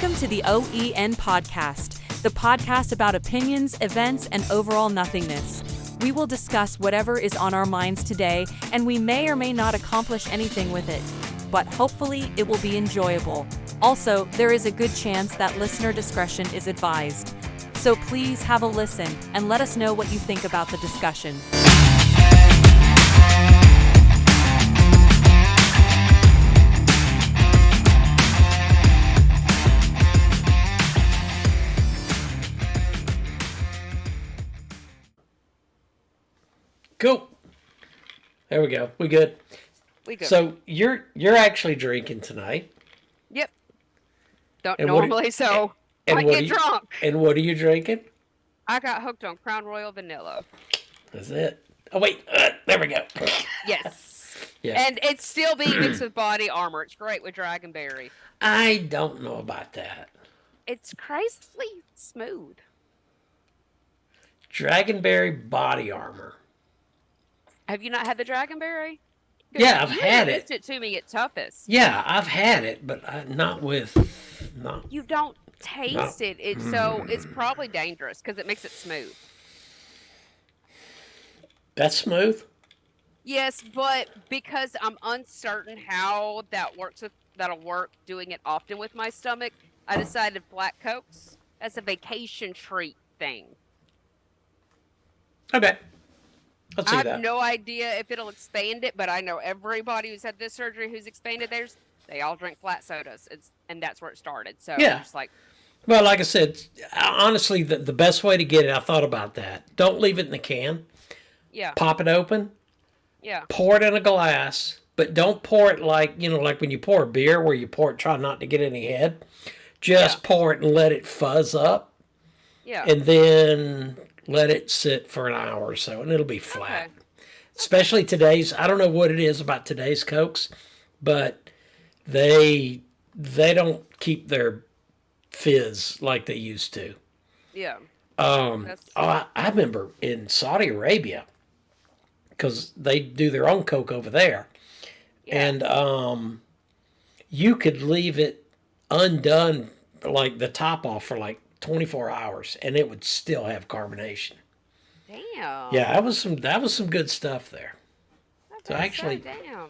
Welcome to the OEN Podcast, the podcast about opinions, events, and overall nothingness. We will discuss whatever is on our minds today, and we may or may not accomplish anything with it, but hopefully it will be enjoyable. Also, there is a good chance that listener discretion is advised. So please have a listen and let us know what you think about the discussion. Cool. There we go. We good. We good. So you're actually drinking tonight. Yep. Don't And normally, so I get drunk. And what are you drinking? I got hooked on Crown Royal Vanilla. That's it. Oh wait, there we go. Yes. Yeah. And it's still being mixed with Body Armor. It's great with Dragonberry. I don't know about that. It's crazily smooth. Dragonberry Body Armor. Have you not had the Dragonberry? Yeah, I've had it. You it to me at Toughest. Yeah, I've had it, but not. You don't taste it. It's probably dangerous because it makes it smooth. That's smooth? Yes, but because I'm uncertain how that'll work doing it often with my stomach, I decided Black Cokes as a vacation treat thing. Okay. I'll see I that. have no idea if it'll expand it, but I know everybody who's had this surgery who's expanded theirs, they all drink flat sodas. And that's where it started. So Yeah. just like, Well, like I said, honestly, the best way to get it, I thought about that. Don't leave it in the can. yeah, Pop it open. yeah, Pour it in a glass, but don't pour it like when you pour a beer where you pour it, try not to get any head. Just pour it and let it fuzz up, yeah. and then let it sit for an hour or so, and it'll be flat. Okay. Especially today's, I don't know what it is about today's Cokes, but they don't keep their fizz like they used to. Yeah. I remember in Saudi Arabia, because they do their own Coke over there. Yeah. And you could leave it undone, like the top off, for like 24 hours, and it would still have carbonation. Damn. Yeah, that was some good stuff there. So actually, damn.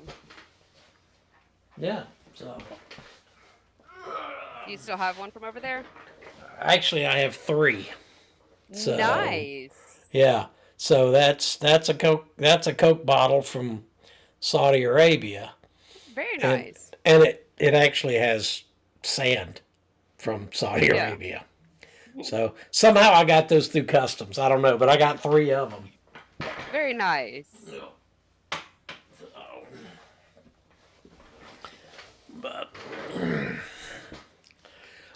yeah. So Do you still have one from over there? actually, I have 3. So, Nice. yeah. So that's a Coke bottle from Saudi Arabia. Very nice. And it actually has sand from Saudi Yeah. Arabia. So somehow I got those through customs. I don't know, but I got 3 of them. Very nice. But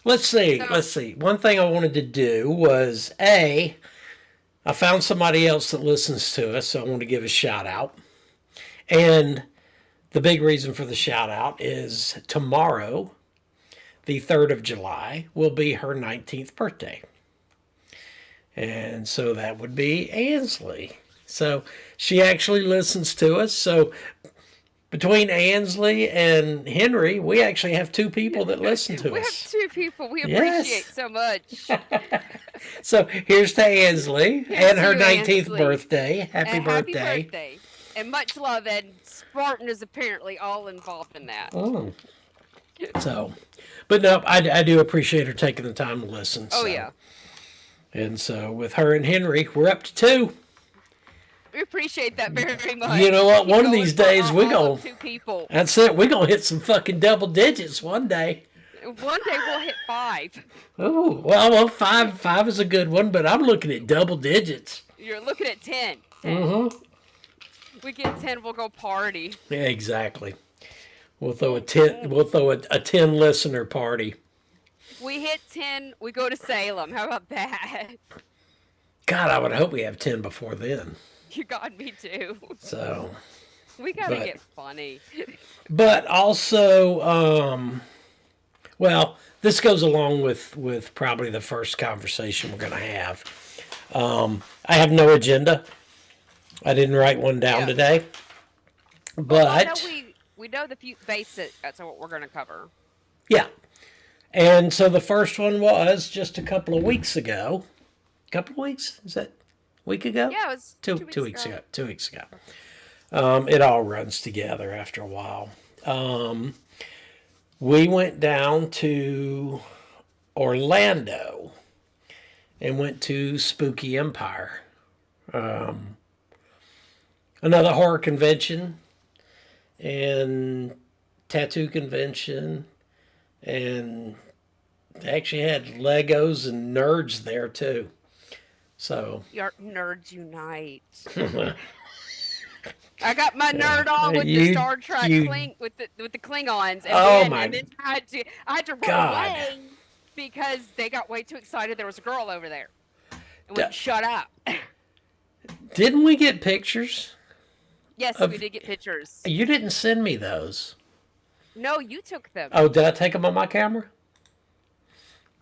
let's see. One thing I wanted to do was I found somebody else that listens to us, so I want to give a shout out. And the big reason for the shout out is tomorrow, the 3rd of July, will be her 19th birthday. And so that would be Ansley. So she actually listens to us. So between Ansley and Henry, we actually have 2 people that listen to We us. have 2 people we Yes. appreciate so much. So here's to Ansley and her to 19th Ansley. birthday. Happy And birthday. Happy birthday. And much love. And Spartan is apparently all involved in that. Oh. So, but no, I do appreciate her taking the time to listen. Oh, so. yeah. And so with her and Henry, we're up to 2. We appreciate that very much. You know what? One of Going these for days all we're of going. 2 people. That's it. We're going to hit some fucking double digits one day. One day we'll hit 5. Oh, well, 5 is a good one, but I'm looking at double digits. You're looking at 10. 10. Mm-hmm. We get 10, we'll go party. Yeah, exactly. We'll throw a 10. We'll throw a 10 listener party. We hit 10, we go to Salem. How about that? God, I would hope we have 10 before then. You got me too. So, We gotta But- get funny. but also, well, this goes along with probably the first conversation we're going to have. I have no agenda. I didn't write one down Yeah. today. Well, I know But we know the few basics. That's what we're gonna cover. yeah, And so the first one was just a couple of weeks ago. Couple of weeks? Is that a week ago? Yeah, it was Two weeks ago. 2 weeks ago. It all runs together after a while. We went down to Orlando and went to Spooky Empire. Another horror convention and tattoo convention, and they actually had Legos and nerds there too. So Your nerds unite. I got my nerd on with the You- Star Trek you- with the Klingons, and Oh then, my and then I had to run God. away because they got way too excited. There was a girl over there, and Duh. wouldn't shut up. didn't we get pictures? Yes, Of- we did get pictures. You didn't send me those. No, you took them. Oh, did I take them on my camera?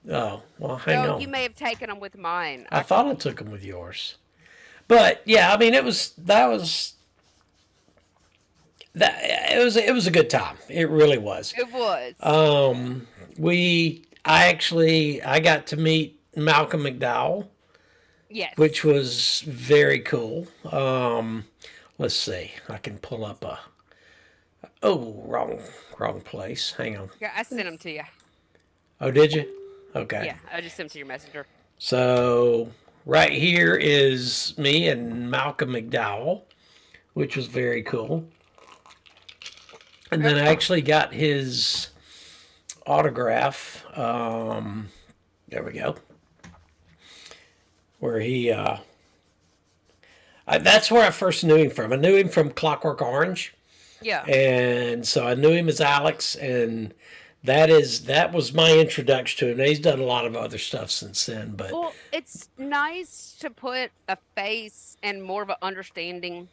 Oh, well, hang No, on. you may have taken them with mine. I thought I took them with yours. But yeah, I mean, it was a good time. It really was. It was. I got to meet Malcolm McDowell, yes. which was very cool. Let's see. I can pull up wrong place. Hang on. Yeah, I sent them to you. Oh, did you? Okay. Yeah, I just sent them to your messenger. So right here is me and Malcolm McDowell, which was very cool. And then I actually got his autograph. There we go. Where he, that's where I first knew him from. I knew him from Clockwork Orange. Yeah. And so I knew him as Alex, and that was my introduction to him. Now, he's done a lot of other stuff since then, but Well, it's nice to put a face and more of an understanding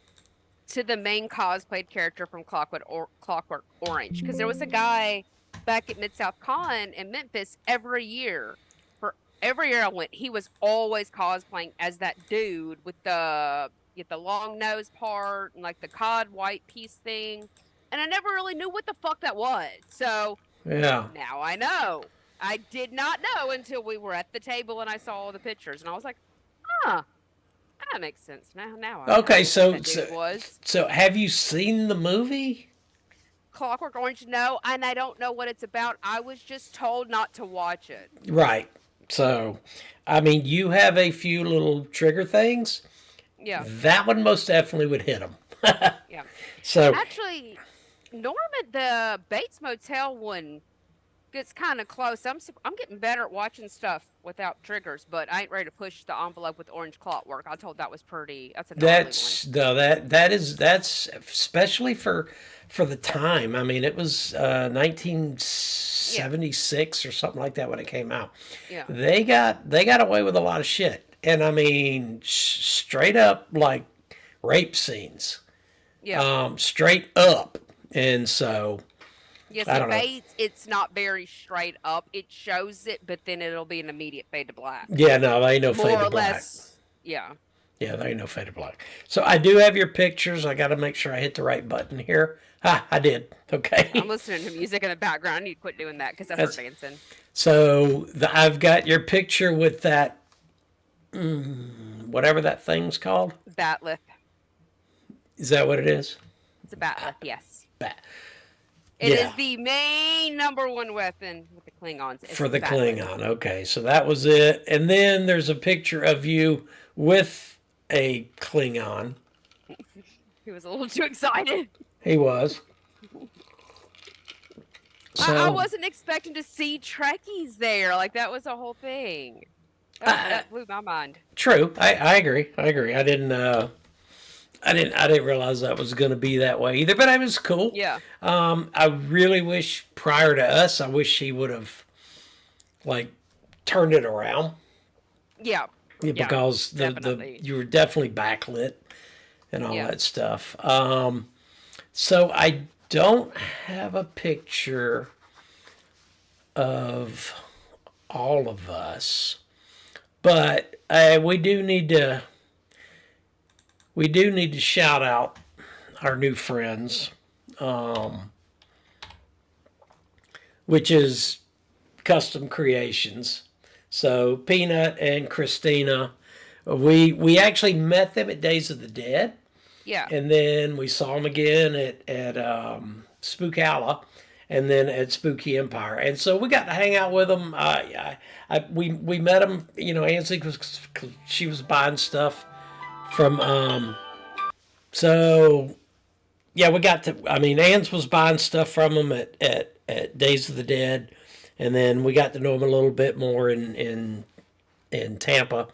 to the main cosplayed character from Clockwork Orange, because there was a guy back at Mid-South Con in Memphis every year. For every year I went, he was always cosplaying as that dude with the long nose part and like the cod white piece thing, and I never really knew what the fuck that was. So yeah. now I know. I did not know until we were at the table and I saw all the pictures, and I was like, huh, that makes sense now. I Okay, know so- what that dude was So have you seen the movie? Clockwork Orange. No, and I don't know what it's about. I was just told not to watch it. Right. So, I mean, you have a few little trigger things. Yeah, That one most definitely would hit them. yeah. So, Actually, Norman, the Bates Motel one gets kind of close. I'm getting better at watching stuff without triggers, but I ain't ready to push the envelope with orange clockwork. I told that was pretty. That's a gnarly that's no that's especially for the time. I mean, it was 1976 or something like that when it came out. one. Yeah. They got away with a lot of shit, and I mean, straight up like rape scenes, Yeah. straight up, and so. Yes, I the don't know. Bates, it's not very straight up. It shows it, but then it'll be an immediate fade to black. Yeah, no, they ain't no More fade or to black. less. Yeah. Yeah, there ain't no fade to black. So I do have your pictures. I got to make sure I hit the right button here. Ah, I did. Okay. I'm listening to music in the background. I need to quit doing that because that's dancing. So I've got your picture with that, whatever that thing's called. Bat lip. Is that what it is? It's a bat lip, yes. Bat. It is Yeah. the main number one weapon with the Klingons. It's For the bat lip. Klingon. Okay, so that was it. And then there's a picture of you with a Klingon. He was a little too excited. He was. I wasn't expecting to see Trekkies there. Like, that was a whole thing. That blew my mind. True. I agree. I didn't realize that was going to be that way either, but it was cool. Yeah. I really wish prior to us, I wish he would have like turned it around. Yeah. Because definitely. you were definitely backlit and all Yeah. that stuff. So I don't have a picture of all of us, but we do need to shout out our new friends, which is custom creations. So Peanut and Christina, we actually met them at Days of the Dead, Yeah. and then we saw them again at Spookalla, and then at Spooky Empire, and so we got to hang out with them. We met them. You know, Ansley was she was buying stuff from so yeah, we got to. I mean, Ans was buying stuff from them at Days of the Dead, and then we got to know them a little bit more in Tampa,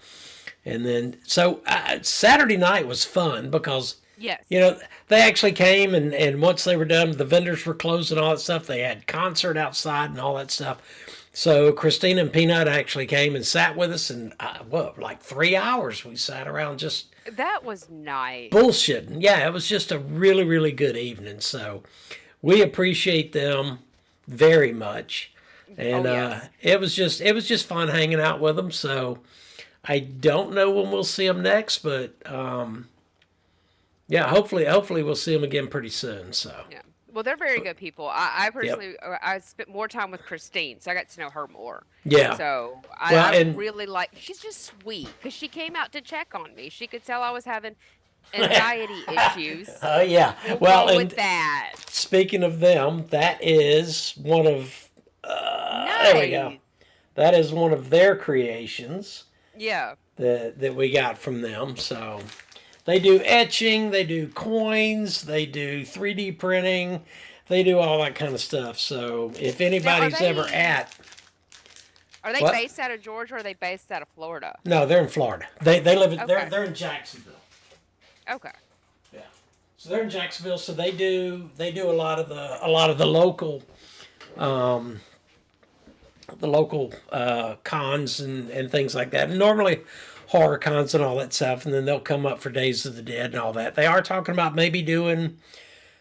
and then so Saturday night was fun because Yes. you know they actually came and once they were done, the vendors were closed and all that stuff. They had concert outside and all that stuff. So Christina and Peanut actually came and sat with us, and like 3 hours we sat around just That was nice. bullshitting. Yeah, it was just a really, really good evening. So we appreciate them very much. And yes. it was just fun hanging out with them. So I don't know when we'll see them next, but yeah, hopefully we'll see them again pretty soon. So Yeah. Well, they're very good people. I personally, I spent more time with Christine, so I got to know her more. yeah, So well, I and really like. She's just sweet because she came out to check on me. She could tell I was having anxiety issues. yeah, We'll well, go and with that. speaking of them, that is one of there we go. Nice. That is one of their creations Yeah. that we got from them. So they do etching, they do coins, they do 3D printing, they do all that kind of stuff. So if anybody's ever at Are they what? based out of Georgia or are they based out of Florida? No, they're in Florida. They live in Okay. they're in Jacksonville. Okay. Yeah. So they're in Jacksonville. So they do a lot of the local cons and things like that. And normally horror cons and all that stuff, and then they'll come up for Days of the Dead and all that. They are talking about maybe doing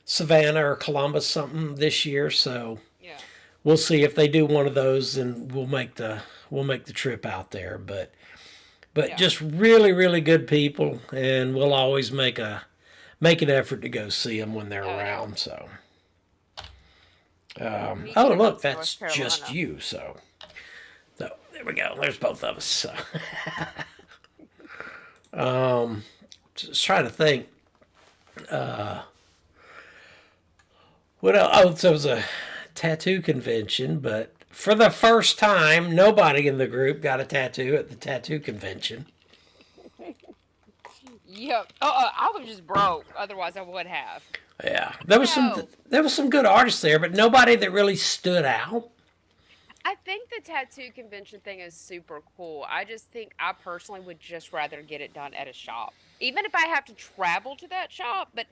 Savannah or Columbus something this year, so Yeah. we'll see if they do one of those, and we'll make the trip out there. But Yeah. just really, really good people, and we'll always make an effort to go see them when they're Oh, yeah. around. So, Me oh too, look, North that's just Carolina. you. So there we go. There's both of us. So. Just trying to think. What else? Oh, so it was a tattoo convention, but for the first time, nobody in the group got a tattoo at the tattoo convention. Yep. I was just broke. Otherwise, I would have. Yeah, No. there was some good artists there, but nobody that really stood out. I think the tattoo convention thing is super cool. I just think I personally would just rather get it done at a shop, even if I have to travel to that shop. But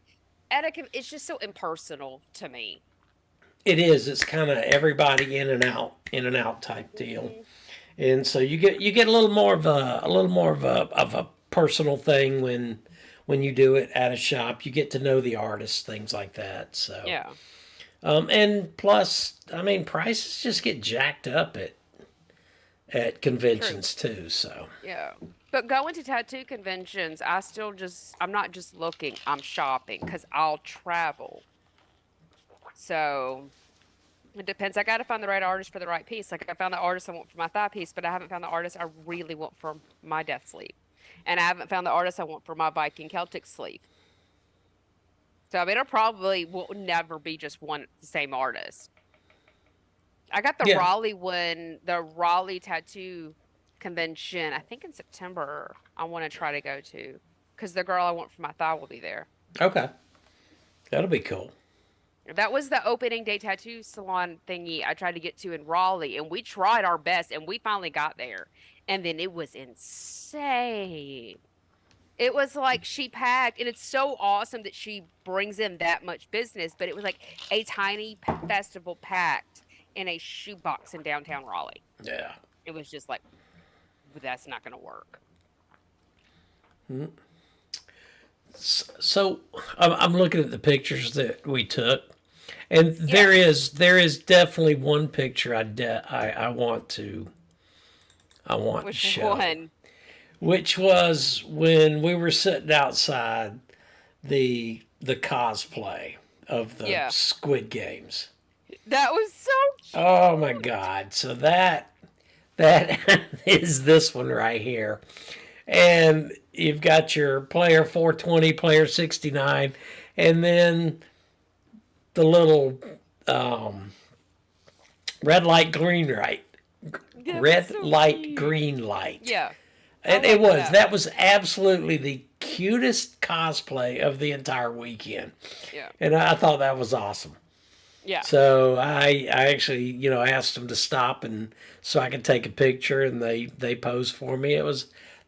it's just so impersonal to me. It is. It's kind of everybody in and out type deal, and so you get a little more of a personal thing when you do it at a shop. You get to know the artist, things like that. So Yeah. and plus, I mean, prices just get jacked up at conventions too. So Yeah. But going to tattoo conventions, I'm not just looking, I'm shopping because I'll travel. So it depends. I got to find the right artist for the right piece. Like I found the artist I want for my thigh piece, but I haven't found the artist I really want for my death sleeve. And I haven't found the artist I want for my Viking Celtic sleeve. So I mean, it probably will never be just the same artist. I got the yeah, the Raleigh tattoo convention, I think in September, I want to try to go to because the girl I want for my thigh will be there. okay, that'll be cool. That was the opening day tattoo salon thingy I tried to get to in Raleigh, and we tried our best, and we finally got there. And then it was insane. It was like she packed, and it's so awesome that she brings in that much business, but it was like a tiny festival packed in a shoebox in downtown Raleigh. Yeah. It was just like, that's not going to work. So I'm looking at the pictures that we took, and Yeah. there is definitely one picture I want to Which show, one? which was when we were sitting outside the cosplay of the Yeah. Squid Games. That was so cute. Oh my God! So that is this one right here, and you've got your player 420, player 69, and then the little red light, green light, That was red so light, cute. green light. Yeah. And I it like was. That was absolutely the cutest cosplay of the entire weekend. Yeah. And I thought that was awesome. Yeah. So I actually, asked them to stop and so I could take a picture, and they posed for me.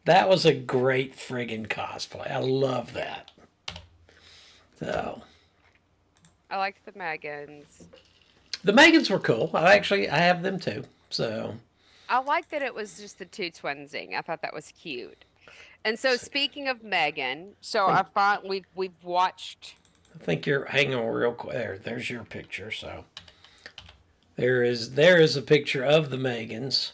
That was a great friggin' cosplay. I love that. So I liked the Megans. the Megans were cool. I have them too. So I like that it was just the two twinsing. I thought that was cute. And so speaking of Megan, so I find we've watched. I think you're hang on real quick. There's your picture. So there is a picture of the Megans.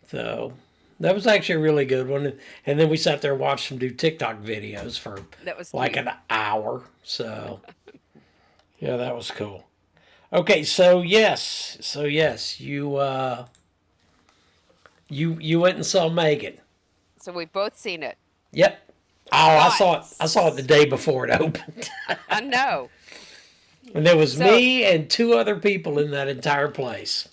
So that was actually a really good one. And then we sat there and watched them do TikTok videos for That was like cute. an hour. So yeah, that was cool. Okay, so yes, you went and saw Megan. So we've both seen it. Yep. Oh, I saw it. Thoughts? I saw it the day before it opened. I know. And there was So- me and two other people in that entire place.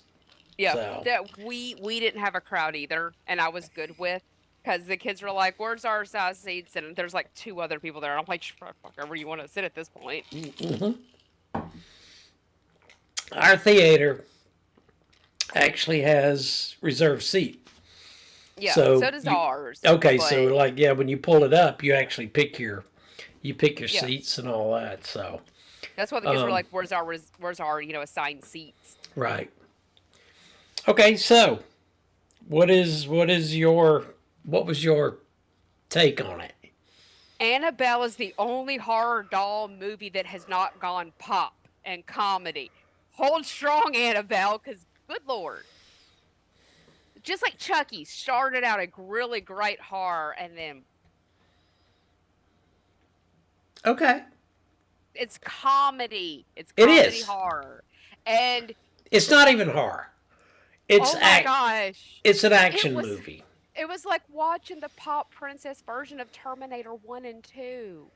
Yeah. So- That we didn't have a crowd either, and I was good with because the kids were like, "Where's our size seats?" And there's like two other people there. And I'm like, "Fuck, wherever you want to sit at this point." Our theater actually has reserved seat. Yeah. So So, does you- ours. Okay, but- so like when you pull it up, you actually pick your Yeah. seats and all that. So that's why the kids were um, like, "Where's our assigned seats?" right. Okay, so what was your take on it? Annabelle is the only horror doll movie that has not gone pop and comedy. Hold strong, Annabelle, because good lord. Just like Chucky started out a really great horror, and then Okay. it's comedy. It's It comedy is. horror. And It's not even horror. It's oh my gosh. It's an action was- movie. It was like watching the Pop Princess version of Terminator 1 and 2.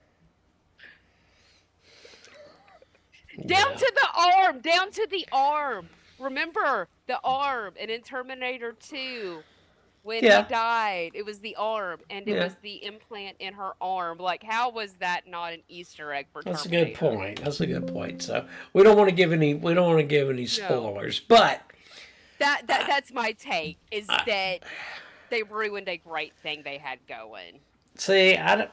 Down Yeah. to the arm. Remember the arm, and in Terminator 2, when Yeah. he died, it was the arm, and it Yeah. was the implant in her arm. Like, how was that not an Easter egg for That's a Terminator? good point. That's a good point. So we don't want to give any spoilers, but That's my take. Is that they ruined a great thing they had going. see, and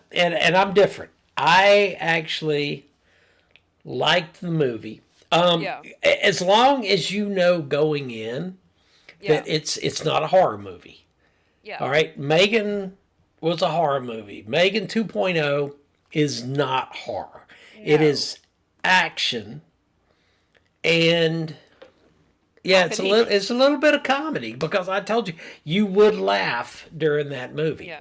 I'm different. I actually liked the movie. Yeah. As long as you know going in Yeah, that it's not a horror movie. yeah, All right, Megan was a horror movie. Megan 2.0 is not horror. It No. is action, and yeah, it's Comedy. it's a little bit of comedy because I told you you would laugh during that movie. yeah.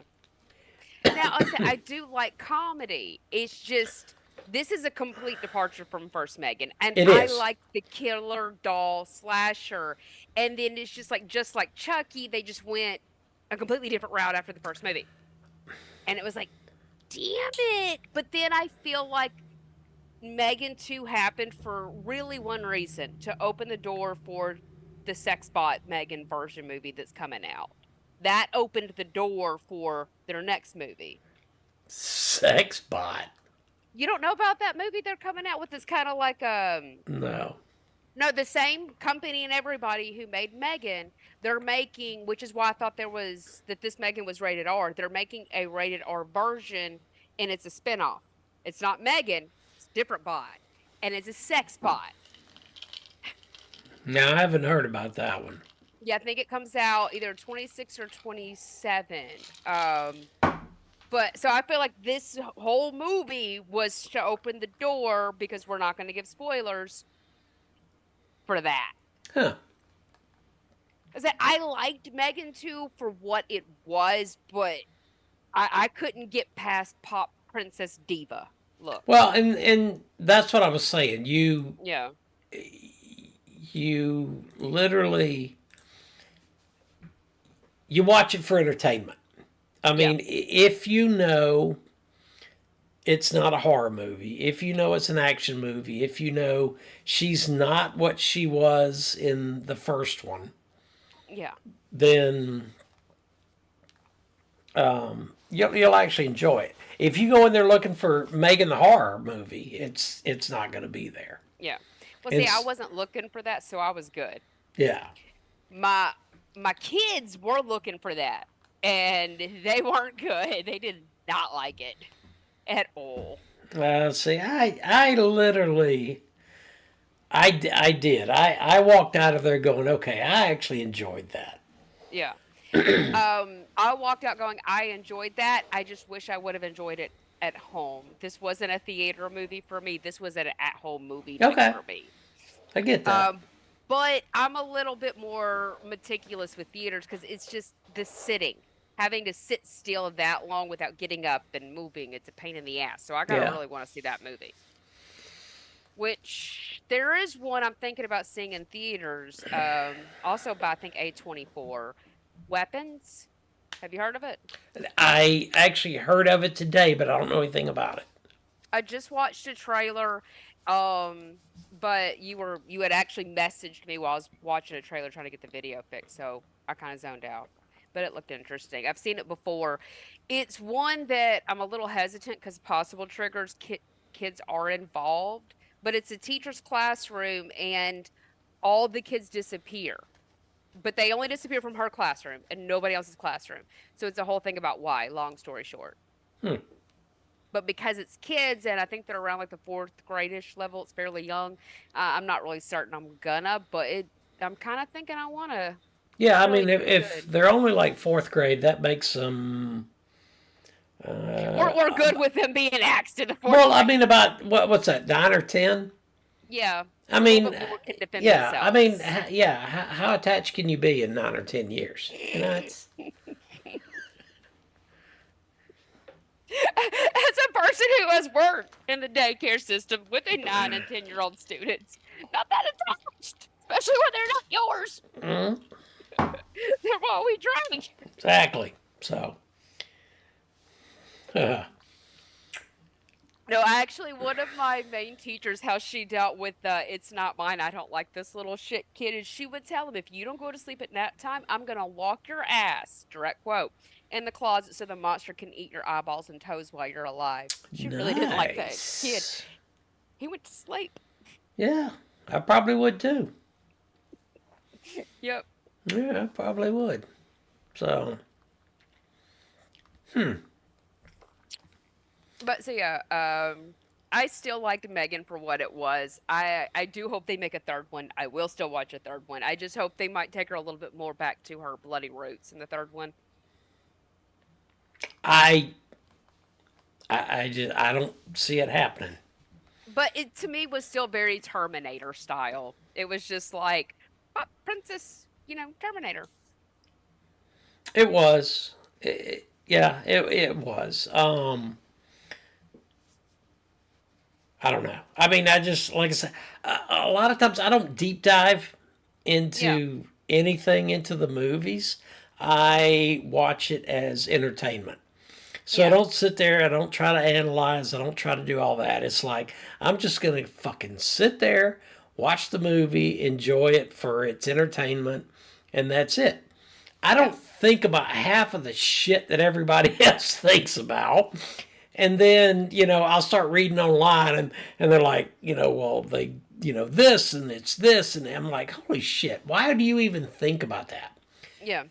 Now, I do like comedy. It's just this is a complete departure from first Megan, and It I is. like the killer doll slasher. And then it's just like Chucky, they just went a completely different route after the first movie, and it was like, damn it! But then I feel like Megan 2 happened for really one reason: to open the door for the Sex Bot Megan version movie that's coming out. That opened the door for their next movie. Sex bot. You don't know about that movie they're coming out with? It's kind of like No. no, the same company and everybody who made Megan. They're making, which is why I thought this Megan was rated R. They're making a rated R version, and it's a spinoff. It's not Megan, it's a different bot, and it's a sex bot. No, I haven't heard about that one. Yeah, I think it comes out either 26 or 27. But so I feel like this whole movie was to open the door, because we're not going to give spoilers for that. Huh. Is that I liked Megan 2 for what it was, but I couldn't get past Pop Princess Diva. Look, Well, and that's what I was saying. yeah, you literally you watch it for entertainment. I mean, if you know it's not a horror movie, if you know it's an action movie, if you know she's not what she was in the first one, Yeah. then you'll actually enjoy it. If you go in there looking for Megan the horror movie, it's not going to be there. Yeah. Well, see, I It's wasn't looking for that, so I was good. yeah. My my kids were looking for that, and they weren't good. They did not like it at all. See, I literally I did. I walked out of there going, okay, I actually enjoyed that. Yeah. I walked out going, I enjoyed that. I just wish I would have enjoyed it at home. This wasn't a theater movie for me. This was an at-home movie night Okay, for me. I get that. But I'm a little bit more meticulous with theaters because it's just the sitting. Having to sit still that long without getting up and moving, it's a pain in the ass. So I gotta Yeah. really want to see that movie. Which there is one I'm thinking about seeing in theaters. Also by I think A24. Weapons. Have you heard of it? I actually heard of it today, but I don't know anything about it. I just watched a trailer. But you had actually messaged me while I was watching a trailer trying to get the video fixed, so I kind of zoned out. But it looked interesting. I've seen it before. It's one that I'm a little hesitant because possible triggers kids are involved, but it's a teacher's classroom and all the kids disappear. But they only disappear from her classroom and nobody else's classroom. So it's a whole thing about why, long story short. Hmm. But because it's kids and I think they're around like the fourth grade-ish level, it's fairly young. I'm not really certain I'm gonna, but I'm kind of thinking I want to. Yeah, I Really mean, if good. they're only like fourth grade, that makes them. We're good with them being axed in the fourth Well, I grade. mean, about what's that, 9 or 10? Yeah. I A little mean, bit more can defend yeah, I mean, themselves. yeah. How attached can you be in 9 or 10 years? You know, it's As a person who has worked in the daycare system with a 9 and 10-year-old students, not that attached, especially when they're not yours. mm, They're what we drink. exactly. So, No, actually, one of my main teachers, how she dealt with "it's not mine, I don't like this little shit kid," is she would tell him, "If you don't go to sleep at nap time, I'm gonna lock your ass," direct quote, "in the closet so the monster can eat your eyeballs and toes while you're alive." She really didn't like that kid. nice. He went to sleep. Yeah, I probably would too. Yep. Yeah, I probably would. So, But so yeah, I still liked Megan for what it was. I do hope they make a third one. I will still watch a third one. I just hope they might take her a little bit more back to her bloody roots in the third one. I, I don't see it happening. But it to me was still very Terminator style. It was just like, oh, Princess, Terminator. It was, yeah, it was. I don't know. I mean, I just like I said, a lot of times I don't deep dive Yeah, into anything into the movies. I watch it as entertainment. So I yeah, don't sit there, I don't try to analyze, I don't try to do all that. It's like I'm just gonna fucking sit there, watch the movie, enjoy it for its entertainment, and that's it. I yeah, don't think about half of the shit that everybody else thinks about. And then, I'll start reading online and they're like, well, they, this and it's this. And I'm like, holy shit, why do you even think about that? yeah.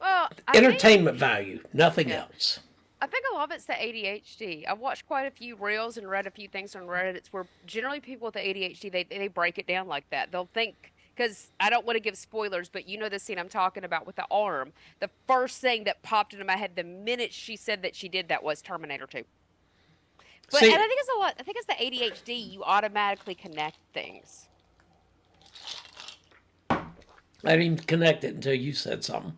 Well, I think Entertainment value, nothing yeah. else. I think a lot of it's the ADHD. I've watched quite a few reels and read a few things on Reddit. It's where generally people with the ADHD they break it down like that. They'll think because I don't want to give spoilers, but you know the scene I'm talking about with the arm. The first thing that popped into my head the minute she said that she did that was Terminator 2. And I See, think it's a lot. I think it's the ADHD. You automatically connect things. I didn't even connect it until you said something.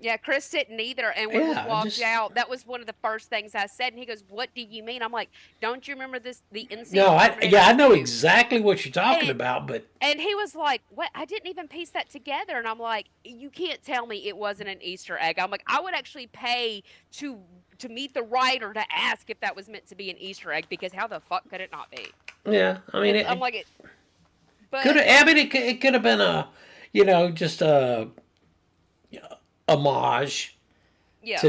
Yeah, Chris didn't either. And when we Yeah, walked just out, that was one of the first things I said. And he goes, "What do you mean?" I'm like, "Don't you remember this, the end scene no, in Terminator I know 2?" exactly what you're talking And about, but and he was like, "What? I didn't even piece that together." And I'm like, "You can't tell me it wasn't an Easter egg." I'm like, "I would actually pay to to meet the writer to ask if that was meant to be an Easter egg because how the fuck could it not be?" yeah, I mean, I'm like, could but have. I mean, it could have been a, just a homage yeah.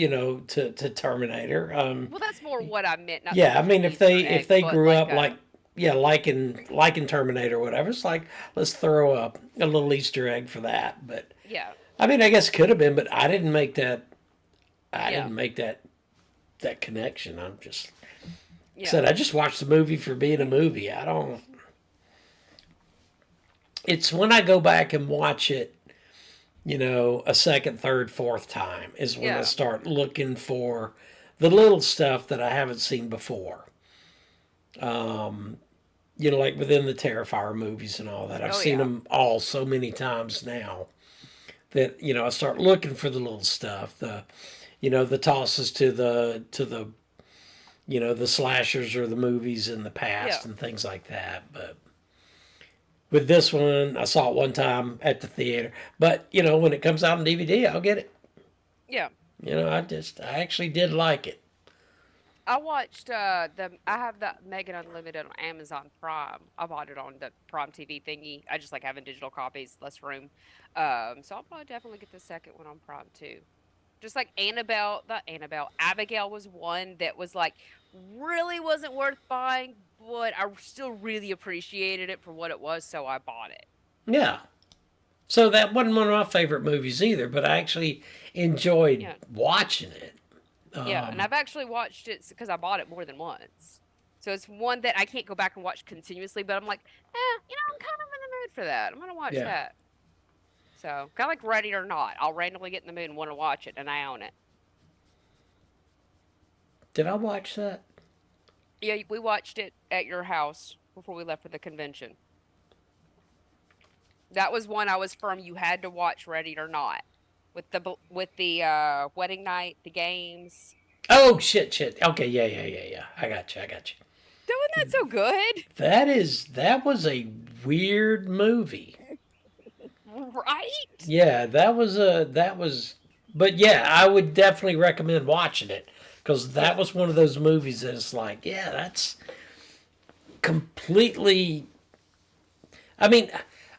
to to Terminator. Well, that's more what I meant, not so Yeah, I much an mean, Easter if egg, they but grew like up a like in Terminator or whatever, it's like let's throw up a little Easter egg for that. But yeah, I mean, I guess it could have been, but I didn't make that. I yeah, didn't make that connection. I'm just yeah, said I just watched the movie for being a movie. I don't. It's when I go back and watch it, a second, third, fourth time is when I yeah. start looking for the little stuff that I haven't seen before. Like within the Terrifier movies and all that. I've Oh seen yeah, them all so many times now that I start looking for the little stuff, the tosses to the the slashers or the movies in the yeah, past and things like that. But with this one, I saw it one time at the theater. But when it comes out on DVD, I'll get it. yeah. I actually did like it. I watched I have the Megan Unlimited on Amazon Prime. I bought it on the Prime TV thingy. I just like having digital copies, less room. So I'll probably definitely get the second one on Prime too. Just like Annabelle, not Annabelle, Abigail was one that was like really wasn't worth buying, but I still really appreciated it for what it was, so I bought it. Yeah. So that wasn't one of my favorite movies either, but I actually enjoyed Yeah, watching it. yeah, and Um, I've actually watched it because I bought it more than once. So it's one that I can't go back and watch continuously, but I'm like, I'm kind of in the mood for that. I'm gonna watch yeah. that. So kind of like Ready or Not, I'll randomly get in the mood and want to watch it, and I own it. Did I watch that? Yeah, we watched it at your house before we left for the convention. That was one I was firm you had to watch Ready or Not with the wedding night, the games. Oh shit. Okay, yeah. I got you. Wasn't that so good? That was a weird movie. Right? Yeah, that was but yeah, I would definitely recommend watching it because that Yeah. was one of those movies that it's like, yeah, that's completely. I mean,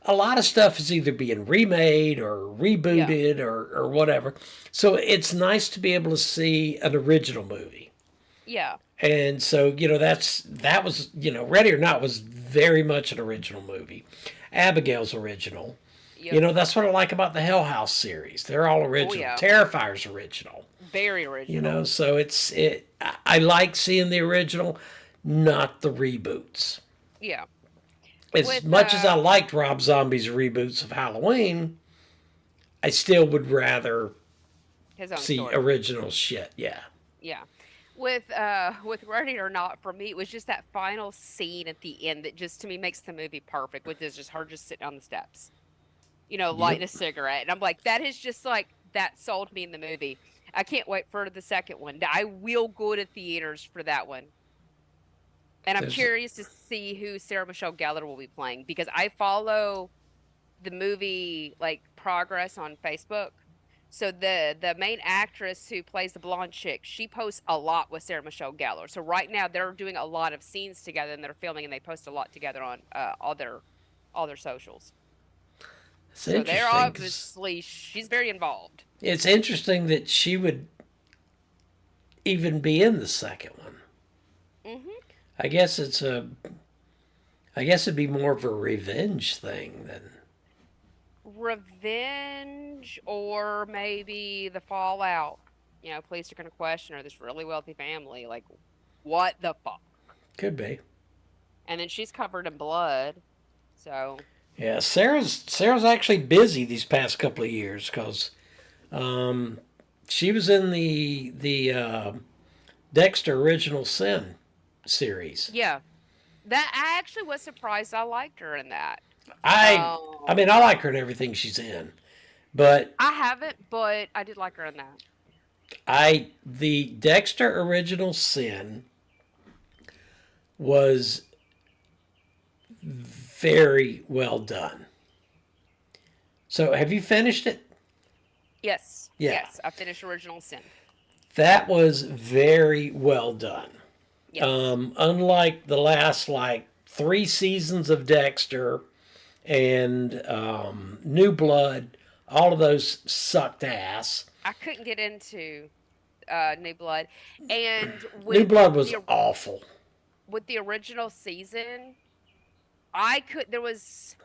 a lot of stuff is either being remade or Yeah. rebooted or whatever. So it's nice to be able to see an original movie. Yeah. And so, that was, Ready or Not was very much an original movie. Abigail's original. Yep. That's what I like about the Hell House series. They're all Oh original. yeah. Terrifier's original. Very original. So I like seeing the original, not the reboots. Yeah. As With much as I liked Rob Zombie's reboots of Halloween, I still would rather his own see story. original shit. Yeah. Yeah. With Ready or Not, for me, it was just that final scene at the end that just to me makes the movie perfect, which is just her just sitting on the steps, Yep. lighting a cigarette. And I'm like, that is just like that sold me in the movie. I can't wait for the second one. I will go to theaters for that one. And I'm There's curious to see who Sarah Michelle Gellar will be playing because I follow the movie like progress on Facebook. So the main actress who plays the blonde chick, she posts a lot with Sarah Michelle Gellar. So right now they're doing a lot of scenes together and they're filming and they post a lot together on all their socials. it's So they're interesting because obviously she's very involved. it's interesting that she would even be in the second one. Hmm. I guess it's a. I guess it'd be more of a revenge thing than. Revenge or maybe the fallout. Police are going to question her. This really wealthy family, like, what the fuck? Could be. And then she's covered in blood. So Yeah, Sarah's actually busy these past couple of years because she was in the Dexter Original Sin series. yeah, that I actually was surprised. I liked her in that. I I Um, mean I like her in everything she's in, But I haven't, but I did like her in that. the Dexter Original Sin was very well done. So have you finished it? Yes. Yeah. Yes, I finished Original Sin. That was very well done. Yes. Unlike the last like 3 seasons of Dexter and New Blood, all of those sucked ass. I couldn't get into New Blood, and New with Blood was the awful. with the original season, I could. There was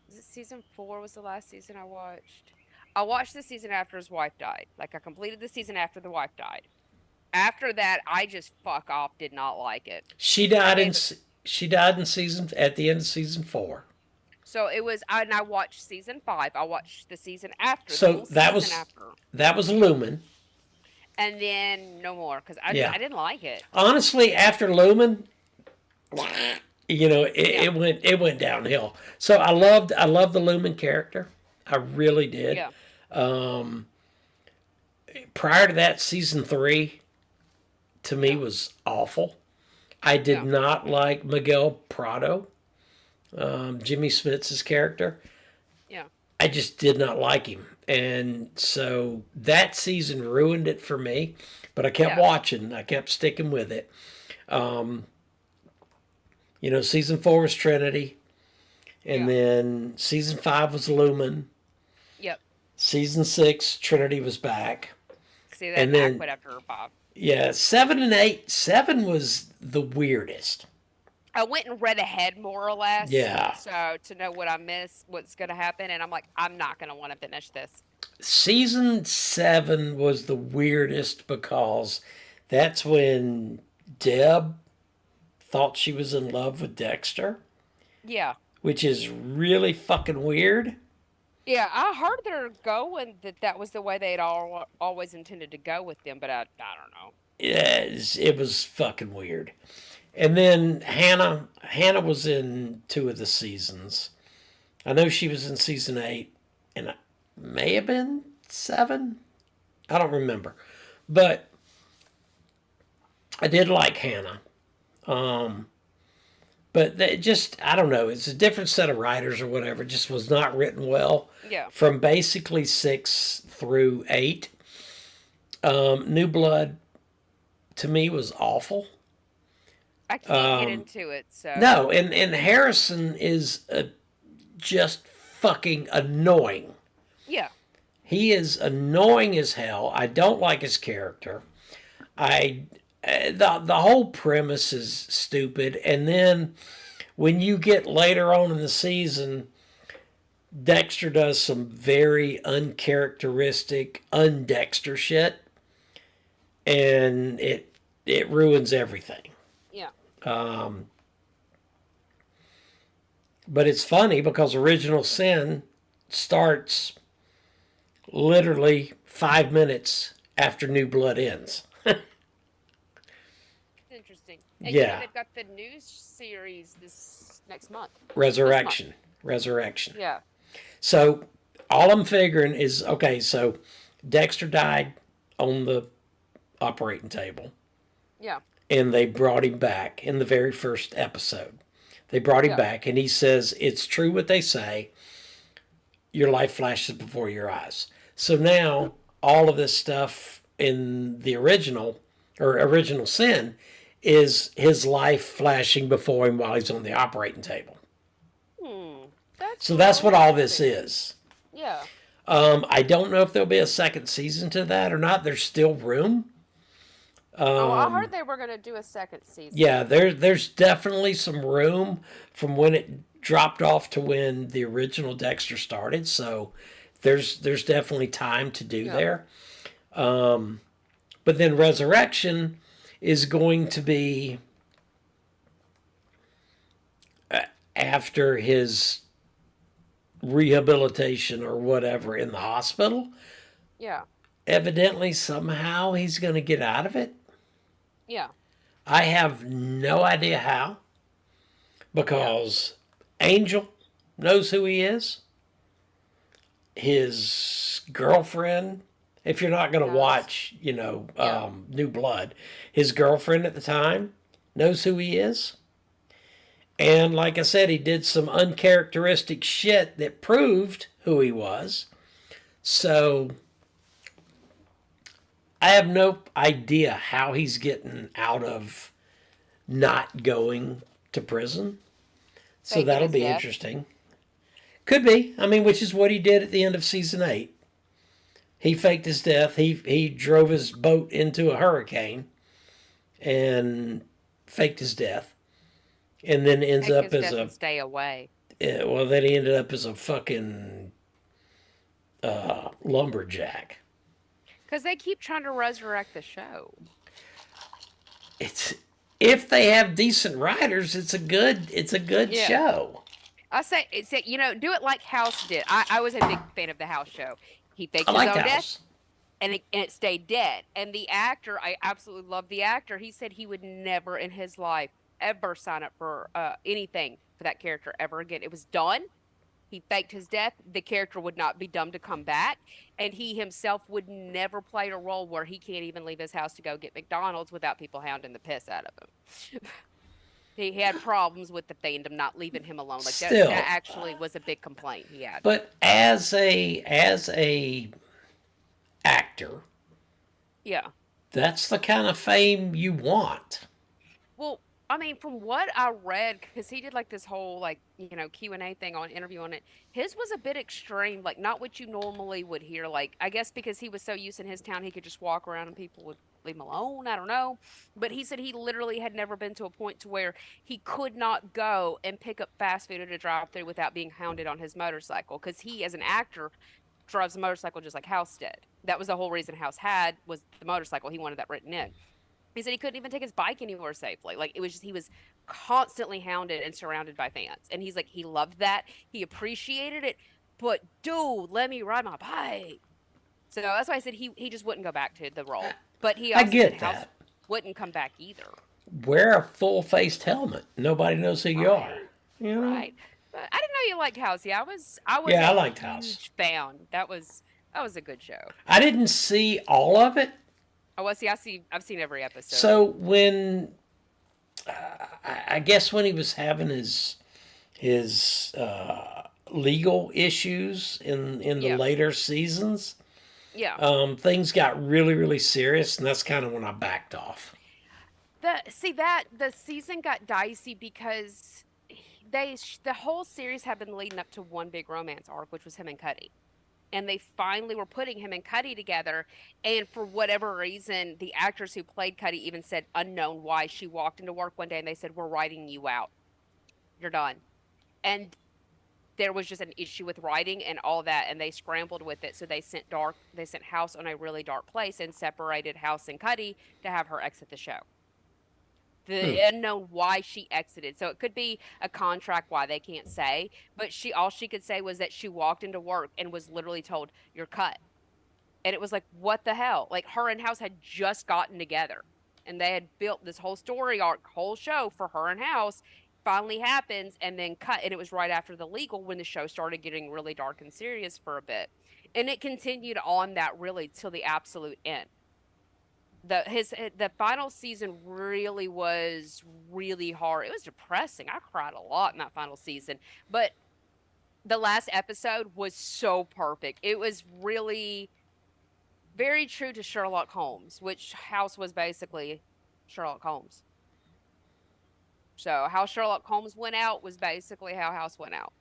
it season 4 was the last season I watched. I watched the season after his wife died. Like I completed the season after the wife died. After that, I just fuck off. Did not like it. She I died in gave it. she died in season at the end of season 4. So it was, and I watched season 5. I watched the season after, the So full season after, that was Lumen. and then no more because Yeah. I didn't like it. Honestly, after Lumen, Yeah, it went downhill. So I loved the Lumen character. I really did. yeah, Um, Prior to that, season 3 to me yeah, was awful. I did yeah, not like Miguel Prado, Jimmy Smits' character. yeah, I just did not like him. And so that season ruined it for me. But I kept yeah, watching. I kept sticking with it. Um, Season 4 was Trinity. And yeah. then season 5 was Lumen. Yep. Season 6, Trinity was back. See that, And and I then, quit after 5. yeah, 7 and 8. 7 was the weirdest. I went and read ahead more or less, Yeah. so to know what I missed, what's going to happen, and I'm like, I'm not going to want to finish this. Season 7 was the weirdest because that's when Deb thought she was in love with Dexter, Yeah. which is really fucking weird. Yeah, I heard they're going that was the way they'd always intended to go with them, but I don't know. It was fucking weird. And then Hannah was in 2 of the seasons. I know she was in season 8, and it may have been 7. I don't remember. But I did like Hannah. But I don't know. It's a different set of writers or whatever. It just was not written well. Yeah. From basically 6 through 8. New Blood, to me, was awful. I can't get into it, so No, and Harrison is just fucking annoying. yeah. He is annoying as hell. I don't like his character. The whole premise is stupid. And then when you get later on in the season, Dexter does some very uncharacteristic, undexter shit, and it ruins everything. Yeah. But it's funny because Original Sin starts literally 5 minutes after New Blood ends. It's interesting. And Yeah. they've got the news series this next month. Resurrection. Yeah. So all I'm figuring is, okay, so Dexter died on the operating table, Yeah. and they brought him back in the very first episode. They brought him Yeah. back, and he says, it's true what they say. Your life flashes before your eyes. So now all of this stuff in the original Sin is his life flashing before him while he's on the operating table. That's So that's what all this interesting. is. Yeah. I don't know if there'll be a second season to that or not. There's still room. Oh, I heard they were going to do a second season. Yeah, there's definitely some room from when it dropped off to when the original Dexter started. So there's definitely time to do there. But then Resurrection is going to be after his rehabilitation or whatever in the hospital. Yeah. Evidently, somehow he's going to get out of it. Yeah. I have no idea how, because Angel knows who he is. his girlfriend, if you're not going to Knows. watch, New Blood, his girlfriend at the time knows who he is. And like I said, he did some uncharacteristic shit that proved who he was. So I have no idea how he's getting out of not going to prison. So Faking that'll his be death. interesting. Could be. I mean, which is what he did at the end of season 8. He faked his death. He drove his boat into a hurricane and faked his death. And then ends Fake up his as death a and stay away. well, then he ended up as a fucking lumberjack. Because they keep trying to resurrect the show. It's if they have decent writers, it's a good Yeah. show. I say, do it like House did. I was a big fan of the House show. He faked I his like own death, House. and it stayed dead. And the actor, I absolutely love the actor. He said he would never in his life ever sign up for anything for that character ever again. It was done. He faked his death. The character would not be dumb to come back. And he himself would never play a role where he can't even leave his house to go get McDonald's without people hounding the piss out of him. He had problems with the fandom not leaving him alone. Like Still. that actually was a big complaint he had. But as a actor, Yeah. that's the kind of fame you want. Well, I mean, from what I read, because he did like this whole Q&A thing on interview on it, his was a bit extreme, like not what you normally would hear. Like I guess because he was so used in his town, he could just walk around and people would leave him alone. I don't know, but he said he literally had never been to a point to where he could not go and pick up fast food at a drive-thru without being hounded on his motorcycle. Because he, as an actor, drives a motorcycle just like House did. That was the whole reason House was the motorcycle. He wanted that written in. He said he couldn't even take his bike anywhere safely. Like it was just he was constantly hounded and surrounded by fans. And he's like he loved that. He appreciated it. But dude, let me ride my bike. So that's why I said he just wouldn't go back to the role. But he I also get said House that. wouldn't come back either. Wear a full-faced helmet. Nobody knows who you are. You know? Right. But I didn't know you liked House. Yeah, I was Yeah, I a liked House. huge fan. That was a good show. I didn't see all of it. Oh, well, see, I've seen every episode. So when I guess when he was having his legal issues in the Yeah. later seasons, Yeah. things got really, really serious, and that's kind of when I backed off. The season got dicey because the whole series had been leading up to one big romance arc, which was him and Cuddy. And they finally were putting him and Cuddy together. And for whatever reason, the actress who played Cuddy even said unknown why she walked into work one day and they said, "We're writing you out. You're done." And there was just an issue with writing and all that, and they scrambled with it. So they sent House on a really dark place and separated House and Cuddy to have her exit the show. The unknown why she exited. So it could be a contract why they can't say, but all she could say was that she walked into work and was literally told, "You're cut." And it was like, what the hell? Like her and House had just gotten together and they had built this whole story arc, whole show for her and House. Finally happens and then cut. And it was right after the legal when the show started getting really dark and serious for a bit. And it continued on that really till the absolute end. The final season really was really hard. It was depressing. I cried a lot in that final season, but the last episode was so perfect. It was really very true to Sherlock Holmes, which House was basically Sherlock Holmes. So how Sherlock Holmes went out was basically how House went out,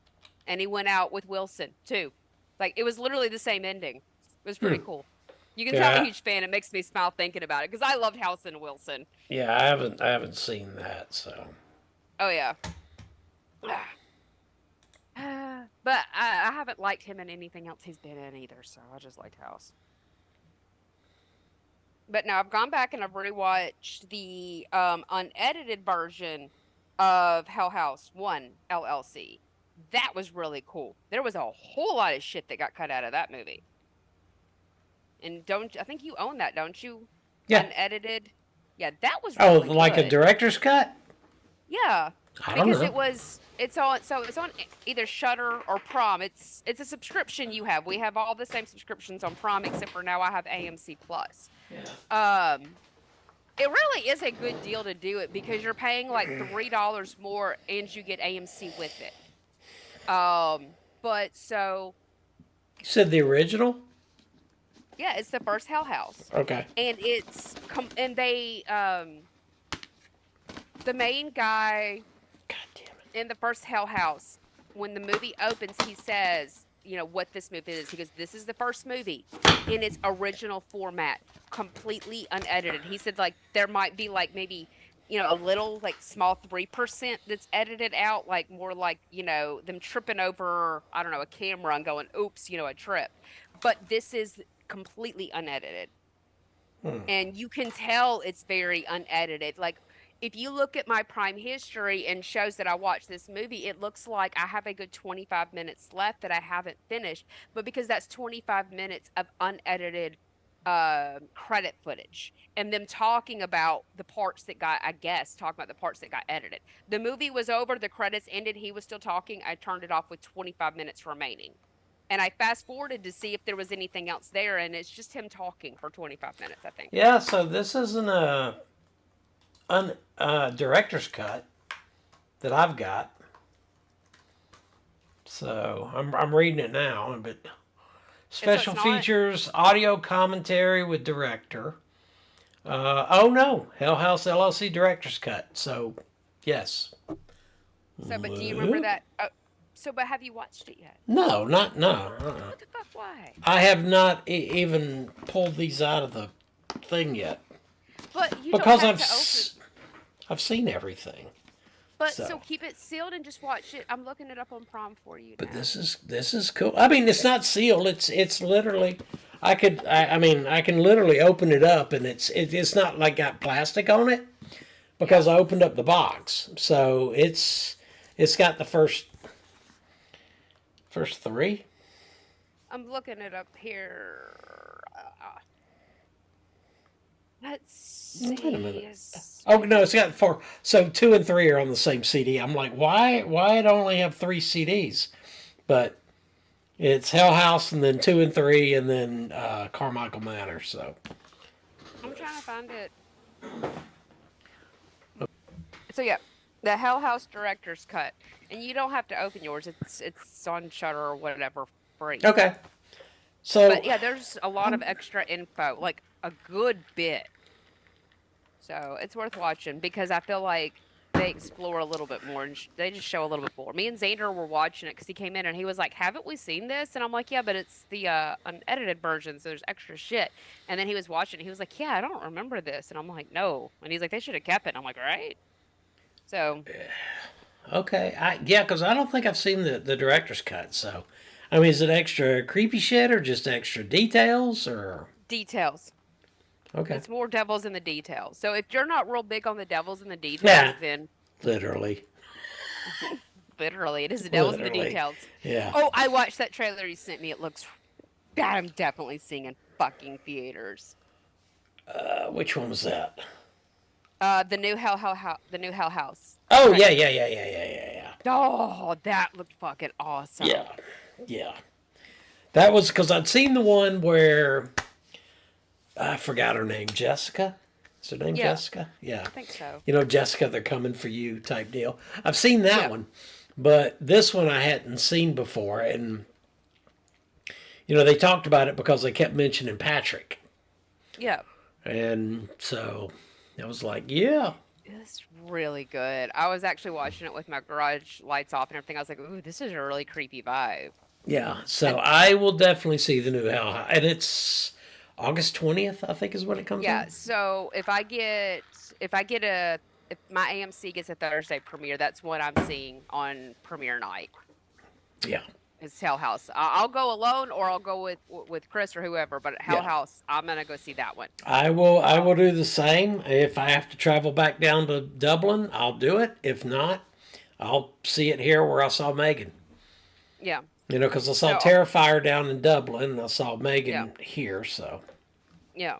and he went out with Wilson too. Like it was literally the same ending. It was pretty cool. You can tell I'm a huge fan. It makes me smile thinking about it because I loved House and Wilson. Yeah, I haven't seen that, so. Oh yeah. But I haven't liked him in anything else he's been in either, so I just liked House. But now I've gone back and I've rewatched the unedited version of Hell House 1 LLC. That was really cool. There was a whole lot of shit that got cut out of that movie. And I think you own that, don't you? Yeah. Unedited. Yeah, that was really like good. a director's cut? Yeah. I don't because know. it's on either Shutter or Prom. It's a subscription you have. We have all the same subscriptions on Prom except for now I have AMC Plus. Yeah. It really is a good deal to do it because you're paying like $3 more and you get AMC with it. But so You said the original? yeah, it's the first Hell House, Okay. and and they the main guy God damn it. in the first Hell House, when the movie opens, he says, you know, what this movie is. He goes, "This is the first movie in its original format, completely unedited." He said, like, there might be like maybe, you know, a little like small 3% that's edited out, like more like, you know, them tripping over, I don't know, a camera and going, "Oops," you know, a trip. But this is completely unedited. Hmm. And you can tell it's very unedited. Like if you look at my Prime history and shows that I watched this movie, it looks like I have a good 25 minutes left that I haven't finished. But because that's 25 minutes of unedited credit footage and them talking about the parts that got, I guess, talking about the parts that got edited. The movie was over, the credits ended, he was still talking. I turned it off with 25 minutes remaining. And I fast forwarded to see if there was anything else there, and it's just him talking for 25 minutes, I think. Yeah, so this isn't director's cut that I've got. So I'm reading it now, but special it's not- features, audio commentary with director. Oh no, Hell House LLC director's cut. So yes. So, but do you remember that? But have you watched it yet? No, not no. What the fuck? Why? I have not even pulled these out of the thing yet But you because don't have to open. I've seen everything. But so. so keep it sealed and just watch it. I'm looking it up on Prom for you. But now. this is cool. I mean, it's not sealed. It's literally. I mean I can literally open it up and it's not like got plastic on it because I opened up the box. So it's got the first three. I'm looking it up here. Let's see. Wait a minute. Oh no, it's got four. So 2 and 3 are on the same CD. I'm like, why it only have 3 CDs? But it's Hell House and then 2 and 3 and then Carmichael Manor. So I'm trying to find it. So yeah, the Hell House director's cut, and you don't have to open yours. It's on Shutter or whatever free. okay. So But yeah, there's a lot of extra info, like a good bit. So it's worth watching because I feel like they explore a little bit more and they just show a little bit more. Me and Xander were watching it because he came in and he was like, "Haven't we seen this?" And I'm like, "Yeah, but it's the unedited version, so there's extra shit." And then he was watching it. He was like, "Yeah, I don't remember this." And I'm like, "No." And he's like, "They should have kept it." And I'm like, "Right." So okay, because I don't think I've seen the director's cut. So, I mean, is it extra creepy shit or just extra details or details. okay? It's more devils in the details. So if you're not real big on the devils in the details, Yeah. then Literally, literally, it is the devils in the Literally. details. yeah. Oh, I watched that trailer you sent me. It looks. God, I'm definitely seeing in fucking theaters. Which one was that? The new the new Hell House. Oh yeah. Oh, that looked fucking awesome. Yeah. That was because I'd seen the one where I forgot her name. Jessica. Is her name Jessica? Yeah. I think so. You know, Jessica, they're coming for you type deal. I've seen that Yeah. one, but this one I hadn't seen before, and you know they talked about it because they kept mentioning Patrick, Yeah. and so I was like, yeah. It's really good. I was actually watching it with my garage lights off and everything. I was like, "Ooh, this is a really creepy vibe." Yeah, so I will definitely see the new Hell House, and it's August 20th, I think, is when it comes Yeah. out. So if my AMC gets a Thursday premiere, that's what I'm seeing on premiere night. Yeah, It's Hell House. I'll go alone or I'll go with Chris or whoever. But Hell Yeah. House, I'm gonna go see that one. I will do the same. If I have to travel back down to Dublin, I'll do it. If not, I'll see it here where I saw Megan. Yeah. You know, because I saw So- Terrifier down in Dublin, and I saw Megan Yeah. here, so. Yeah.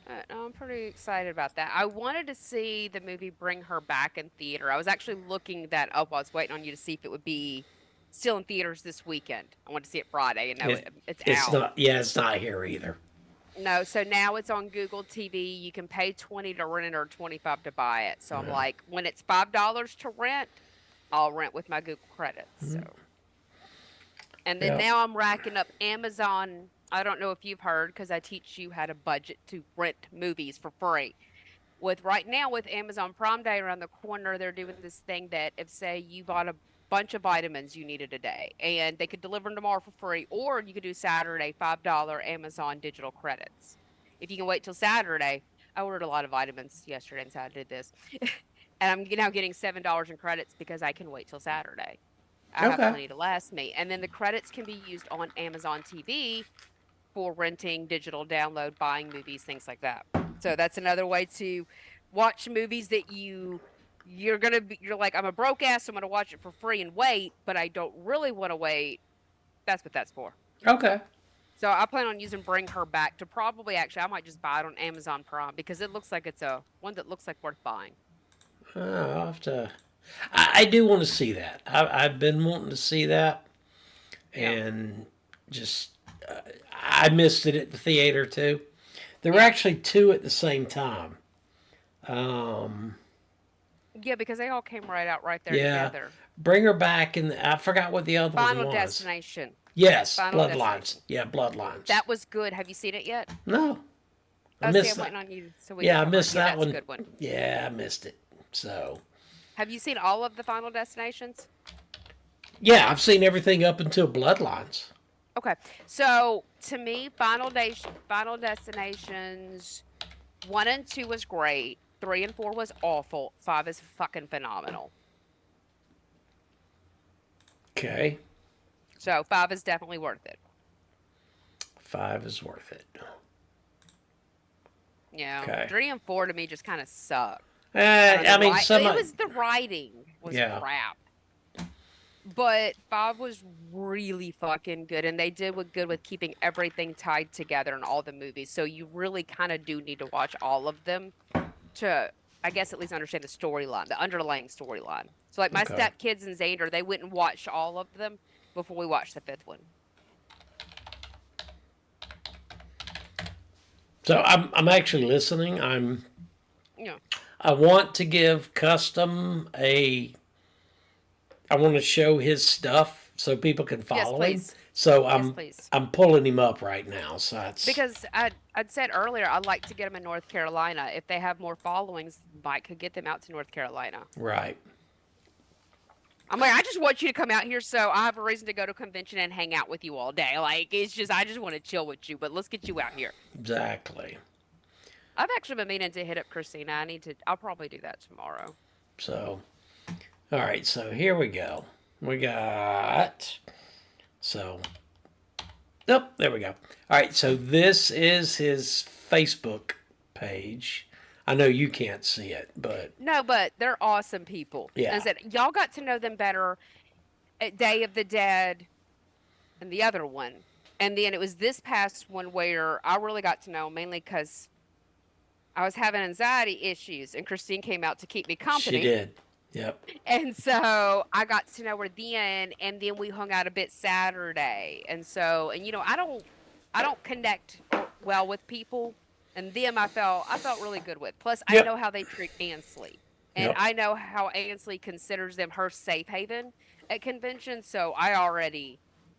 No, I'm pretty excited about that. I wanted to see the movie Bring Her Back in theater. I was actually looking that up. I was waiting on you to see if it would be still in theaters this weekend. I wanted to see it Friday, and no, It, it's it's out. not. Yeah, it's not here either. No, so now it's on Google TV. You can pay 20 to rent it or 25 to buy it. So I'm Yeah. like, when it's $5 to rent, I'll rent with my Google credits. So, and then Yeah. now I'm racking up Amazon. I don't know if you've heard because I teach you how to budget to rent movies for free. With right now with Amazon Prime Day around the corner, they're doing this thing that if say you bought a bunch of vitamins you needed a day and they could deliver them tomorrow for free, or you could do Saturday $5 Amazon digital credits. If you can wait till Saturday, I ordered a lot of vitamins yesterday and Saturday did this. And I'm now getting $7 in credits because I can wait till Saturday. I have Okay. plenty to last me. And then the credits can be used on Amazon TV for renting, digital download, buying movies, things like that. So that's another way to watch movies that you're like, I'm a broke ass, so I'm gonna watch it for free and wait, but I don't really want to wait. That's what that's for. Okay. So I plan on using Bring Her Back to probably actually I might just buy it on Amazon Prime because it looks like it's a one that looks like worth buying. I'll have to. I do want to see that. I've been wanting to see that, Yeah. and just I missed it at the theater too. There were actually two at the same time. Um, Yeah, because they all came right out right there yeah, together. Bring Her Back, and I forgot what the other one Final was. Destination. Yes, Final Bloodlines. Destination. Yeah, Bloodlines. That was good. Have you seen it yet? No, I Oh, see, missed I'm that. waiting on you so we Yeah, can I cover it. missed Yeah, that that's one. a good one. Yeah, I missed it. So, Have you seen all of the Final Destinations? yeah, I've seen everything up until Bloodlines. Okay. So to me, Final Destinations 1 and 2 was great. 3 and 4 was awful. 5 is fucking phenomenal. Okay, So 5 is definitely worth it. 5 is worth it. Yeah. Okay. 3 and 4 to me just kind of suck. The I mean, it was the writing was Yeah. crap. But 5 was really fucking good, and they did good with keeping everything tied together in all the movies. So you really kind of do need to watch all of them to, I guess, at least understand the storyline, the underlying storyline. So like my Okay. stepkids and Xander, they went and watched all of them before we watched the 5th one. So I'm actually listening. Yeah. I want to give Custom I want to show his stuff so people can follow him. please. So Yes, please. I'm pulling him up right now. So that's Because I'd said earlier I'd like to get them in North Carolina. If they have more followings, Mike could get them out to North Carolina. right. I'm like, I just want you to come out here so I have a reason to go to a convention and hang out with you all day. Like, it's just, I just want to chill with you, but let's get you out here. Exactly. I've actually been meaning to hit up Christina. I'll probably do that tomorrow. So, all right. So here we go. We got. So. Nope. There we go. All right. So this is his Facebook page. I know you can't see it, but No, but they're awesome people. Yeah. And I said, y'all got to know them better at Day of the Dead and the other one. And then it was this past one where I really got to know mainly because I was having anxiety issues and Christine came out to keep me company. she did. Yep. And so I got to know her then, and then we hung out a bit Saturday. And so, and you know, I don't connect well with people, and them I felt really good with. Plus, I Yep. know how they treat Ansley, and Yep. I know how Ansley considers them her safe haven at conventions. So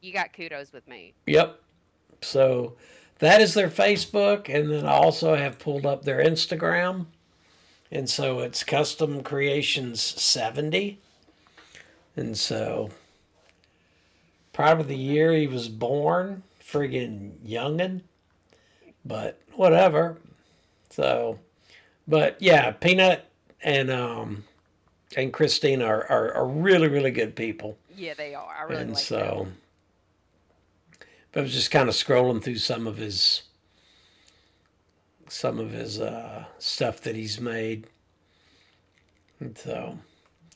you got kudos with me. Yep. So that is their Facebook, and then I also have pulled up their Instagram, and so it's Custom Creations 70, and so proud of the year he was born, friggin' youngin', but whatever. So, but yeah, Peanut and Christine are really really good people, Yeah, they are. I really and like so. them. But I was just kind of scrolling through some of his stuff that he's made. And so,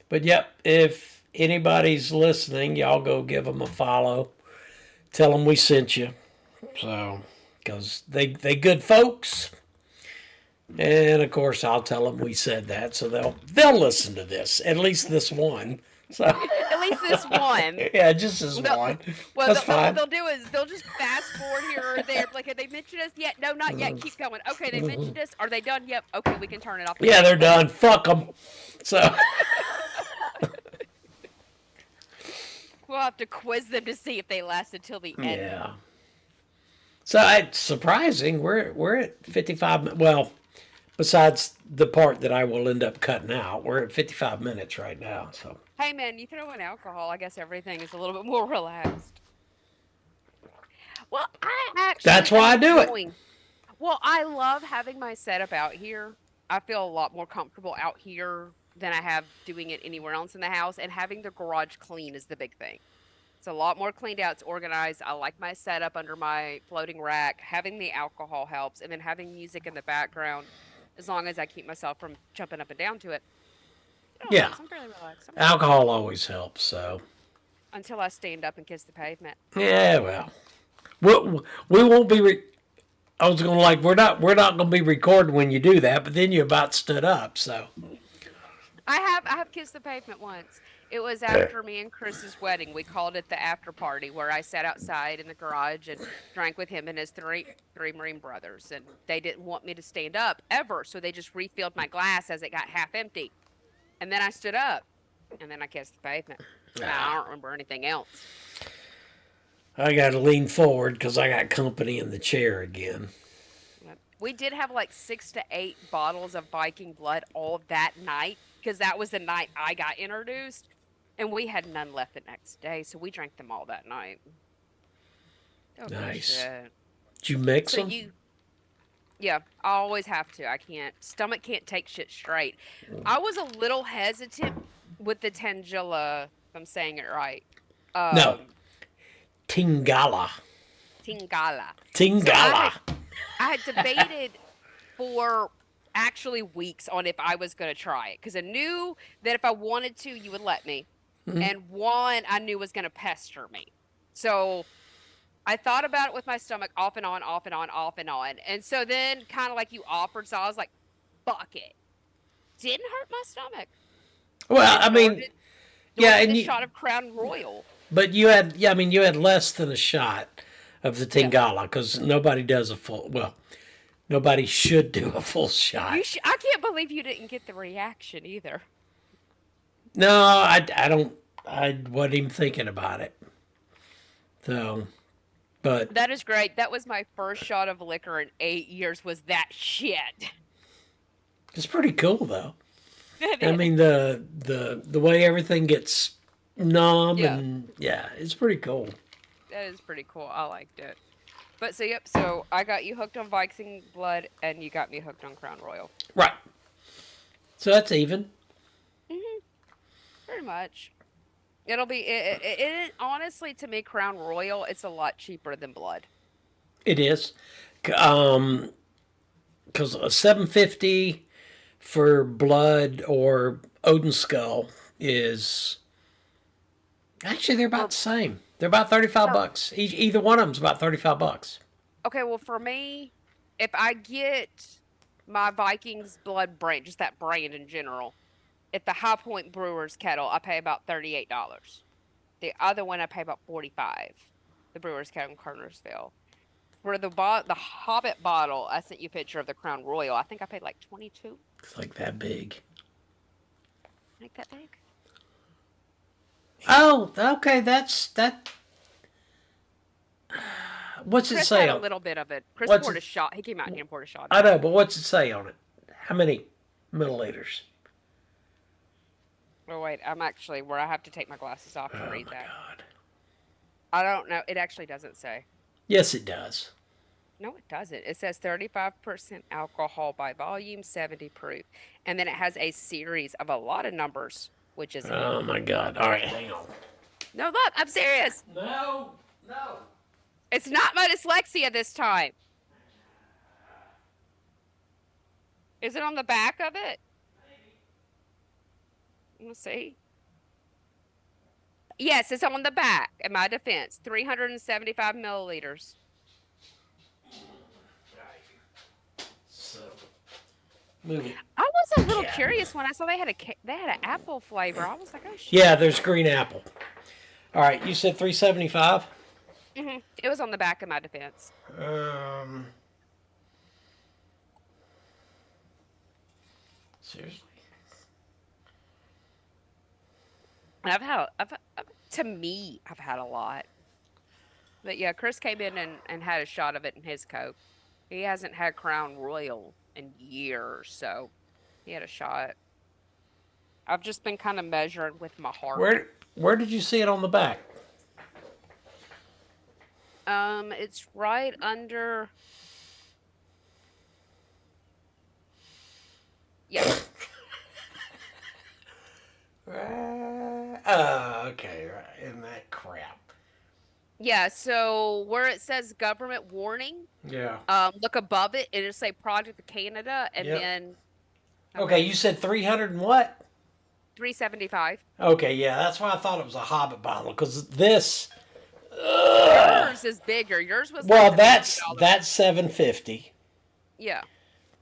but yep, if anybody's listening, y'all go give them a follow. Tell them we sent you. So, because they good folks, And of course, I'll tell them we said that, so they'll listen to this. At least this one. So At least this one. yeah, just this They'll- one. Well, That's what fine. they'll do is they'll just fast forward here or there. Like, have they mentioned us yet? No, not yet. Keep going. Okay, they mentioned us. Are they done? Yep. Okay, we can turn it off. Yeah, they're done. Fuck them. So We'll have to quiz them to see if they lasted till the end. yeah. So it's surprising. We're at 55. Well, besides the part that I will end up cutting out, we're at 55 minutes right now. So Hey, man, you throw in alcohol. I guess everything is a little bit more relaxed. Well, I actually. That's why I do it. Well, I love having my setup out here. I feel a lot more comfortable out here than I have doing it anywhere else in the house. And having the garage clean is the big thing. It's a lot more cleaned out. It's organized. I like my setup under my floating rack. Having the alcohol helps. And then having music in the background, as long as I keep myself from jumping up and down to it. Yeah. I'm fairly relaxed. alcohol always helps. So Until I stand up and kiss the pavement. yeah, well, we won't be. I was gonna like we're not gonna be recording when you do that, but then you about stood up. So I have kissed the pavement once. It was after me and Chris's wedding. We called it the after party, where I sat outside in the garage and drank with him and his three Marine brothers. And they didn't want me to stand up ever, so they just refilled my glass as it got half empty. And then I stood up, and then I kissed the pavement. I don't remember anything else. I got to lean forward because I got company in the chair again. We did have like 6 to 8 bottles of Viking blood all that night, because that was the night I got introduced. And we had none left the next day, so we drank them all that night. Oh, Nice. shit. Did you mix So them? yeah, I always have to. I can't. Stomach can't take shit straight. I was a little hesitant with the Tangela, if I'm saying it right. No. Tingala. Tingala. Tingala. I had debated for actually weeks on if I was going to try it, because I knew that if I wanted to, you would let me. And one I knew was going to pester me. So I thought about it with my stomach off and on, off and on, off and on. And so then kind of like you offered, so I was like, fuck it. Didn't hurt my stomach. Well, I Nor mean, did- yeah, nor did and the you, shot of Crown Royal. but you had, yeah, I mean, you had less than a shot of the Tingala because nobody does a full. Well, nobody should do a full shot. I can't believe you didn't get the reaction either. No, I don't. I wasn't even thinking about it. So, but That is great. That was my first shot of liquor in 8 years. Was that shit? it's pretty cool though. I mean, the way everything gets numb Yeah. and yeah, it's pretty cool. That is pretty cool. I liked it. But so yep. So I got you hooked on Viking blood, and you got me hooked on Crown Royal. Right. So that's even. Pretty much. It'll be. It honestly, to me, Crown Royal, it's a lot cheaper than blood. It is. Because $7.50 for blood or Odin Skull is actually they're about the same. They're about $35. Either one of them's about $35. Okay, well, for me, if I get my Vikings blood brand, just that brand in general, at the High Point Brewers kettle, I pay about $38. The other one, I pay about $45. The Brewers kettle in Cartersville. For the Hobbit bottle, I sent you a picture of the Crown Royal. I think I paid like $22. It's like that big. Like that big? Oh, okay. That's that. What's it Chris say had a on? little bit of it. Chris What's poured it- a shot. He came out here and poured a shot. I know, but what's it say on it? How many milliliters? Oh, wait. I'm actually where I have to take my glasses off to Oh read my that. God. I don't know. It actually doesn't say. Yes, it does. No, it doesn't. It says 35% alcohol by volume, 70 proof. And then it has a series of a lot of numbers, which is... Oh my God. All right, hang on. No, look, I'm serious. No. It's not my dyslexia this time. Is it on the back of it? Let's see. Yes, it's on the back, in my defense. 375 milliliters. So movie. I was a little Yeah. curious when I saw they had an apple flavor. I was like, oh shit. Yeah, there's green apple. All right, you said 375. It was on the back of my defense. Seriously. I've to me, I've had a lot. But yeah, Chris came in and had a shot of it in his Coke. He hasn't had Crown Royal in years, so he had a shot. I've just been kind of measuring with my heart. Where did you see it on the back? It's right under. Yeah. Okay, right. Isn't that crap? Yeah, so where it says government warning, Yeah. look above it, it'll say Project of Canada, and Yep. then Okay, you said 300 and what? 375. Okay, yeah, that's why I thought it was a Hobbit bottle, because this. Yours is bigger. Yours was Well, like that's $50. 750. Yeah.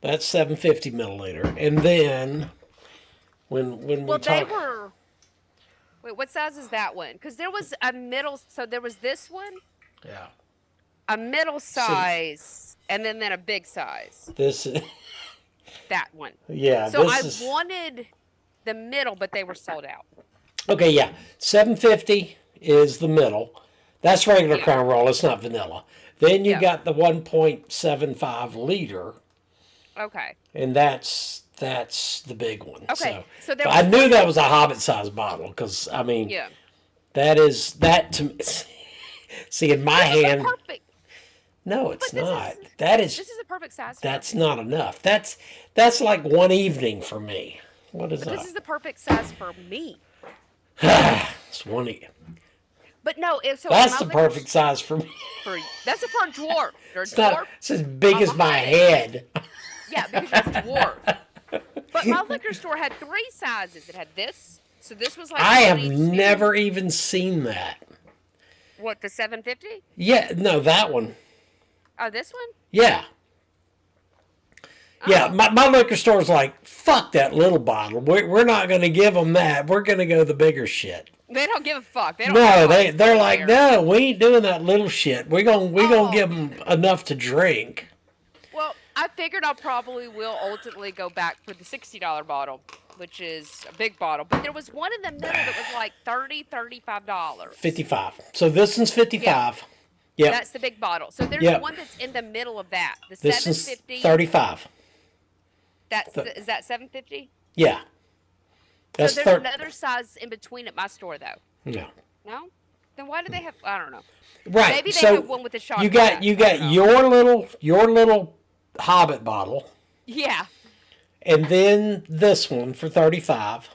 That's 750 milliliter, and then when we Well, they talk, were. Wait, what size is that one? Because there was a middle. So there was this one, yeah, a middle size, and then a big size. this is That one. yeah. So This I wanted the middle, but they were sold out. Okay, yeah, 750 is the middle. That's regular Yeah. Crown Royal. It's not vanilla. Then you Yeah. got the 1.75 liter, Okay. and that's the big one. Okay. So there but was I knew that was a Hobbit size bottle because I mean, Yeah. that to me. See, in my This is hand, a perfect. no, it's But this not. is- That is This is a perfect size. for that's me. not enough. That's like one evening for me. What is This that? is the perfect size for me. It's one. But no, if so, That's my the liquor perfect size for me. That's for a dwarf. You're a It's not. dwarf. It's as big I'm as a my Hobbit. head. Yeah, because you're a dwarf. But my liquor store had 3 sizes. It had this. So this was like I have 22. never even seen that. What, the 750? Yeah, no, that one. Oh, this one? Yeah. Yeah, Oh. my liquor store's like, fuck that little bottle. We're not going to give them that. We're going to go the bigger shit. They don't give a fuck. They don't No, care they're what's like, there. no, we ain't doing that little shit. We're gonna Oh. give them enough to drink. Well, I figured I probably will ultimately go back for the $60 bottle, which is a big bottle. But there was one in the middle that was like $35. 55. So this one's 55. Yep. That's the big bottle. So there's Yep. one that's in the middle of that. The This is 750. 35. Is that 750? Yeah. That's So there's 30. another size in between at my store though. No. No? Then why do they have? I don't know. Right. Maybe they so have one with a shot. you glass. got you I got don't know. your little Hobbit bottle, Yeah. and then this one for 35,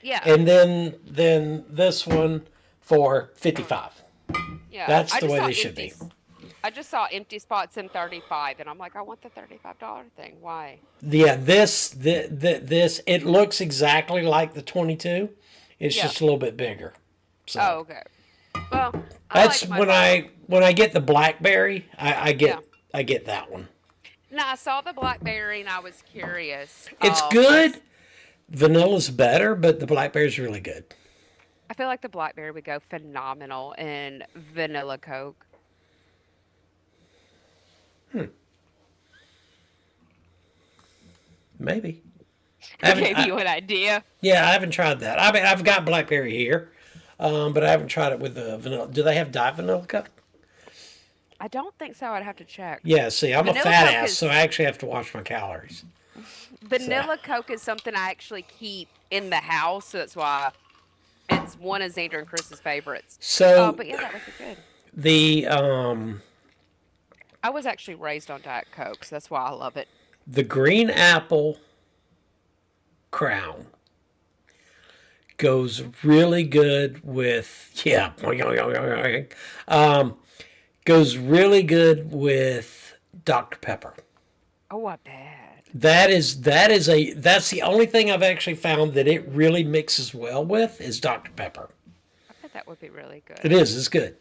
Yeah. and then this one for 55. Yeah. That's I the just way saw they should be. I just saw empty spots in 35, and I'm like, I want the $35 thing. Why? Yeah, this it looks exactly like the 22. It's Yeah. just a little bit bigger. So Oh, okay. Well, I that's like my when I get the blackberry, I get Yeah. that one. No, I saw the blackberry, and I was curious. It's good. Vanilla's better, but the blackberry's really good. I feel like the blackberry would go phenomenal in vanilla Coke. Maybe. I gave you an idea. Yeah, I haven't tried that. I mean, I've got blackberry here, but I haven't tried it with the vanilla. Do they have Diet Vanilla Cup? I don't think so. I'd have to check. Yeah. See, I'm Vanilla a fat Coke ass, is- so I actually have to watch my calories. Vanilla Coke is something I actually keep in the house, so that's why it's one of Xander and Chris's favorites. So But yeah, that would be good. the I was actually raised on Diet Coke, so that's why I love it. the green apple Crown goes really good with goes really good with Dr. Pepper. Oh, I bet. That's the only thing I've actually found that it really mixes well with is Dr. Pepper. I bet that would be really good. It's good.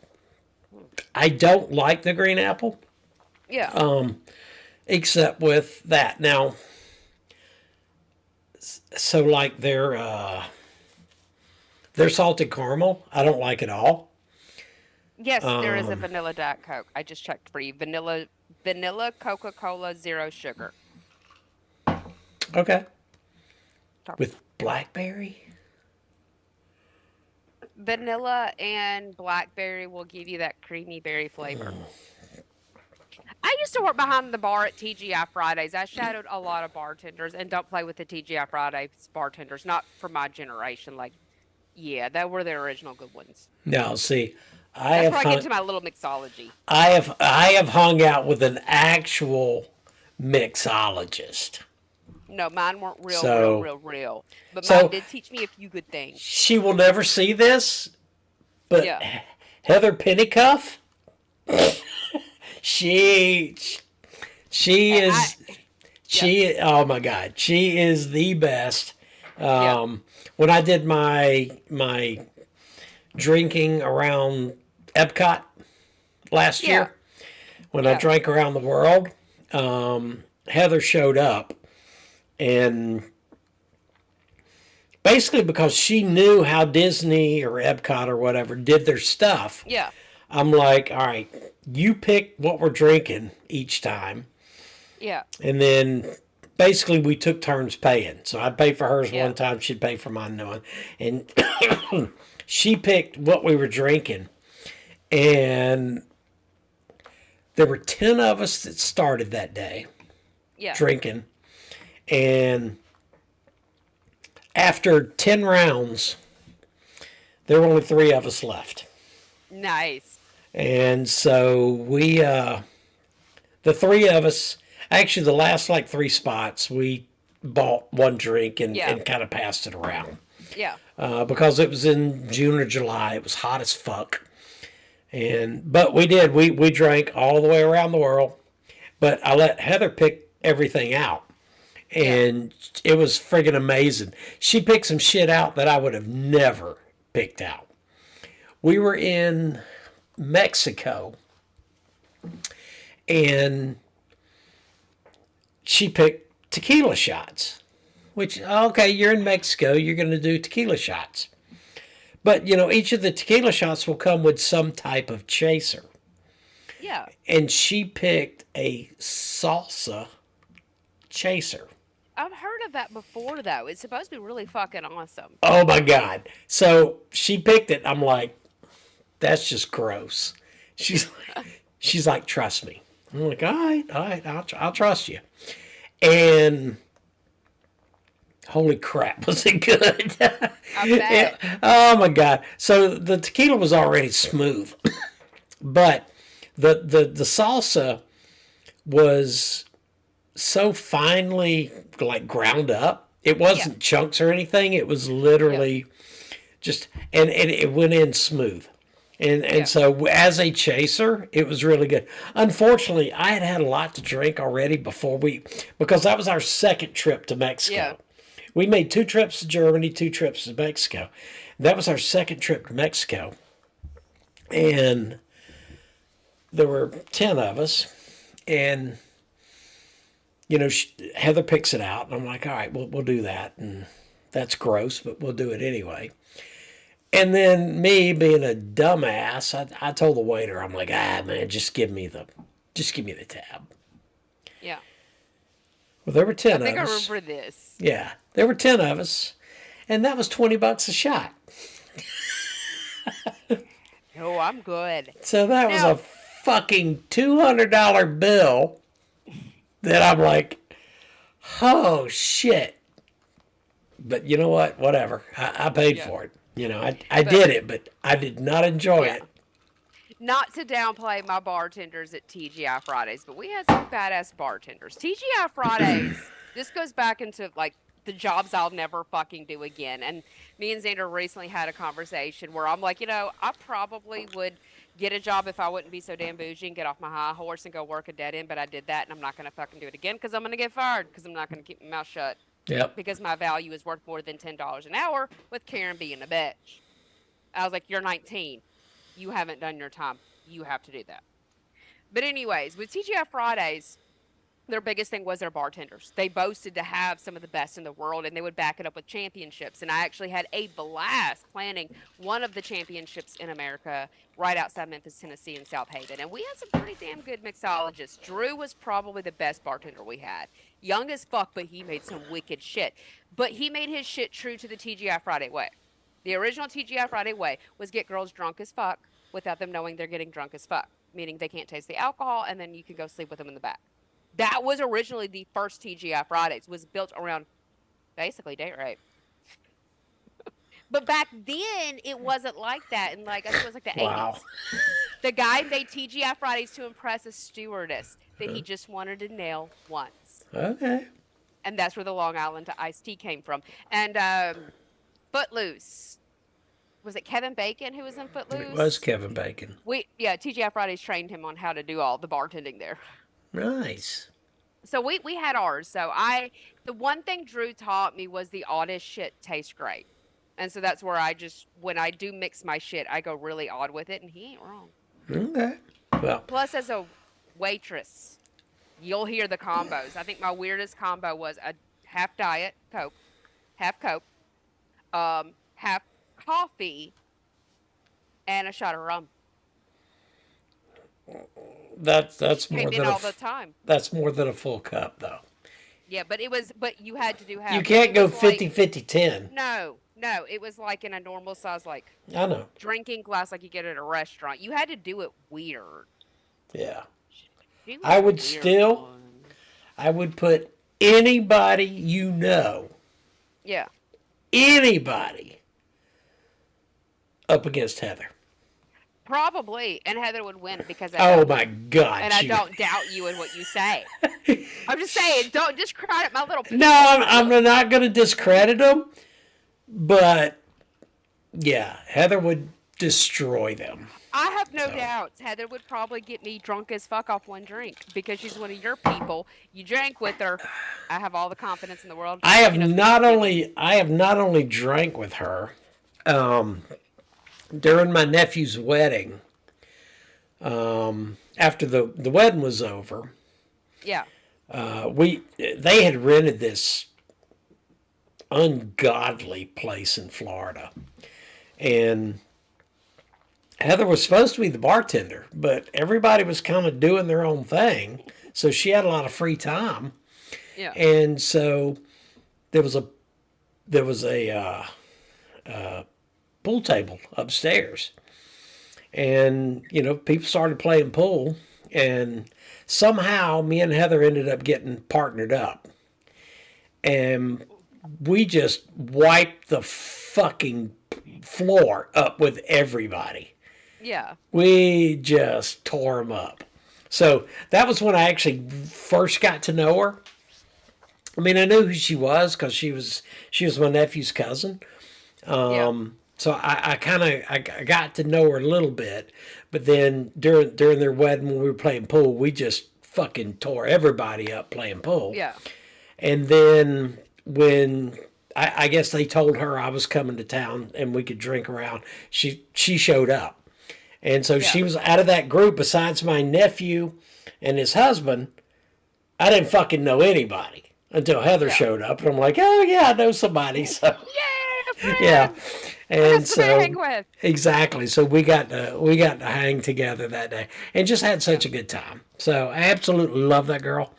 I don't like the green apple, Yeah. except with that. Now, So like their salted caramel, I don't like at all. Yes, there is a Um, vanilla Diet Coke. I just checked for you. Vanilla Coca-Cola, zero sugar. okay. So, With blackberry? vanilla and blackberry will give you that creamy berry flavor. I used to work behind the bar at TGI Fridays. I shadowed a lot of bartenders, and don't play with the TGI Fridays bartenders, not for my generation. Like, yeah, that were the original good ones. No, see, I That's have where I get hung into my little mixology. I have hung out with an actual mixologist. No, mine weren't real, real, So real, real. But mine so did teach me a few good things. she will never see this, but Yeah. Heather Pennycuff, she she And I, is yeah, oh my god, she is the best. yeah, When I did my drinking around Epcot last yeah, year, when I yeah, drank around the world, Heather showed up, and basically because she knew how Disney or Epcot or whatever did their stuff, yeah, I'm like, all right, you pick what we're drinking each time, yeah, and then basically we took turns paying. So I'd pay for hers yeah, one time, she'd pay for mine one, and she picked what we were drinking, and there were 10 of us that started that day yeah. drinking, and after 10 rounds, there were only 3 of us left. Nice. And so the 3 of us, actually the last like 3 spots, we bought one drink Yeah, and kind of passed it around. yeah, Because it was in June or July. It was hot as fuck. But we did. We drank all the way around the world. But I let Heather pick everything out. yeah, And it was friggin' amazing. She picked some shit out that I would have never picked out. We were in Mexico, and she picked tequila shots. Which, okay, you're in Mexico, you're going to do tequila shots. But, each of the tequila shots will come with some type of chaser. yeah. And she picked a salsa chaser. I've heard of that before, though. It's supposed to be really fucking awesome. Oh my God. So she picked it. I'm like, that's just gross. She's she's like, trust me. I'm like, all right, I'll trust you. And holy crap, was it good? I bet. Oh my God. So the tequila was already smooth, but the salsa was so finely like ground up. It Yeah, wasn't chunks or anything. It was yeah, literally just, and it went in smooth. And yeah, so as a chaser, it was really good. Unfortunately, I had had a lot to drink already because that was our second trip to yeah, Mexico. We made 2 trips to Germany, 2 trips to Mexico. That was our second trip to Mexico. And there were 10 of us. And, Heather picks it out. And I'm like, all right, we'll do that. And that's gross, but we'll do it anyway. And then me being a dumbass, I told the waiter, I'm like, man, just give me the tab. yeah. Well, there were I 10 think of I us. remember this. Yeah, there were 10 of us, and that was $20 a shot. Oh, I'm good. So that was a Now, fucking $200 bill that I'm like, oh shit. But you know what? Whatever. I paid yeah, for it. I but did it, but I did not enjoy yeah. it. Not to downplay my bartenders at TGI Fridays, but we had some badass bartenders. TGI Fridays, this goes back into like the jobs I'll never fucking do again. And me and Xander recently had a conversation where I'm like, I probably would get a job if I wouldn't be so damn bougie and get off my high horse and go work a dead end, but I did that and I'm not going to fucking do it again because I'm going to get fired because I'm not going to keep my mouth shut Yep. because my value is worth more than $10 an hour with Karen being a bitch. I was like, you're 19. You haven't done your time. You have to do that. But anyways, with TGI Fridays, Their biggest thing was their bartenders. They boasted to have some of the best in the world, and they would back it up with championships. And I actually had a blast planning one of the championships in America right outside Memphis, Tennessee, in South Haven. And we had some pretty damn good mixologists. Drew was probably the best bartender we had. Young as fuck, but he made some wicked shit. But he made his shit true to the TGI Friday way. The original TGI Friday way was get girls drunk as fuck without them knowing they're getting drunk as fuck, meaning they can't taste the alcohol, and then you can go sleep with them in the back. That was originally the first TGI Fridays, was built around basically date rape. But back then, it wasn't like that. And like, I think it was like the Wow. 80s. The guy made TGI Fridays to impress a stewardess that he just wanted to nail once. Okay. And that's where the Long Island iced tea came from. And Footloose. Was it Kevin Bacon who was in Footloose? It was Kevin Bacon. TGI Fridays trained him on how to do all the bartending there. Nice. So we had ours. So the one thing Drew taught me was the oddest shit tastes great. And so that's where when I do mix my shit, I go really odd with it, and he ain't wrong. Okay. Well, Plus, as a waitress, you'll hear the combos. I think my weirdest combo was a half Diet Coke, half coffee, and a shot of rum. that's Came more in than all the time. that's more than a full cup, though. Yeah, but you had to do half. You can't go It was like- 50-50-10. No, it was like in a normal size, like I know. drinking glass, like you get at a restaurant. You had to do it weird. Yeah. Do it I would weird still- one. I would put anybody you know, Yeah. anybody, up against Heather. Probably, and Heather would win because Oh my God! and I don't doubt you in what you say. I'm just saying, don't discredit my little. No, I'm not going to discredit them, but yeah, Heather would destroy them. I have no doubts. Heather would probably get me drunk as fuck off one drink because she's one of your people. You drank with her. I have all the confidence in the world. I have She knows not what only drank with her. During my nephew's wedding, after the wedding was over, Yeah. they had rented this ungodly place in Florida, and Heather was supposed to be the bartender, but everybody was kind of doing their own thing, so she had a lot of free time, Yeah. and so there was a pool table upstairs, and people started playing pool, and somehow me and Heather ended up getting partnered up, and we just wiped the fucking floor up with everybody. Yeah. We just tore them up. So that was when I actually first got to know her. I mean, I knew who she was because she was my nephew's cousin. So I got to know her a little bit, but then during their wedding when we were playing pool, we just fucking tore everybody up playing pool. Yeah. And then when I guess they told her I was coming to town and we could drink around, she showed up, and so she was out of that group. Besides my nephew and his husband, I didn't fucking know anybody until Heather showed up, and I'm like, oh yeah, I know somebody. So yeah. And That's somebody to so hang with. exactly, so we got to hang together that day and just had such a good time. So I absolutely love that girl.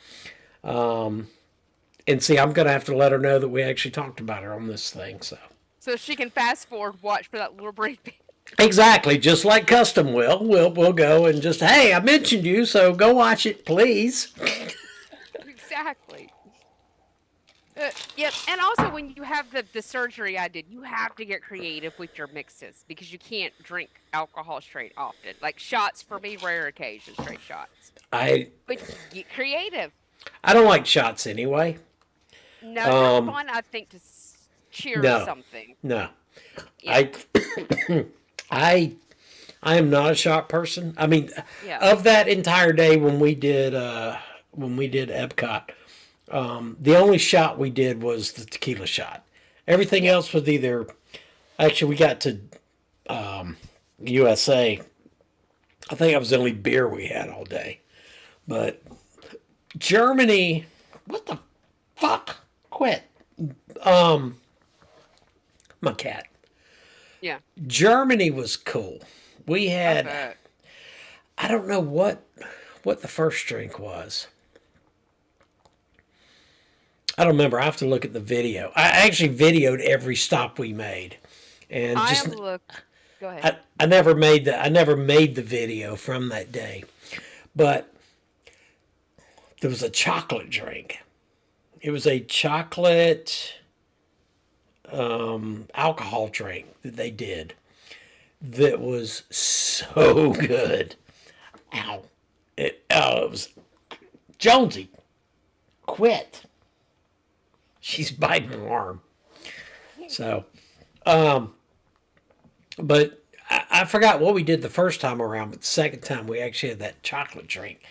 And see, I'm gonna have to let her know that we actually talked about her on this thing. So she can fast forward, watch for that little brief. Exactly, just like Custom will. We'll go and just, hey, I mentioned you, so go watch it, please. Exactly. Yep. And also, when you have the surgery I did, you have to get creative with your mixes because you can't drink alcohol straight often. Like shots for me, rare occasions, straight shots. I But get creative. don't like shots anyway. No, they're fun, I think, to cheer No. something. No, Yeah. I am not a shot person. I mean, Yeah. of that entire day when we did Epcot, the only shot we did was the tequila shot. Everything else was either. Actually, we got to USA. I think that was the only beer we had all day, but Germany, what the fuck? Quit. Um, my cat. Yeah. Germany was cool. We I had, bet. I don't know what the first drink was. I don't remember. I have to look at the video. I actually videoed every stop we made, and I just am look. Go ahead. I never made the video from that day, but there was a chocolate drink. It was a chocolate alcohol drink that they did that was so good. Ow! It was Jonesy. Quit. She's biting her arm. So, but I forgot what we did the first time around, but the second time we actually had that chocolate drink,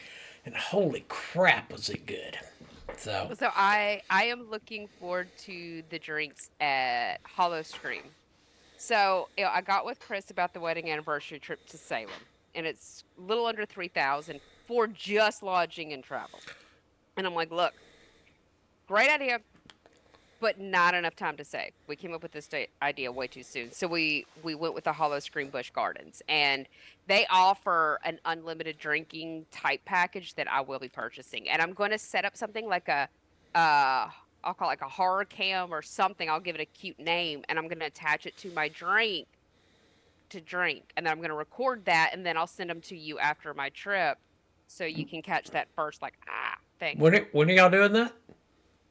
and holy crap, was it good! So, So I am looking forward to the drinks at Hollow Scream. So I got with Chris about the wedding anniversary trip to Salem, and it's a little under 3,000 for just lodging and travel. And I'm like, look, great idea, but not enough time to save. We came up with this idea way too soon. So we went with the Hollow Scream Busch Gardens, and they offer an unlimited drinking type package that I will be purchasing. And I'm going to set up something like I'll call it like a horror cam or something. I'll give it a cute name, and I'm going to attach it to my drink to drink, and then I'm going to record that, and then I'll send them to you after my trip, so you can catch that first thing when are y'all doing that?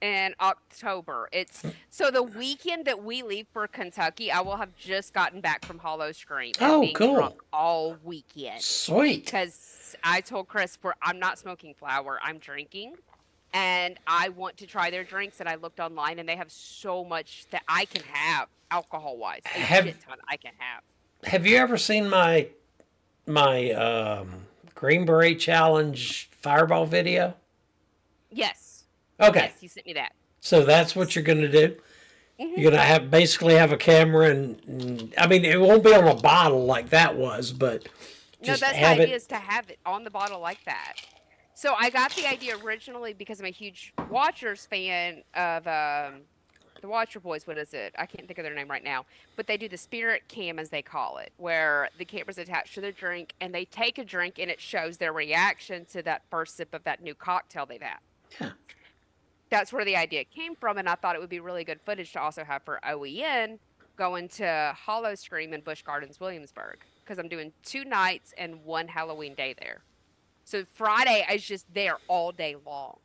in October. It's so the weekend that we leave for Kentucky, I will have just gotten back from Hollow Scream and Oh, being cool. drunk all weekend. Sweet. Because I told Chris, I'm not smoking flower, I'm drinking, and I want to try their drinks. And I looked online, and they have so much that I can have alcohol wise, a shit ton I can have. Have you ever seen my Green Beret Challenge Fireball video? Yes. Okay. Yes, you sent me that. So that's what you're going to do? Mm-hmm. You're going to basically have a camera and I mean, it won't be on a bottle like that was, but just No, that's have the idea it. is to have it on the bottle like that. So I got the idea originally because I'm a huge Watchers fan of the Watcher Boys. What is it? I can't think of their name right now. But they do the spirit cam, as they call it, where the camera's attached to their drink, and they take a drink, and it shows their reaction to that first sip of that new cocktail they've had. Yeah. That's where the idea came from, and I thought it would be really good footage to also have for OEN going to Hollow Scream in Busch Gardens, Williamsburg, because I'm doing 2 nights and 1 Halloween day there. So Friday, I was just there all day long,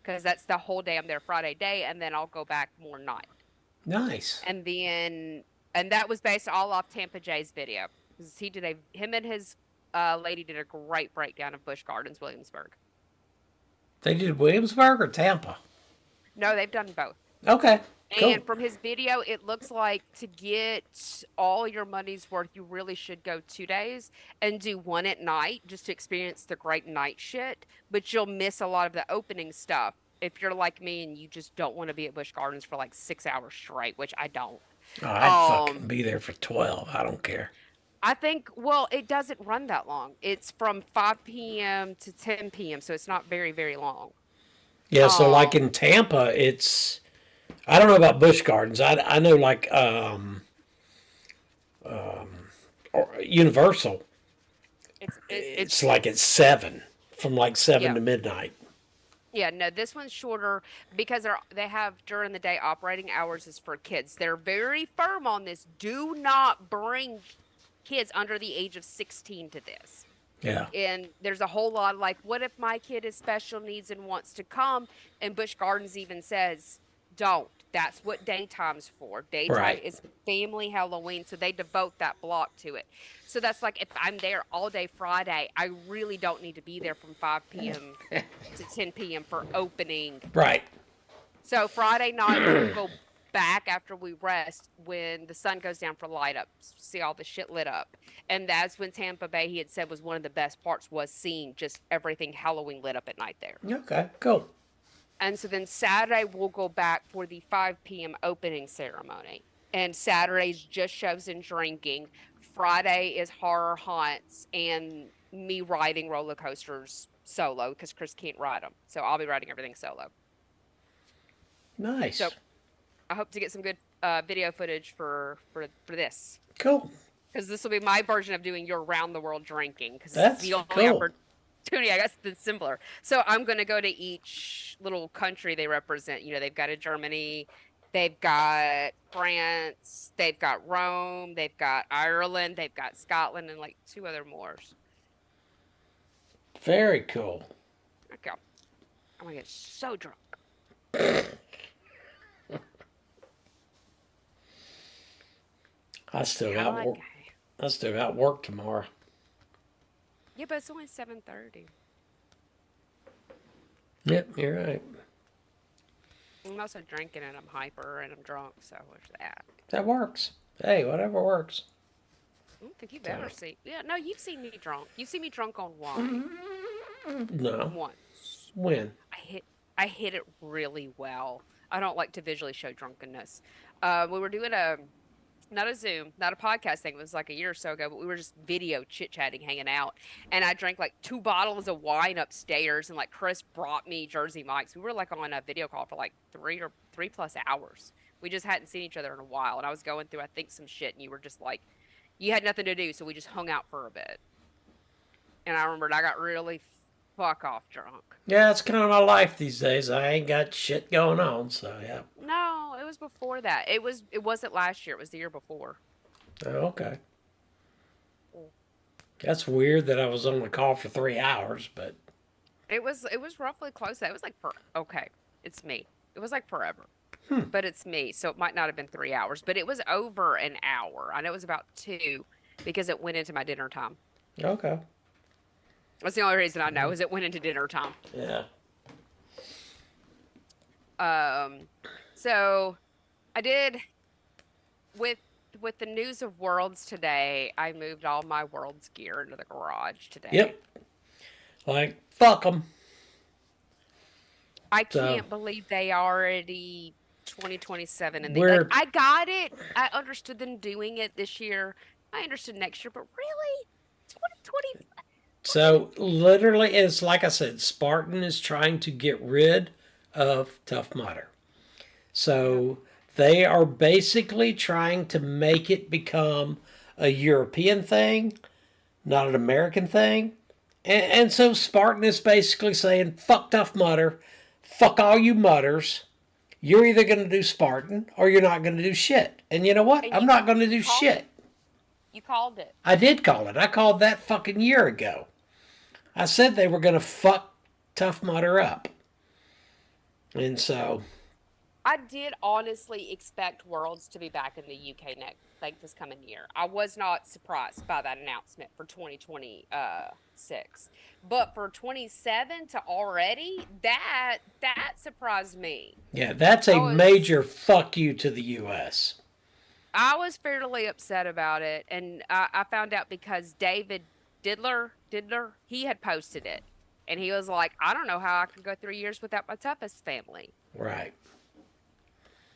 because that's the whole day I'm there Friday day, and then I'll go back more night. Nice. And that was based all off Tampa Jay's video, because him and his lady did a great breakdown of Busch Gardens, Williamsburg. They did Williamsburg or Tampa? No, they've done both. Okay. Cool. And from his video, it looks like to get all your money's worth, you really should go 2 days and do 1 at night just to experience the great night shit. But you'll miss a lot of the opening stuff if you're like me and you just don't want to be at Busch Gardens for like 6 hours straight, which I don't. Oh, I'd fucking be there for 12. I don't care. I think, well, it doesn't run that long. It's from 5 p.m. to 10 p.m., so it's not very, very long. Yeah, so like in Tampa, it's I don't know about Busch Gardens. I know like Universal. It's like at 7, from like 7 to midnight. Yeah, no, this one's shorter because they have during the day operating hours is for kids. They're very firm on this. Do not bring kids under the age of 16 to this. Yeah. And there's a whole lot like, what if my kid has special needs and wants to come? And Busch Gardens even says, don't. That's what daytime's for. Daytime is family Halloween, so they devote that block to it. So that's like if I'm there all day Friday, I really don't need to be there from 5 p.m. to 10 p.m. for opening. Right. So Friday night, we'll go back after we rest when the sun goes down for light up, see all the shit lit up. And that's when Tampa Bay, he had said, was one of the best parts was seeing just everything Halloween lit up at night there. Okay, cool. And so then Saturday, we'll go back for the 5 p.m. opening ceremony. And Saturday's just shows and drinking. Friday is horror haunts and me riding roller coasters solo because Chris can't ride them. So I'll be riding everything solo. Nice. So I hope to get some good video footage for this Cool. because this will be my version of doing your round the world drinking because it's That's the only cool. opportunity I guess that's similar. So I'm going to go to each little country they represent. You know, they've got a Germany, they've got France, they've got Rome, they've got Ireland, they've got Scotland, and like 2 other more. Very cool. Okay, I'm gonna get so drunk. I still How got I work. I still got work tomorrow. Yeah, but it's only 7:30. Yep, you're right. I'm also drinking and I'm hyper and I'm drunk, so there's that. That works. Hey, whatever works. I don't think you've ever seen. Yeah, no, you've seen me drunk. You've seen me drunk on wine No. once. When? I hit it really well. I don't like to visually show drunkenness. We were doing not a Zoom, not a podcast thing. It was like a year or so ago, but we were just video chit chatting, hanging out. And I drank like 2 bottles of wine upstairs, and like Chris brought me Jersey Mike's. We were like on a video call for like 3+ hours. We just hadn't seen each other in a while, and I was going through I think some shit, and you were just like, you had nothing to do, so we just hung out for a bit. And I remembered I got really fuck off drunk. Yeah, it's kind of my life these days. I ain't got shit going on, so yeah. No, it was before that. It wasn't last year. It was the year before. Oh, okay. That's weird that I was on the call for 3 hours, but It was roughly close. It was like okay, it's me. It was like forever. Hmm. But it's me, so it might not have been 3 hours, but it was over an hour. I know it was about 2 because it went into my dinner time. okay. That's the only reason I know is it went into dinner time. Yeah. So I did with the news of Worlds today, I moved all my Worlds gear into the garage today. Yep. Like, fuck them. I So- can't believe they already 2027 and We're- I got it. I understood them doing it this year. I understood next year, but really? 2020 So, literally, it's like I said, Spartan is trying to get rid of Tough Mudder. So, they are basically trying to make it become a European thing, not an American thing. And so, Spartan is basically saying, fuck Tough Mudder, fuck all you mudders. You're either going to do Spartan or you're not going to do shit. And you know what? And I'm you not going to do called shit. You called it. I did call it. I called that fucking year ago. I said they were going to fuck Tough Mudder up. And so, I did honestly expect Worlds to be back in the UK this coming year. I was not surprised by that announcement for 2026. But for 27 to already, that surprised me. yeah, that's a major fuck you to the U.S. I was fairly upset about it, and I found out because David Diddler, he had posted it, and he was like, I don't know how I can go 3 years without my toughest family. Right.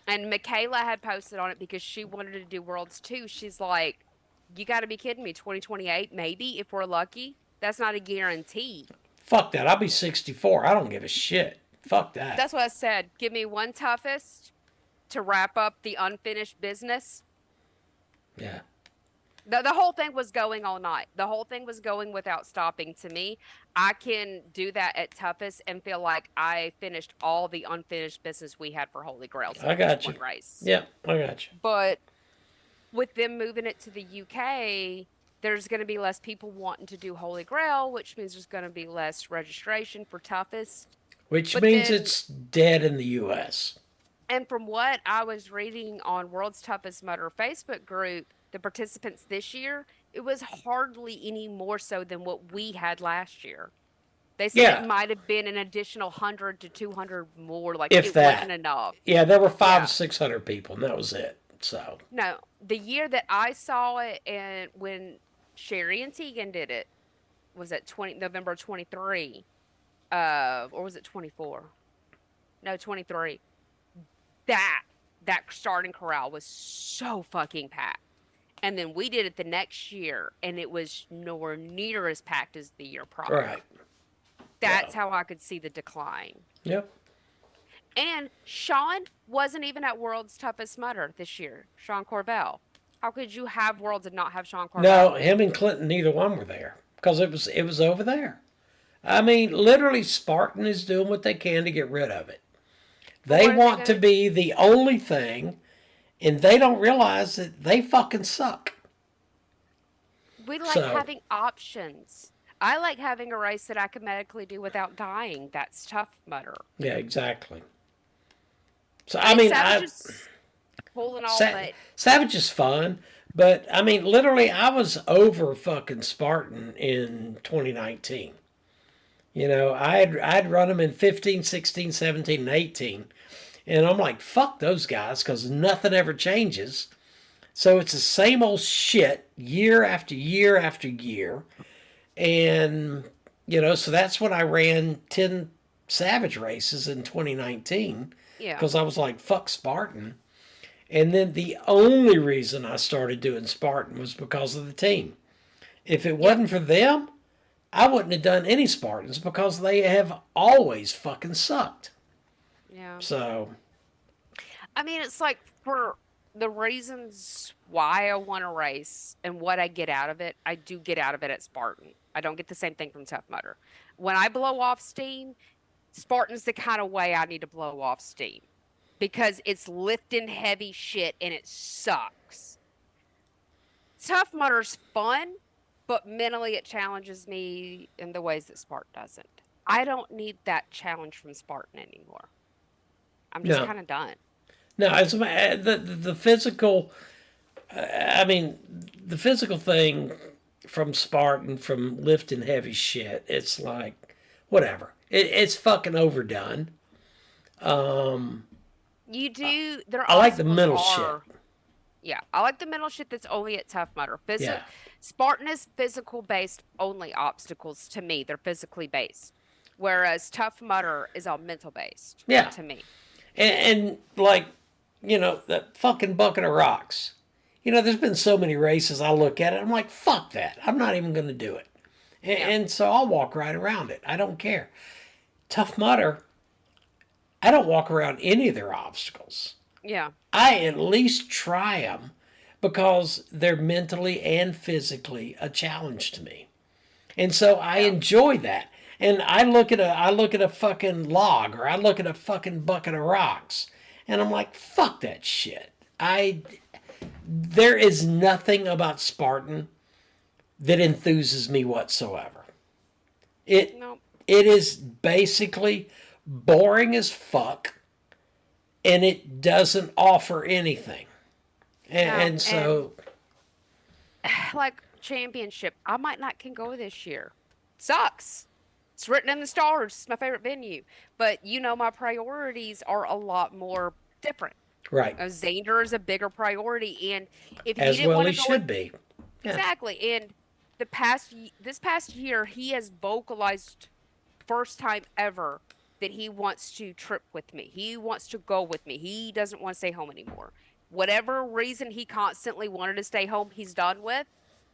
And Michaela had posted on it because she wanted to do Worlds too. She's like, you got to be kidding me. 2028, maybe, if we're lucky. That's not a guarantee. Fuck that. I'll be 64. I don't give a shit. Fuck that. That's what I said. Give me one toughest to wrap up the unfinished business. Yeah. The whole thing was going all night. The whole thing was going without stopping. To me, I can do that at toughest and feel like I finished all the unfinished business we had for Holy Grail. So I got one you. race. Yeah, I got you. But with them moving it to the UK, there's going to be less people wanting to do Holy Grail, which means there's going to be less registration for toughest. Which But means then- it's dead in the U.S. And from what I was reading on World's Toughest Mudder Facebook group, the participants this year, it was hardly any more so than what we had last year. They said Yeah. it might have been an additional 100 to 200 more. Like If it that. wasn't enough. Yeah, there were 500 Yeah. 600 people, and that was it. So, No, the year that I saw it, and when Sherry and Tegan did it, was it November 23, or was it 24? No, 23. That starting corral was so fucking packed. And then we did it the next year, and it was nowhere near as packed as the year prior. right. That's how I could see the decline. Yep. And Sean wasn't even at World's Toughest Mudder this year. Sean Corbell. How could you have Worlds and not have Sean Corbell? No, him and Clinton, neither one were there because it was over there. I mean, literally, Spartan is doing what they can to get rid of it. They want to be the only thing, and they don't realize that they fucking suck. We like having options. I like having a race that I can medically do without dying. That's Tough Mudder. Yeah, exactly. So I mean, pulling all that. Savage is fun, but I mean, literally, I was over fucking Spartan in 2019. You know, I'd run them in 15, 16, 17, and 18. And I'm like, fuck those guys, because nothing ever changes. So it's the same old shit year after year after year. And, you know, so that's when I ran 10 Savage races in 2019. Yeah. Because I was like, fuck Spartan. And then the only reason I started doing Spartan was because of the team. If it wasn't for them, I wouldn't have done any Spartans because they have always fucking sucked. Yeah. So. I mean, it's like for the reasons why I want to race and what I get out of it, I do get out of it at Spartan. I don't get the same thing from Tough Mudder. When I blow off steam, Spartan's the kind of way I need to blow off steam because it's lifting heavy shit and it sucks. Tough Mudder's fun, but mentally it challenges me in the ways that Spartan doesn't. I don't need that challenge from Spartan anymore. I'm just kind of done. No, it's the physical. I mean, the physical thing from Spartan, from lifting heavy shit, it's like whatever. It's fucking overdone. You do. I like the mental shit. Yeah, I like the mental shit that's only at Tough Mudder. Spartan is physical based only obstacles to me. They're physically based, whereas Tough Mudder is all mental based. Yeah. To me. And like, you know, that fucking bucket of rocks. You know, there's been so many races I look at it, I'm like, fuck that. I'm not even going to do it. And so I'll walk right around it. I don't care. Tough Mudder, I don't walk around any of their obstacles. Yeah. I at least try them because they're mentally and physically a challenge to me. And so I enjoy that. And I look at a fucking log or I look at a fucking bucket of rocks and I'm like, fuck that shit. There is nothing about Spartan that enthuses me whatsoever. It is basically boring as fuck and it doesn't offer anything. And so like championship, I might not can go this year. Sucks. It's written in the stars. It's my favorite venue. But, you know, my priorities are a lot more different. Right. Zander is a bigger priority. And if he as didn't well want he to should be. Yeah. Exactly. And this past year, he has vocalized first time ever that he wants to trip with me. He wants to go with me. He doesn't want to stay home anymore. Whatever reason he constantly wanted to stay home, he's done with.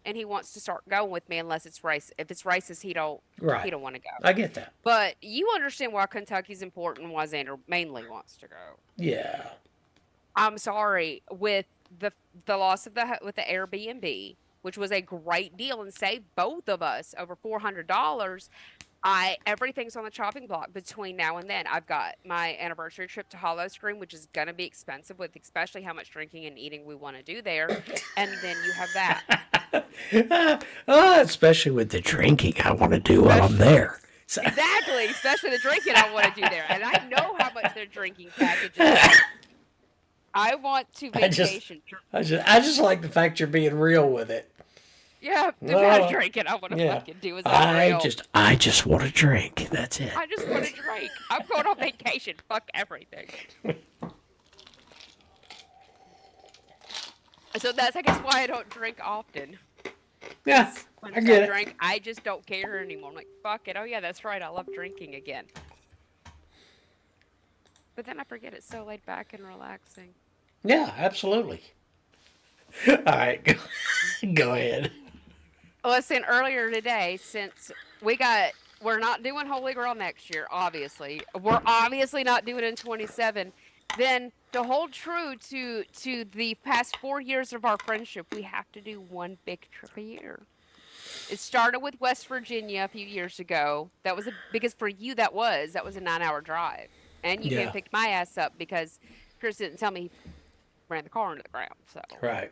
And he wants to start going with me unless it's race. If it's races, he don't want to go. I get that. But you understand why Kentucky's important, why Zander mainly wants to go. Yeah. I'm sorry, with the loss of with the Airbnb, which was a great deal and saved both of us over $400. Everything's on the chopping block between now and then. I've got my anniversary trip to Hollowscreen, which is going to be expensive with especially how much drinking and eating we want to do there. And then you have that. Especially with the drinking I want to do while I'm there. So. Exactly, especially the drinking I want to do there. And I know how much their drinking packages. I want to vacation. I just like the fact you're being real with it. Yeah, the kind of drinking I want to fucking do is I just want to drink. That's it. I just want to drink. I'm going on vacation. Fuck everything. So that's, I guess, why I don't drink often. Yeah, I get it. Drink, I just don't care anymore. I'm like, fuck it. Oh, yeah, that's right. I love drinking again. But then I forget it's so laid back and relaxing. Yeah, absolutely. All right, go ahead. Listen, earlier today, since we got we're not doing Holy Grail next year, obviously. We're obviously not doing it in 27. Then to hold true to the past 4 years of our friendship, we have to do one big trip a year. It started with West Virginia a few years ago. That was because for you that was a 9-hour drive, and you came Yeah. and picked my ass up because Chris didn't tell me he ran the car into the ground. So, Right.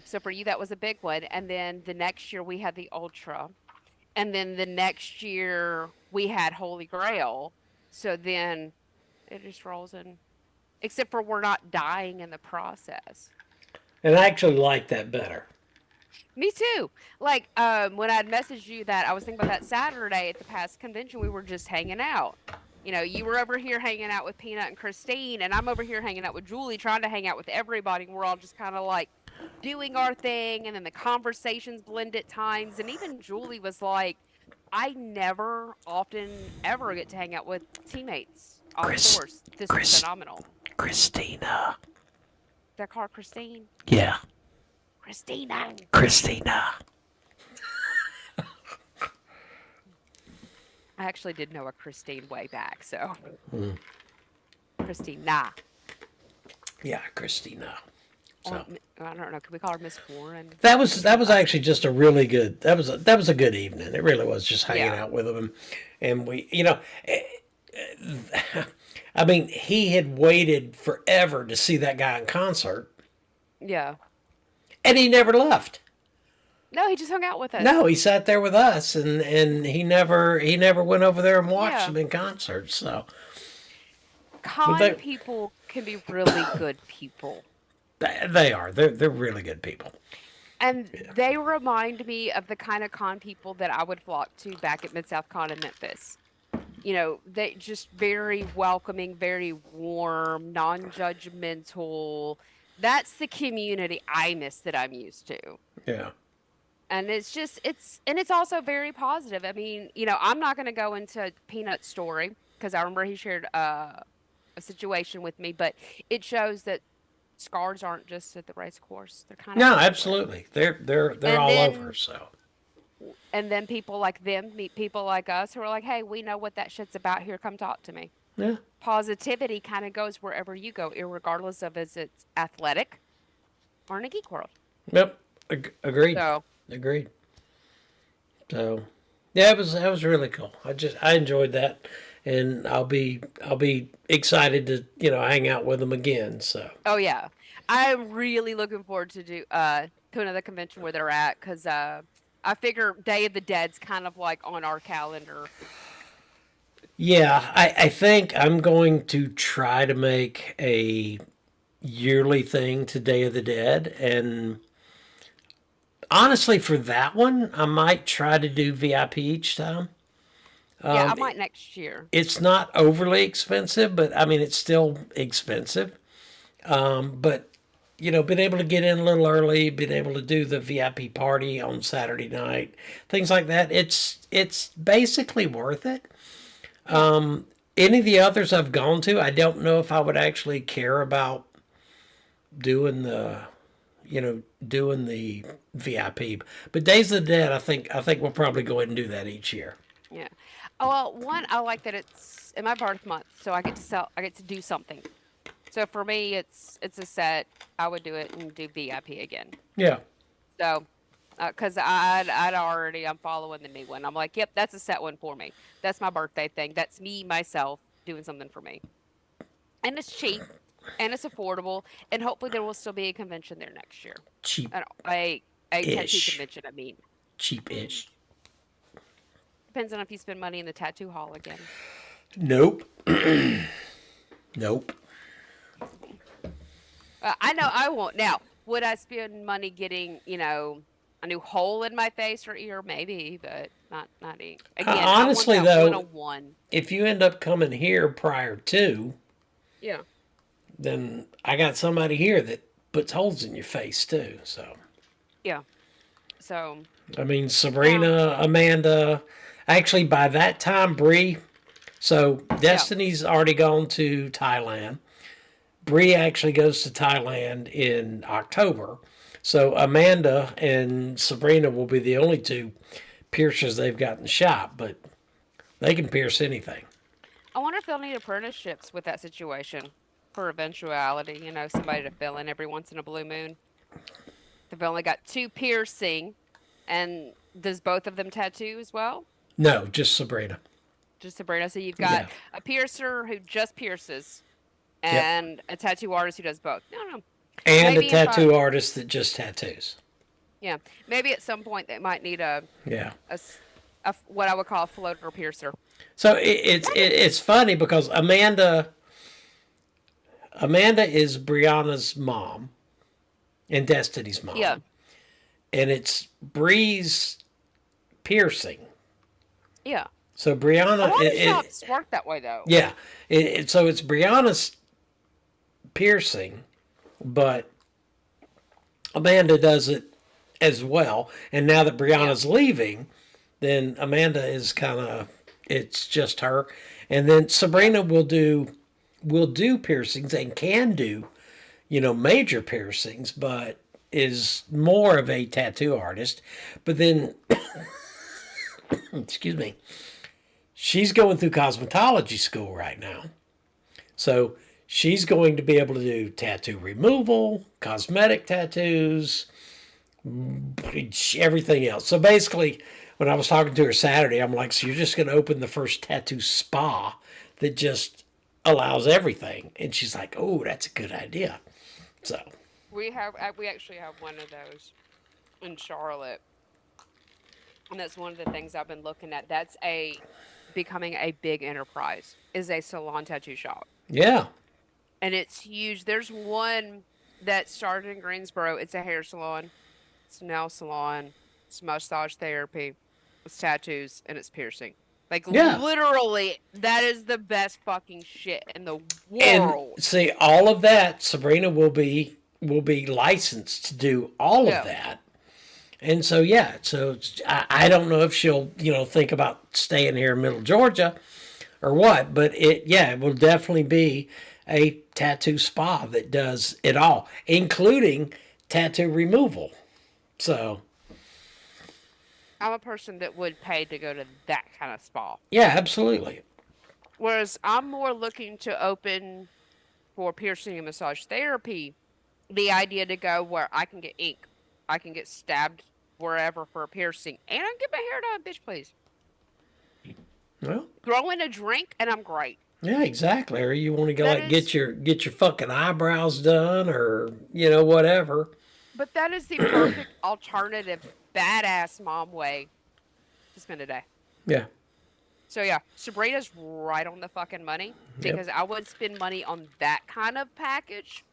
so for you that was a big one, and then the next year we had the Ultra, and then the next year we had Holy Grail. So then it just rolls in, except for we're not dying in the process. And I actually like that better. Me too. Like, when I'd messaged you that I was thinking about that Saturday at the past convention, we were just hanging out. You know, you were over here hanging out with Peanut and Christine, and I'm over here hanging out with Julie, trying to hang out with everybody. And we're all just kind of like doing our thing, and then the conversations blend at times. And even Julie was like, I never often ever get to hang out with teammates on the force. This was phenomenal. Christina. Did I call her Christine? Yeah. Christina. Christina. I actually did know a Christine way back, so. Christina. Yeah, Christina. So Or, I don't know. Could we call her Miss Warren? that was actually just a really good. That was a good evening. It really was, just hanging Yeah. out with him, and we, I mean, he had waited forever to see that guy in concert, Yeah. and he never left. No, he just hung out with us. No, he sat there with us, and he never went over there and watched Yeah. him in concert. So Con they- people can be really good people. they are. They're really good people. And they remind me of the kind of con people that I would flock to back at Mid-South Con in Memphis. You know, they just very welcoming, very warm, non-judgmental. That's the community I miss that I'm used to. Yeah. And it's also very positive. I mean, you know, I'm not going to go into Peanut's story because I remember he shared a situation with me, but it shows that scars aren't just at the race course. They're kind of No, everywhere. absolutely. They're And all then- over. So And then people like them meet people like us who are like, hey, we know what that shit's about here. Come talk to me. yeah. Positivity kind of goes wherever you go, irregardless of is it athletic or in a geek world. Yep. Agreed. So Agreed. So, yeah, it was really cool. I enjoyed that, and I'll be excited to hang out with them again. So oh yeah, I'm really looking forward to another convention where they're at because I figure Day of the Dead's kind of like on our calendar. yeah, I think I'm going to try to make a yearly thing to Day of the Dead, and honestly, for that one, I might try to do VIP each time. Yeah, I might next year. It's not overly expensive, but I mean, it's still expensive. But been able to get in a little early, been able to do the VIP party on Saturday night, things like that. It's basically worth it. Any of the others I've gone to, I don't know if I would actually care about doing the VIP. But Days of the Dead, I think we'll probably go ahead and do that each year. Yeah. Oh, well, one, I like that it's in my birth month, so I get to do something. So for me, it's a set. I would do it and do VIP again. Yeah. So, because I'm following the new one. I'm like, yep, that's a set one for me. That's my birthday thing. That's me, myself, doing something for me. And it's cheap, and it's affordable, and hopefully there will still be a convention there next year. Cheap, A tattoo Ish. convention, I mean. cheap-ish. Depends on if you spend money in the tattoo hall again. Nope. Nope. I know I won't. Now, would I spend money getting, a new hole in my face or ear? Maybe, but not again. Honestly, I want that though, one-on-one. If you end up coming here prior to, Yeah. then I got somebody here that puts holes in your face too. So, Yeah. So, I mean, Sabrina, Amanda, actually by that time, Bree. So Destiny's already gone to Thailand. Bree actually goes to Thailand in October. So Amanda and Sabrina will be the only two piercers they've got in the shop, but they can pierce anything. I wonder if they'll need apprenticeships with that situation for eventuality. You know, somebody to fill in every once in a blue moon. They've only got 2 piercing, and does both of them tattoo as well? No, just Sabrina. Just Sabrina. So you've got Yeah. a piercer who just pierces, Yep. and a tattoo artist who does both. No. And Maybe a if I- tattoo artist that just tattoos. Yeah, maybe at some point they might need Yeah. what I would call a floater piercer. So it's funny because Amanda is Brianna's mom and Destiny's mom. Yeah. And it's Bree's piercing. Yeah. So A Brianna, lot of shops work that way though. yeah. So it's Brianna's piercing, but Amanda does it as well. And now that Brianna's leaving, then Amanda is it's just her. And then Sabrina will do piercings and can do, major piercings, but is more of a tattoo artist. But then, excuse me, she's going through cosmetology school right now. So she's going to be able to do tattoo removal, cosmetic tattoos, everything else. So basically, when I was talking to her Saturday, I'm like, so you're just going to open the first tattoo spa that just allows everything? And she's like, oh, that's a good idea. So We actually have one of those in Charlotte, and that's one of the things I've been looking at. That's becoming a big enterprise, is a salon tattoo shop, yeah, and it's huge. There's one that started in Greensboro. It's a hair salon, it's a nail salon, it's massage therapy, it's tattoos, and it's piercing. Like Yeah. literally, that is the best fucking shit in the and world. see, all of that, Sabrina will be licensed to do all Yeah. of that. And so, I don't know if she'll, think about staying here in Middle Georgia or what, but it will definitely be a tattoo spa that does it all, including tattoo removal. So, I'm a person that would pay to go to that kind of spa. yeah, absolutely. Whereas I'm more looking to open for piercing and massage therapy, the idea to go where I can get ink, I can get stabbed wherever for a piercing, and I can get my hair done, bitch, please. Well, Throw in a drink, and I'm great. yeah, exactly. Or you want to go That get your fucking eyebrows done, or whatever. But that is the perfect alternative, badass mom way to spend a day. Yeah, So yeah, Sabrina's right on the fucking money, because I would spend money on that kind of package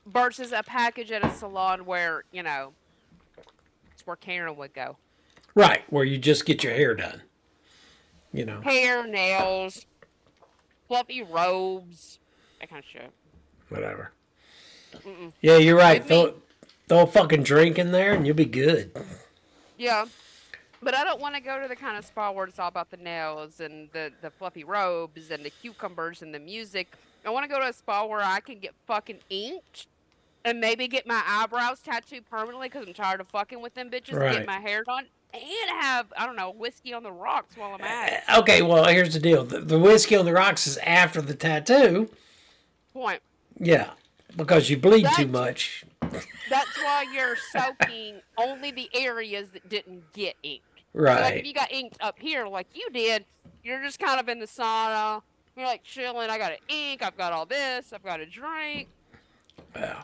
versus a package at a salon where, it's where Karen would go. right. Where you just get your hair done. Hair, nails, fluffy robes, that kind of shit. Whatever. Yeah, you're right. With me- Throw a fucking drink in there and you'll be good. Yeah. But I don't want to go to the kind of spa where it's all about the nails and the fluffy robes and the cucumbers and the music. I want to go to a spa where I can get fucking inked and maybe get my eyebrows tattooed permanently because I'm tired of fucking with them bitches, Right. get my hair done, and have, I don't know, whiskey on the rocks while I'm at it. Okay, well, here's the deal. The whiskey on the rocks is after the tattoo. Point. Yeah, because you bleed too That's- much. That's why you're soaking only the areas that didn't get inked. So, like, if Right. you got inked up here like you did, you're just kind of in the sauna. You're like chilling. I got an ink. I've got all this. I've got a drink. Yeah.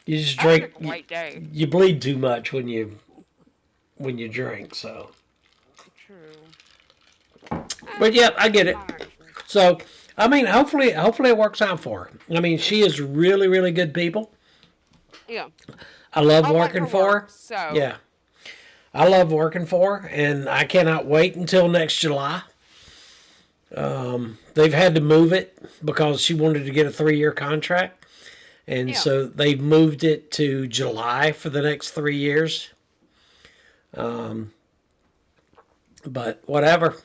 You just That was drink. a great day. You bleed too much when you drink. So, True. but yeah, I get it. So, I mean, hopefully it works out for her. I mean, she is really, really good people. Yeah. I love I like working her for work, her. so Yeah. I love working for her, and I cannot wait until next July. They've had to move it because she wanted to get a 3-year contract. And Yeah. so they've moved it to July for the next 3 years. But whatever.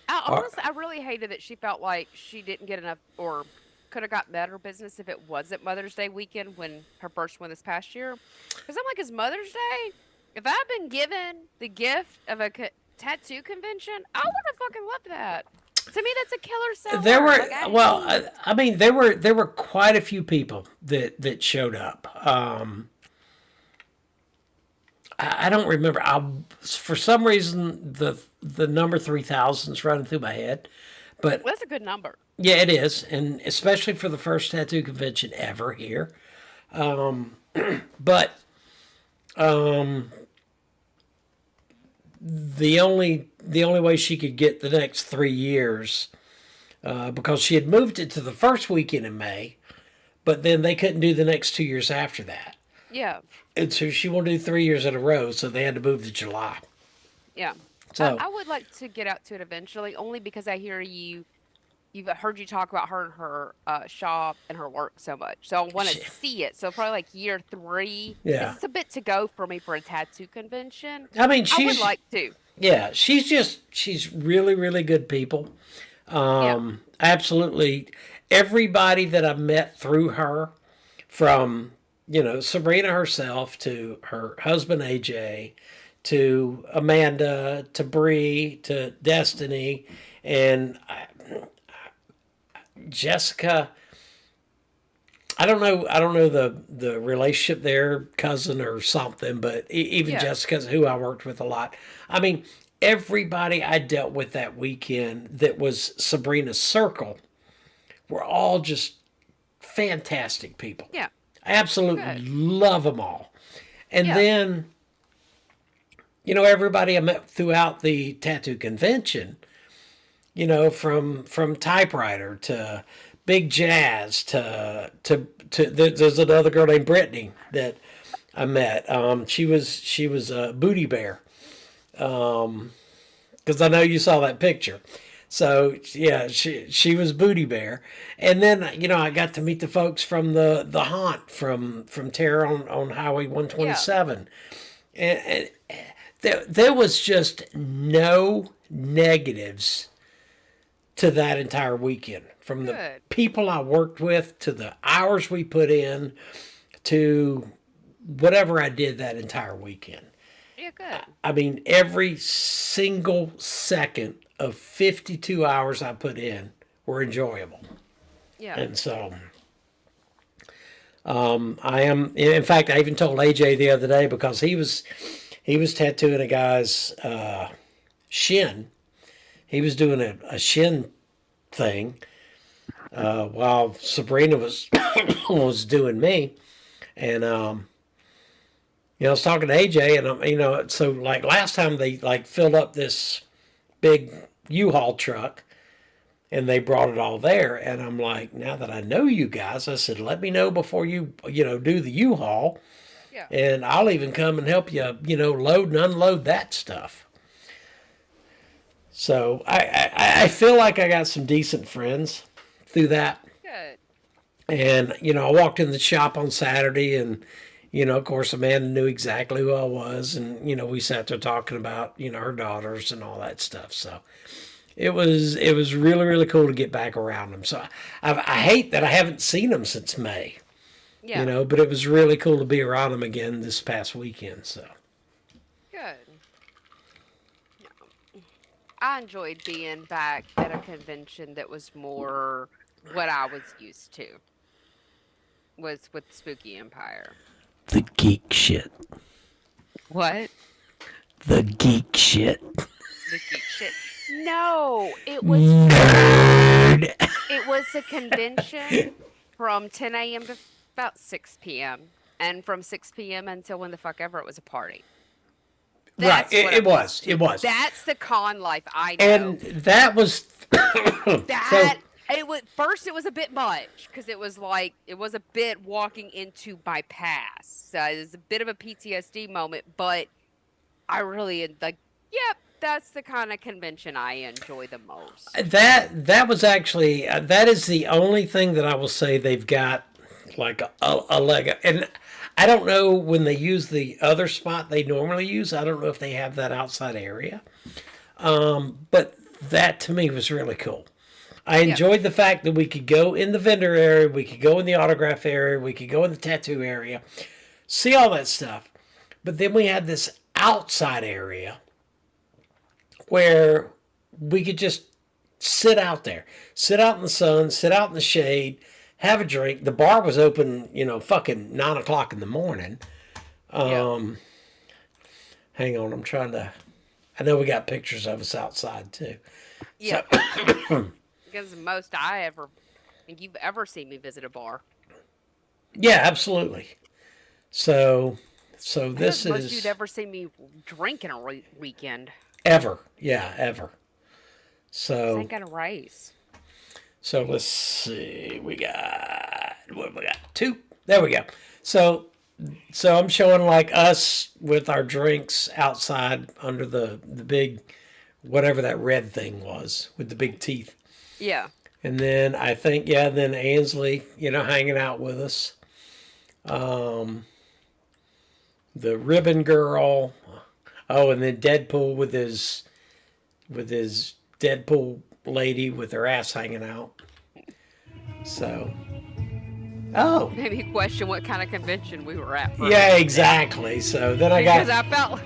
honestly, I really hated that she felt like she didn't get enough or could have got better business if it wasn't Mother's Day weekend when her first one this past year. Because I'm like, it's Mother's Day? If I've been given the gift of a tattoo convention, I would have fucking loved that. To me, that's a killer seller. There were Like, well, I mean, there were quite a few people that showed up. I don't remember. For some reason the number 3,000 is running through my head, but that's a good number. yeah, it is, and especially for the first tattoo convention ever here. But the only way she could get the next 3 years, because she had moved it to the first weekend in May, but then they couldn't do the next 2 years after that. Yeah. And so she wanted to do 3 years in a row, so they had to move to July. Yeah. So I would like to get out to it eventually, only because I hear you've heard you talk about her and her shop and her work so much. So I want to see it. So probably like year 3. Yeah. It's a bit to go for me for a tattoo convention. I mean, I would like to. Yeah, she's really, really good people. Absolutely. Everybody that I met through her, from, Sabrina herself to her husband AJ, to Amanda, to Bree, to Destiny, and Jessica. I don't know the relationship there, cousin or something, but even Jessica's who I worked with a lot. I mean, everybody I dealt with that weekend that was Sabrina's circle were all just fantastic people. Yeah. I absolutely love them all. And then, everybody I met throughout the tattoo convention, from typewriter to Big Jazz to there's another girl named Brittany that I met. She was a Booty Bear, because I know you saw that picture. So yeah, she was Booty Bear, and then I got to meet the folks from the Haunt from Terror on Highway 127, and there was just no negatives to that entire weekend, from the people I worked with to the hours we put in to whatever I did that entire weekend. Yeah, good. I mean, every single second of 52 hours I put in were enjoyable. Yeah. And so I am, in fact, I even told AJ the other day, because he was tattooing a guy's shin. He was doing a shin thing while Sabrina was was doing me, and I was talking to AJ, and so like last time they filled up this big U-Haul truck, and they brought it all there, and I'm like, now that I know you guys, I said, let me know before you do the U-Haul, and I'll even come and help you load and unload that stuff. So I feel like I got some decent friends through that. Good. And, I walked in the shop on Saturday, and, of course, Amanda knew exactly who I was. And, we sat there talking about, her daughters and all that stuff. So it was really, really cool to get back around them. So I hate that I haven't seen them since May. Yeah. But it was really cool to be around them again this past weekend. So. Good. I enjoyed being back at a convention that was more what I was used to. Was with Spooky Empire. The geek shit. What? The geek shit. The geek shit. No, it was nerd. It was a convention from 10 a.m. to about 6 p.m. And from 6 p.m. until when the fuck ever, it was a party. That's right, it was. It was. That's the con life I know. And that was it was first. It was a bit much because it was a bit walking into my past. It was a bit of a PTSD moment, but I really yep. That's the kind of convention I enjoy the most. That was actually that is the only thing that I will say they've got like a leg. And I don't know when they use the other spot they normally use. I don't know if they have that outside area. But that to me was really cool. I enjoyed the fact that we could go in the vendor area, we could go in the autograph area, we could go in the tattoo area, see all that stuff. But then we had this outside area where we could just sit out there, sit out in the sun, sit out in the shade, have a drink. The bar was open, fucking 9 o'clock in the morning. Hang on, I'm trying to. I know we got pictures of us outside too. Yeah. Because the most I ever think you've ever seen me visit a bar. Yeah, absolutely. So this Most is you'd ever see me drink in a weekend. ever. Yeah, ever. This So ain't gonna race. So let's see. What have we got? 2. There we go. So I'm showing like us with our drinks outside under the big whatever that red thing was with the big teeth. Yeah. And then I think then Ansley, hanging out with us. The ribbon girl. Oh, and then Deadpool with his Deadpool lady with her ass hanging out. So, Made me question what kind of convention we were at. Yeah, exactly. So then because I felt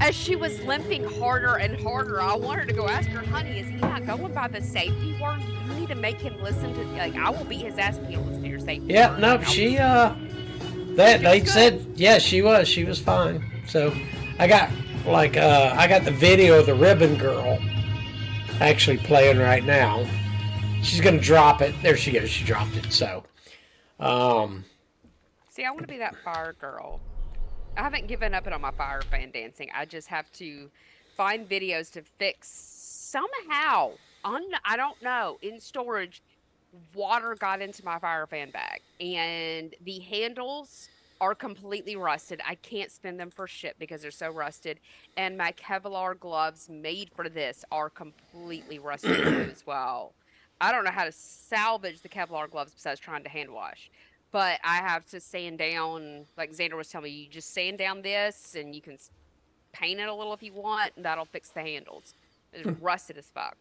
as she was limping harder and harder, I wanted to go ask her, honey, is he not going by the safety word? You need to make him listen to, I will beat his ass if you don't listen to your safety Yeah, word. no, they said, yeah, she was fine. So I got the video of the ribbon girl actually playing right now. She's gonna drop it. There she goes. She dropped it. So, see, I want to be that fire girl. I haven't given up on my fire fan dancing. I just have to find videos to fix somehow. I don't know. In storage, water got into my fire fan bag, and the handles are completely rusted. I can't spin them for shit because they're so rusted. And my Kevlar gloves made for this are completely rusted too as well. I don't know how to salvage the Kevlar gloves besides trying to hand wash. But I have to sand down, like Xander was telling me, you just sand down this and you can paint it a little if you want, and that'll fix the handles. It's rusted as fuck.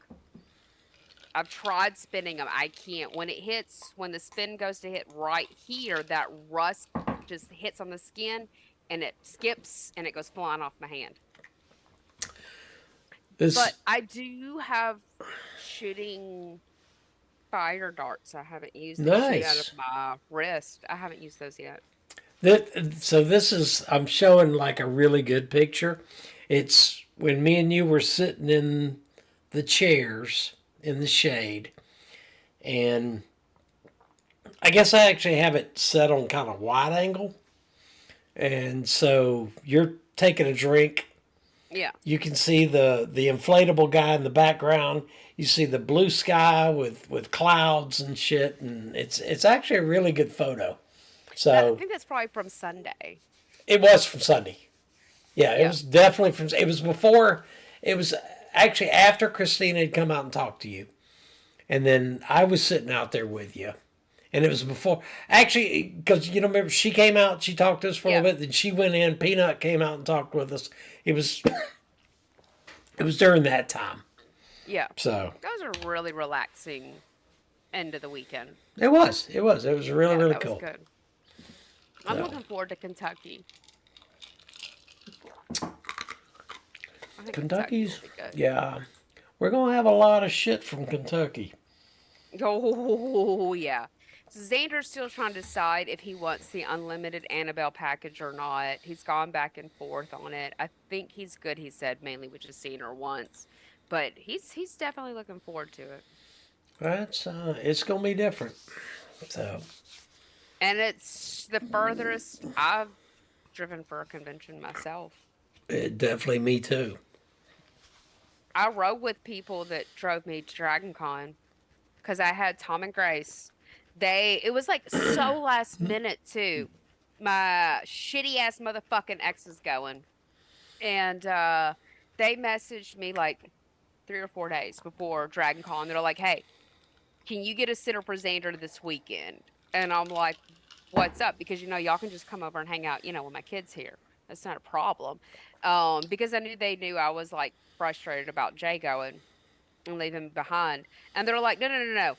I've tried spinning them. I can't. When the spin goes to hit right here, that rust just hits on the skin and it skips and it goes flying off my hand. But I do have shooting fire darts. I haven't used them. Nice. Shoot out of my wrist. I haven't used those yet. I'm showing like a really good picture. It's when me and you were sitting in the chairs in the shade, and I guess I actually have it set on kind of wide angle, and so you're taking a drink. Yeah. You can see the inflatable guy in the background. You see the blue sky with clouds and shit, and it's actually a really good photo. So I think that's probably from Sunday. It was from Sunday. Yeah, it was definitely from. It was before. It was actually after Christina had come out and talked to you, and then I was sitting out there with you, and it was before. Actually, because remember she came out, she talked to us for a little bit, then she went in. Peanut came out and talked with us. It was during that time. Yeah. So those are really relaxing end of the weekend. It was really really cool. Was good. I'm looking forward to Kentucky. Kentucky's yeah. We're gonna have a lot of shit from Kentucky. Oh yeah. So Xander's still trying to decide if he wants the unlimited Annabelle package or not. He's gone back and forth on it. I think he's good, he said, mainly with just seeing her once. But he's definitely looking forward to it. It's gonna be different. So and it's the furthest I've driven for a convention myself. Definitely me too. I rode with people that drove me to Dragon Con because I had Tom and Grace. It was like so last minute too. My shitty ass motherfucking ex is going. And they messaged me like 3 or 4 days before Dragon Con. They're like, hey, can you get a sitter for Xander this weekend? And I'm like, what's up? Because, y'all can just come over and hang out, when my kid's here. That's not a problem. Because they knew I was like frustrated about Jay going and leaving me behind. And they're like, no.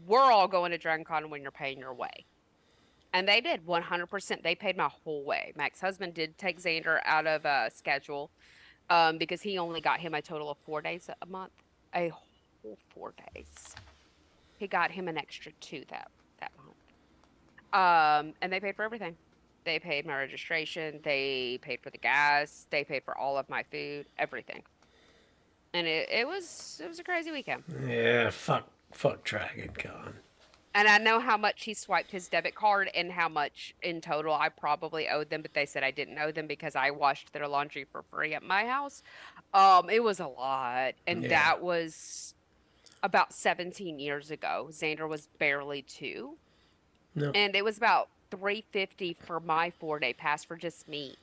We're all going to Dragon Con when you're paying your way. And they did 100%. They paid my whole way. My ex-husband did take Xander out of schedule because he only got him a total of 4 days a month, a whole 4 days. He got him an extra two that month. And they paid for everything. They paid my registration. They paid for the gas. They paid for all of my food, everything. And it was a crazy weekend. Yeah, fuck Dragon Con. And I know how much he swiped his debit card and how much in total I probably owed them, but they said I didn't owe them because I washed their laundry for free at my house. It was a lot. And Yeah. that was about 17 years ago. Xander was barely 2. No, And it was about $350 for my 4-day pass for just me.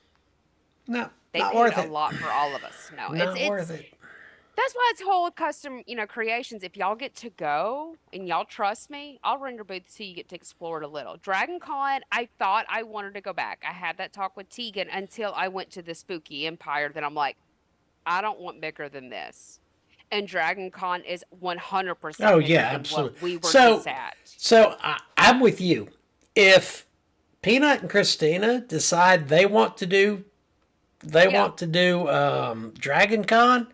no, They not paid worth a it. lot for all of us. No, Not it's worth it. that's why it's whole custom, creations. If y'all get to go and y'all trust me, I'll run your booth so you get to explore it a little. Dragon Con, I thought I wanted to go back. I had that talk with Tegan until I went to the Spooky Empire. Then I'm like, I don't want bigger than this. And Dragon Con is 100% Oh bigger yeah, than absolutely. what we were So, just at. I'm with you. If Peanut and Christina decide they want to do Yeah. Dragon Con,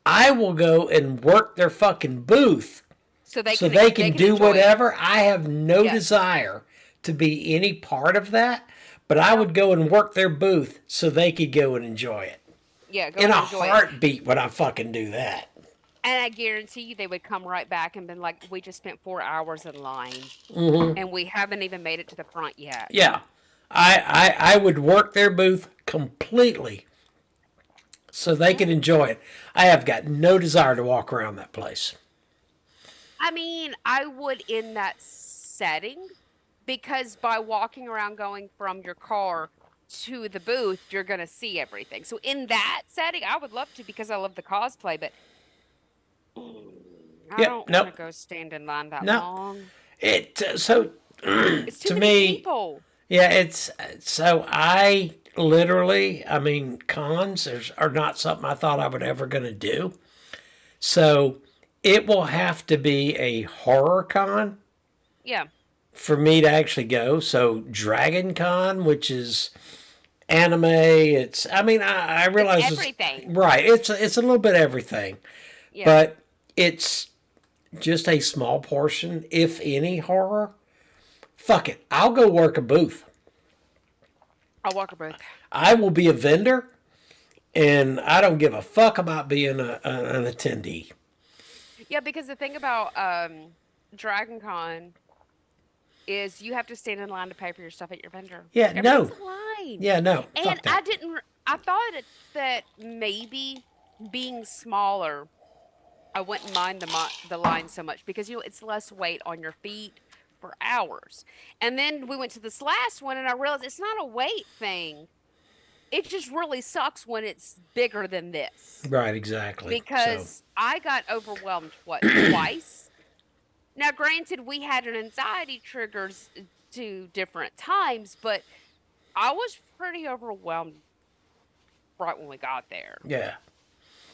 I will go and work their fucking booth So they so can they can do enjoy it. whatever. I have no Yes. desire to be any part of that, but I would go and work their booth so they could go and enjoy it. Yeah, go In and a enjoy it. heartbeat would I fucking do that. And I guarantee you they would come right back and been like, we just spent 4 hours in line and we haven't even made it to the front yet. Yeah. I would work their booth completely so they can enjoy it. I have got no desire to walk around that place. I mean, I would in that setting because by walking around going from your car to the booth, you're going to see everything. So in that setting, I would love to because I love the cosplay, but I Yep, don't nope. want to go stand in line that No. long. So It's too to many me, people. yeah, it's so I literally, I mean, cons are not something I thought I would ever going to do. So it will have to be a horror con Yeah. for me to actually go. So Dragon Con, which is anime, it's I mean I realize It's everything. right. It's a little bit everything, Yeah. but it's just a small portion, if any, horror. Fuck it, I'll go work a booth. I'll walk a booth. I will be a vendor, and I don't give a fuck about being an attendee. Yeah, because the thing about Dragon Con is you have to stand in line to pay for your stuff at your vendor. Yeah, no. Everything's a line. Yeah, no, And fuck I that. didn't. I thought that maybe being smaller, I wouldn't mind the line so much because it's less weight on your feet for hours. And then we went to this last one, and I realized it's not a weight thing. It just really sucks when it's bigger than this Right, exactly. because I got overwhelmed twice. Now, granted, we had an anxiety triggers to different times, but I was pretty overwhelmed right when we got there. Yeah.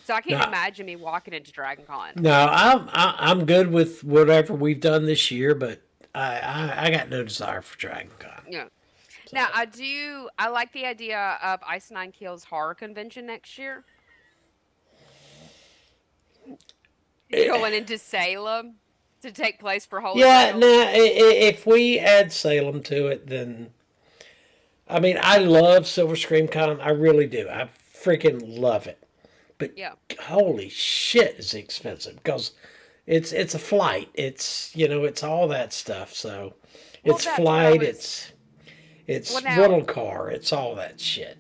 So I can't Now- imagine me walking into Dragon Con. No, I'm good with whatever we've done this year, but I got no desire for Dragon Con. Yeah. Now I like the idea of Ice Nine Kills horror convention next year. Going into Salem to take place for Holy Yeah, Grail. no. If we add Salem to it, then I mean, I love Silver Scream Con. I really do. I freaking love it. But Yeah. holy shit, is it expensive because it's a flight. It's it's all that stuff. So Well, it's that's what I flight. was- It's Well, now- rental car. It's all that shit.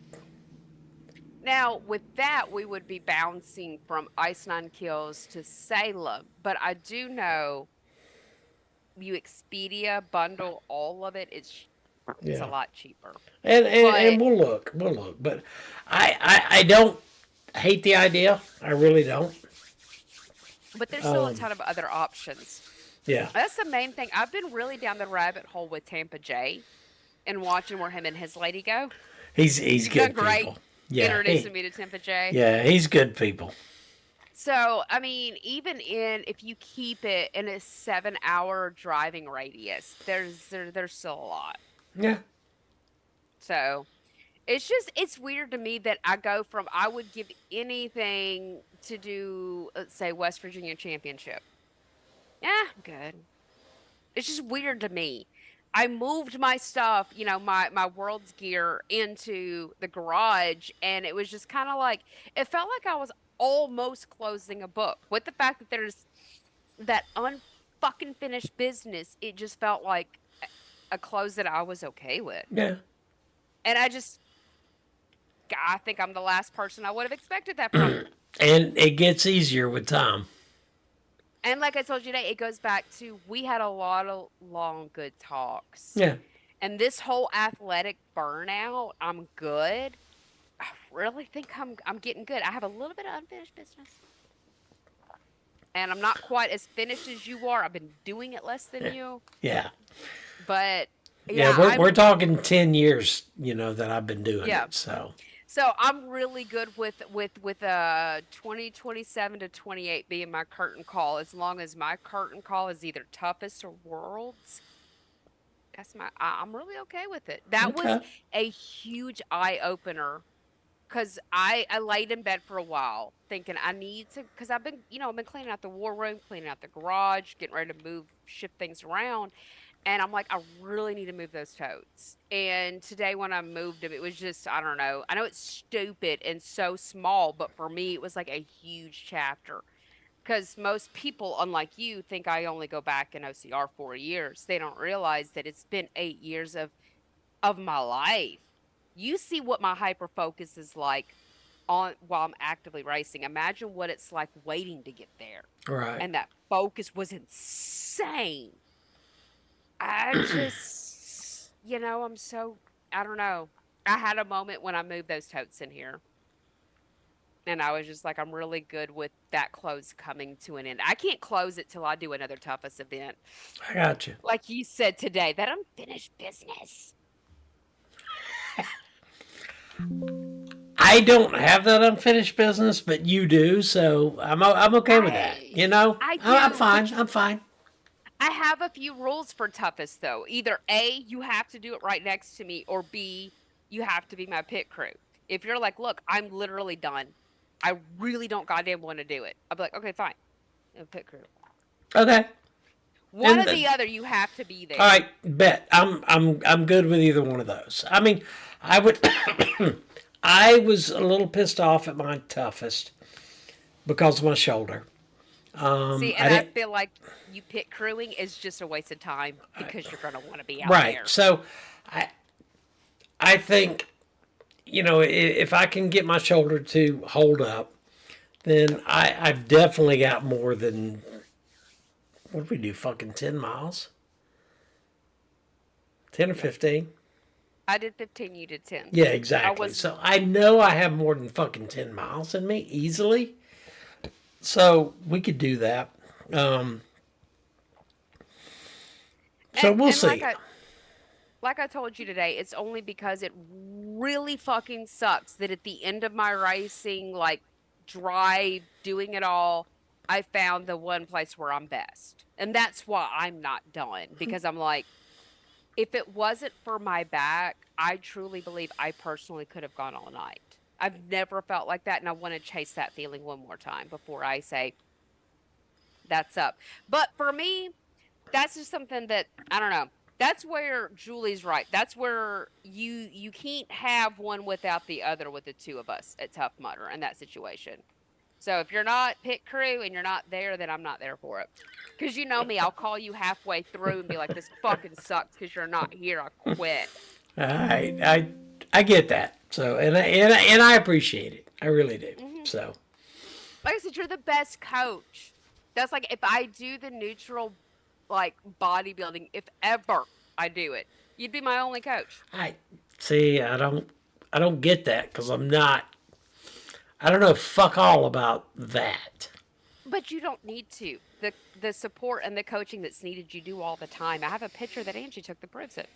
Now, with that, we would be bouncing from Ice Nine Kills to Salem. But I do know you Expedia bundle all of it. It's Yeah. a lot cheaper. And But- we'll look. But I don't hate the idea. I really don't. But there's still a ton of other options. Yeah. That's the main thing. I've been really down the rabbit hole with Tampa J and watching where him and his lady go. He's Done good great people. Yeah. introducing me to Tampa J. Yeah, he's good people. So, I mean, even if you keep it in a 7 hour driving radius, there's still a lot. Yeah. So it's weird to me that I go from I would give anything to do, let's say, West Virginia Championship. Yeah, I'm good. It's just weird to me. I moved my stuff, my world's gear into the garage, and it was just kind of like it felt like I was almost closing a book. With the fact that there's that unfucking finished business, it just felt like a close that I was okay with. Yeah. And I think I'm the last person I would have expected that from. And it gets easier with time. And like I told you today, it goes back to we had a lot of long, good talks. Yeah. And this whole athletic burnout, I'm good. I really think I'm getting good. I have a little bit of unfinished business. And I'm not quite as finished as you are. I've been doing it less than you. Yeah. But Yeah, we're talking 10 years, that I've been doing it. So I'm really good with 2027 to 28 being my curtain call. As long as my curtain call is either toughest or worlds, I'm really okay with it. That was a huge eye opener because I laid in bed for a while thinking I need to, because I've been cleaning out the war room, cleaning out the garage, getting ready to shift things around. And I'm like, I really need to move those totes. And today when I moved them, it was just, I don't know. I know it's stupid and so small, but for me, it was like a huge chapter. Because most people, unlike you, think I only go back in OCR 4 years. They don't realize that it's been 8 years of my life. You see what my hyper focus is like on while I'm actively racing. Imagine what it's like waiting to get there. Right. And that focus was insane. I just, I don't know. I had a moment when I moved those totes in here. And I was just like, I'm really good with that close coming to an end. I can't close it till I do another toughest event. I got you. Like you said today, that unfinished business. I don't have that unfinished business, but you do, so I'm okay with that. I'm fine. I'm fine. I have a few rules for toughest though. Either A, you have to do it right next to me, or B, you have to be my pit crew. If you're like, look, I'm literally done. I really don't goddamn want to do it. I'll be like, okay, fine. Pit crew. Okay. One or the other, you have to be there. All right, bet. I'm good with either one of those. I mean, I would. I was a little pissed off at my toughest because of my shoulder. See, and I feel like you pit crewing is just a waste of time because you're going to want to be out there. Right. So, I think, if I can get my shoulder to hold up, then I've definitely got more than, what did we do, fucking 10 miles? 10 or 15? I did 15, you did 10. Yeah, exactly. So I know I have more than fucking 10 miles in me easily. So we could do that. So we'll see. Like I told you today, it's only because it really fucking sucks that at the end of my racing, drive, doing it all, I found the one place where I'm best. And that's why I'm not done. Because I'm like, if it wasn't for my back, I truly believe I personally could have gone all night. I've never felt like that, and I want to chase that feeling one more time before I say that's up. But for me, that's just something that, I don't know. That's where Julie's right. That's where you can't have one without the other with the two of us at Tough Mudder in that situation. So if you're not pit crew and you're not there, then I'm not there for it. Because you know me, I'll call you halfway through and be like, this fucking sucks because you're not here. I quit. I get that. So and I appreciate it. I really do. Mm-hmm. So, like I said, you're the best coach. That's like if I do the neutral, bodybuilding, if ever I do it, you'd be my only coach. I don't get that because I'm not. I don't know fuck all about that. But you don't need to. The support and the coaching that's needed, you do all the time. I have a picture that Angie took that proves it.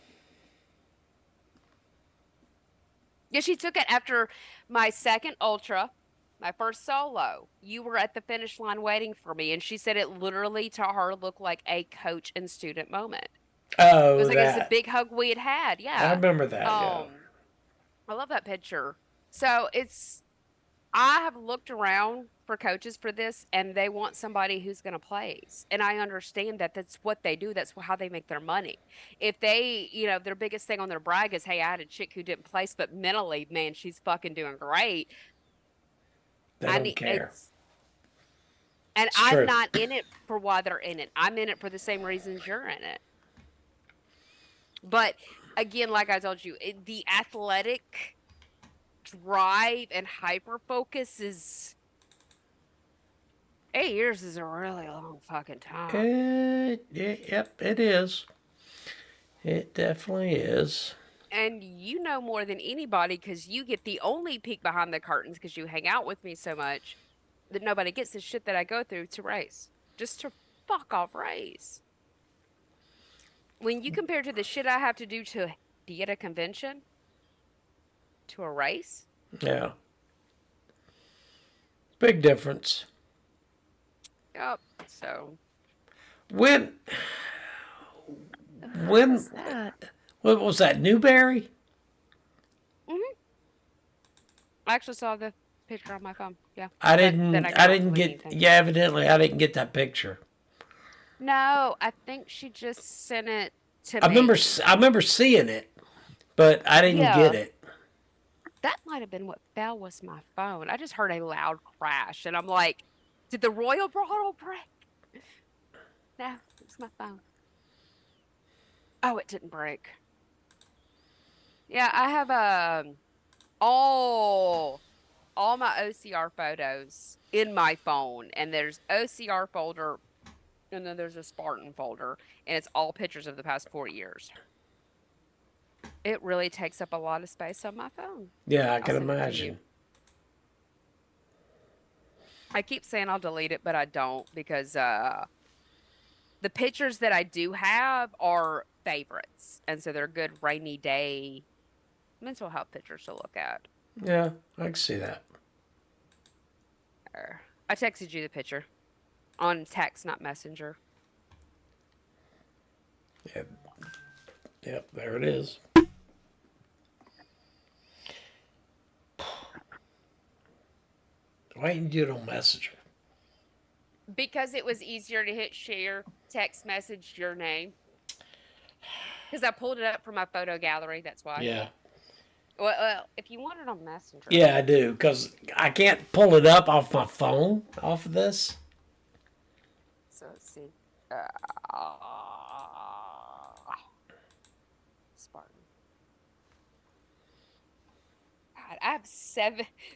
Yeah, she took it after my second ultra. my first solo, you were at the finish line waiting for me. And she said it literally to her looked like a coach and student moment. It was Oh, like it was a that. big hug we had had. I Yeah. remember that, yeah. I love that picture. So I have looked around for coaches for this and they want somebody who's going to place. And I understand that that's what they do. That's how they make their money. If they, their biggest thing on their brag is, hey, I had a chick who didn't place, but mentally, man, she's fucking doing great. They I don't need care. and It's I'm true. not in it for why they're in it. I'm in it for the same reasons you're in it. But again, like I told you, the athletic drive and hyper focus is 8 years is a really long fucking time. Yep, it is. It definitely is. And you know more than anybody because you get the only peek behind the curtains because you hang out with me so much that nobody gets the shit that I go through to race. Just to fuck off race. When you compare to the shit I have to do to be at a convention, to a race, Yeah. Big difference. yep. So When what's when that? what was that? Newberry? Hmm. I actually saw the picture on my phone. Yeah. I That I didn't I can't didn't delete get anything. yeah, evidently I didn't get that picture. No, I think she just sent it to I remember me. I remember seeing it, but I didn't get Yeah. it. That might have been what fell was my phone. I just heard a loud crash and I'm like, did the royal bottle break? No, it's my phone. Oh, it didn't break. Yeah, I have all all my OCR photos in my phone and there's OCR folder and then there's a Spartan folder and it's all pictures of the past 4 years. It really takes up a lot of space on my phone. Yeah, I I'll can send it to you. imagine. I keep saying I'll delete it, but I don't because the pictures that I do have are favorites. And so they're good rainy day mental health pictures to look at. Yeah, I can see that. I texted you the picture on text, not messenger. Yep, yep, there it is. Why didn't you do it on Messenger? Because it was easier to hit share, text message your name. Because I pulled it up from my photo gallery. That's why. Yeah. Well, if you want it on Messenger. Yeah, I do, because I can't pull it up off my phone, off of this. So let's see. Spartan. God, I have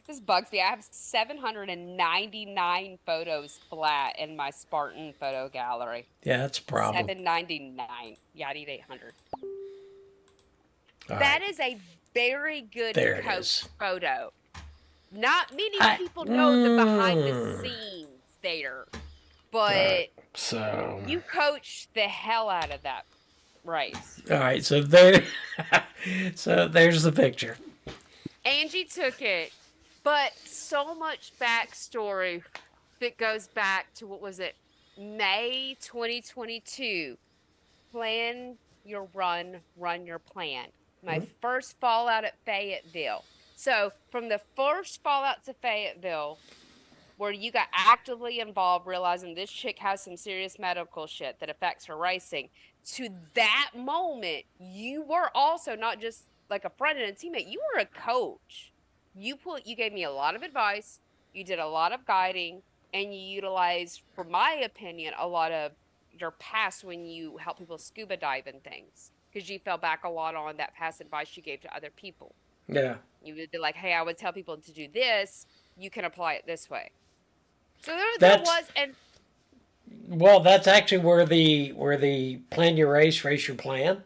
this bugs me. I have 799 photos flat in my Spartan photo gallery. Yeah, that's a problem. 799. Yeah, I need 800. All That right. is a very good There it coach is. photo. Not many I- people know the behind the scenes there, but So, you coached the hell out of that race. all right, so there, so there's the picture. Angie took it, but so much backstory that goes back to what was it, May 2022. Plan your run your plan. My first fallout at Fayetteville. So from the first fallout to Fayetteville, where you got actively involved, realizing this chick has some serious medical shit that affects her racing, to that moment, you were also not just like a friend and a teammate, you were a coach. You gave me a lot of advice, you did a lot of guiding, and you utilized, for my opinion, a lot of your past when you help people scuba dive and things. Because you fell back a lot on that past advice you gave to other people. Yeah. You would be like, hey, I would tell people to do this, you can apply it this way. So there That's- was, and Well, that's actually where the plan your race your plan.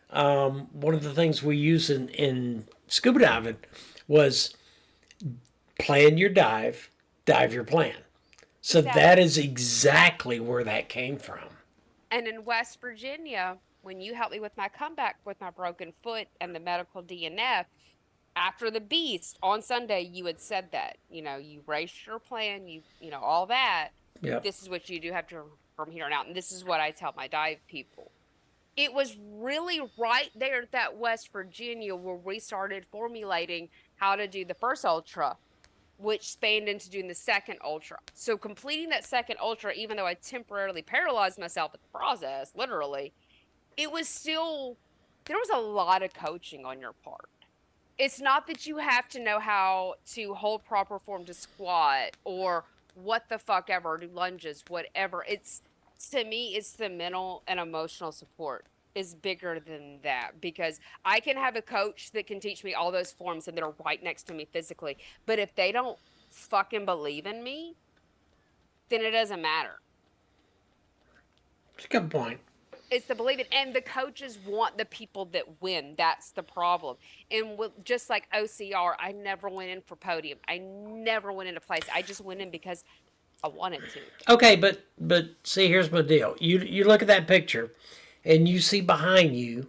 One of the things we use in scuba diving was plan your dive your plan. So Exactly. that is exactly where that came from. and in West Virginia, when you helped me with my comeback with my broken foot and the medical DNF, After the beast on Sunday, you had said that, you raced your plan, all that. Yep. This is what you do have to from here on out. And this is what I tell my dive people. It was really right there at that West Virginia where we started formulating how to do the first ultra, which spanned into doing the second ultra. So completing that second ultra, even though I temporarily paralyzed myself in the process, literally, it was still, there was a lot of coaching on your part. It's not that you have to know how to hold proper form to squat or what the fuck ever, do lunges, whatever. It's, to me, it's the mental and emotional support is bigger than that, because I can have a coach that can teach me all those forms and they're right next to me physically. But if they don't fucking believe in me, then it doesn't matter. It's a good point. It's the believing, and the coaches want the people that win. That's the problem. And just like OCR, I never went in for podium. I never went into place. I just went in because I wanted to. Okay, but see, here's my deal. You look at that picture, and you see behind you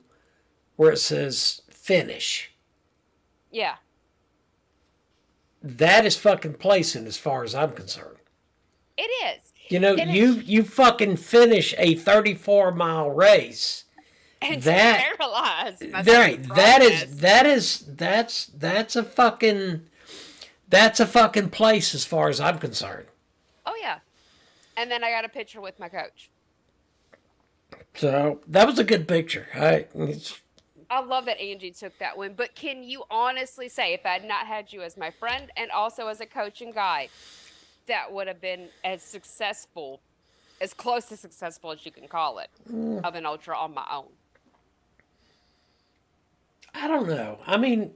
where it says finish. Yeah. That is fucking placing as far as I'm concerned. It is. You fucking finish a 34-mile race. And that paralyzed. Right. That's a fucking place as far as I'm concerned. Oh yeah. And then I got a picture with my coach. So that was a good picture. I love that Angie took that one. But can you honestly say, if I had not had you as my friend and also as a coach and guide, that would have been as successful, as close to successful as you can call it, of an ultra on my own? I don't know. I mean,